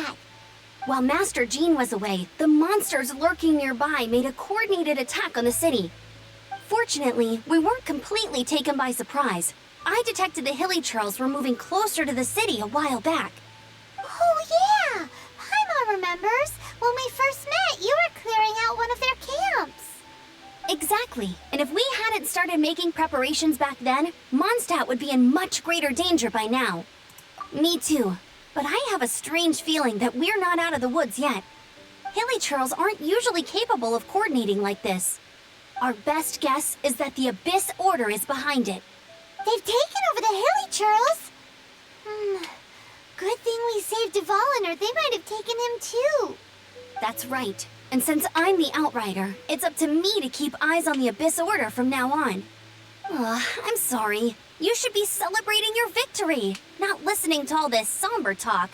Mondstadt? While Master Jean was away, the monsters lurking nearby made a coordinated attack on the city. Fortunately, we weren't completely taken by surprise. I detected the Hilly Churls were moving closer to the city a while back. Oh yeah! Paimon remembers. When we first met, you were clearing out one of their camps. Exactly. And if we hadn't started making preparations back then, Mondstadt would be in much greater danger by now. Me too. But I have a strange feeling that we're not out of the woods yet. Hilly Churls aren't usually capable of coordinating like this. Our best guess is that the Abyss Order is behind it. They've taken over the Hilly Churls? Good thing we saved Dvalin, or they might have taken him too. That's right. And since I'm the Outrider, it's up to me to keep eyes on the Abyss Order from now on. I'm sorry. You should be celebrating your victory, not listening to all this somber talk.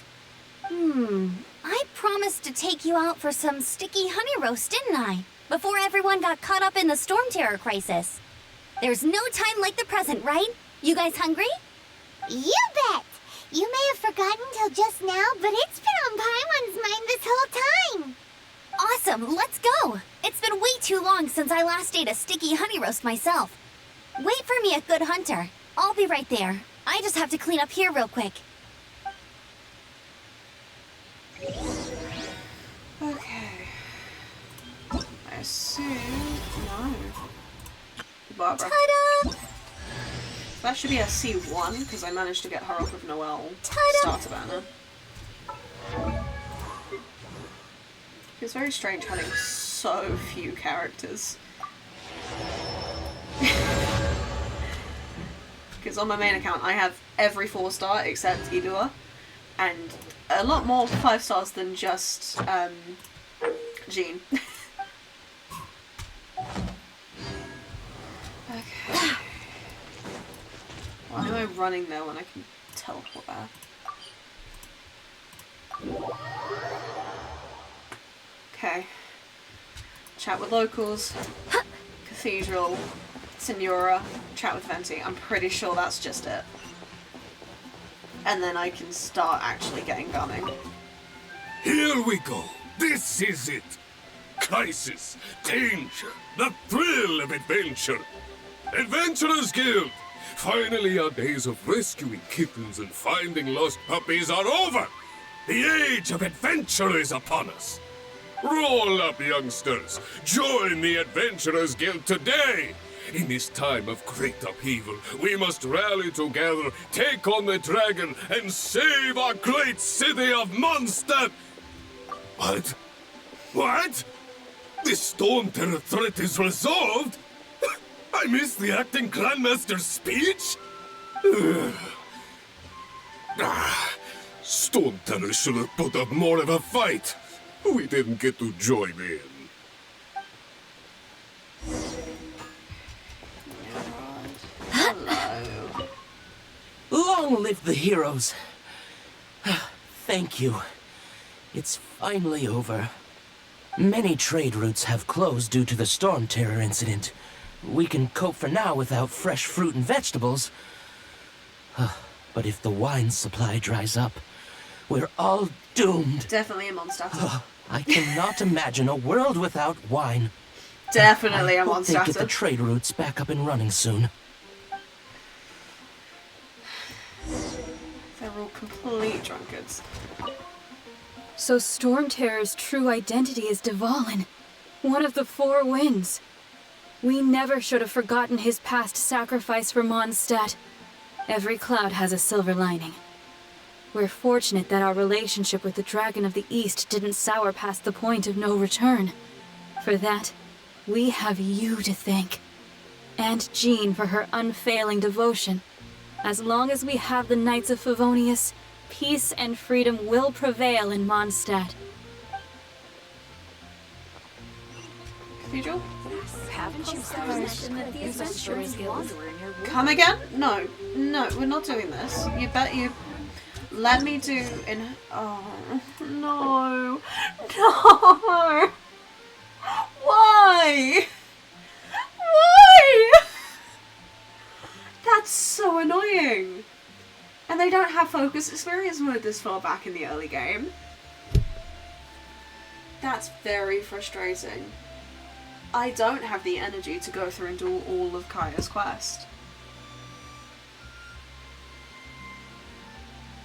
I promised to take you out for some sticky honey roast, didn't I? Before everyone got caught up in the Storm Terror crisis. There's no time like the present, right? You guys hungry? You bet! You may have forgotten till just now, but it's been on Paimon's mind this whole time. Awesome, let's go! It's been way too long since I last ate a sticky honey roast myself. Wait for me at Good Hunter. I'll be right there. I just have to clean up here real quick. Okay. I assume... no. Barbara. Ta-da! That should be a C1, because I managed to get her off of Noelle starter banner. It's very strange having so few characters. Because on my main account I have every 4-star except Idua, and a lot more 5 stars than just Jean. Okay. Why am I running there when I can teleport there? Okay. Chat with locals. Cathedral. Senora. Chat with Venti. I'm pretty sure that's just it. And then I can start actually getting gumming. Here we go. This is it. Crisis, danger, the thrill of adventure. Adventurers Guild! Finally, our days of rescuing kittens and finding lost puppies are over. The age of adventure is upon us. Roll up, youngsters. Join the Adventurers Guild today. In this time of great upheaval, we must rally together, take on the dragon, and save our great city of Mondstadt. What? What? The Storm Terror threat is resolved? I missed the acting Grandmaster's speech? Storm Terror should have put up more of a fight. We didn't get to join in. Hello. Long live the heroes. Thank you. It's finally over. Many trade routes have closed due to the Storm Terror incident. We can cope for now without fresh fruit and vegetables. But if the wine supply dries up, we're all doomed. Definitely a Mondstadt. I cannot imagine a world without wine. Definitely a I hope they get the Mondstadt. trade routes back up and running soon. They're all complete drunkards. So Storm Terror's true identity is Dvalin, one of the Four Winds. We never should have forgotten his past sacrifice for Mondstadt. Every cloud has a silver lining. We're fortunate that our relationship with the Dragon of the East didn't sour past the point of no return. For that, we have you to thank. And Jean for her unfailing devotion. As long as we have the Knights of Favonius, peace and freedom will prevail in Mondstadt. Cathedral? Haven't you mentioned that the Adventurers Guild were in your room? Come again? No, we're not doing this. You bet you. Let me do in. Oh no, no! Why? Why? That's so annoying. And they don't have focus experience mode this far back in the early game. That's very frustrating. I don't have the energy to go through and do all of Kaya's quest.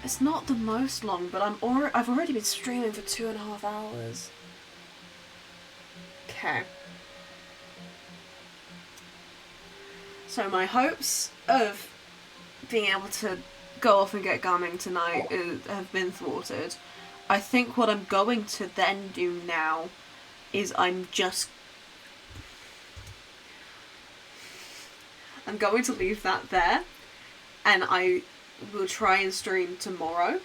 It's not the most long, but I've already been streaming for 2.5 hours. Okay. So my hopes of being able to go off and get Garming tonight have been thwarted. I think what I'm going to then do now is I'm going to leave that there, and I will try and stream tomorrow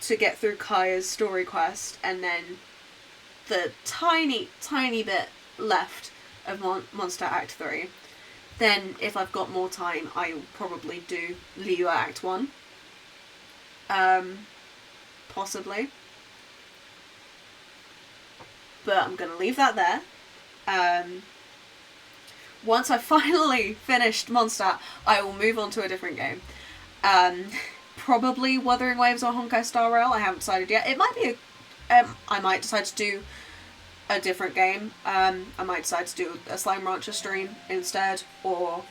to get through Kaya's story quest, and then the tiny bit left of Mondstadt Act III. Then, if I've got more time, I'll probably do Liyue Act I. Possibly. But I'm going to leave that there. Once I've finally finished Mondstadt, I will move on to a different game. Probably Wuthering Waves or Honkai Star Rail. I haven't decided yet. It might be I might decide to do a different game. I might decide to do a Slime Rancher stream instead, or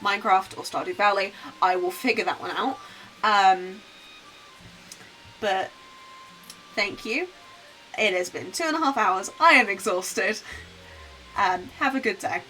Minecraft or Stardew Valley. I will figure that one out. But thank you. It has been 2.5 hours. I am exhausted. Have a good day.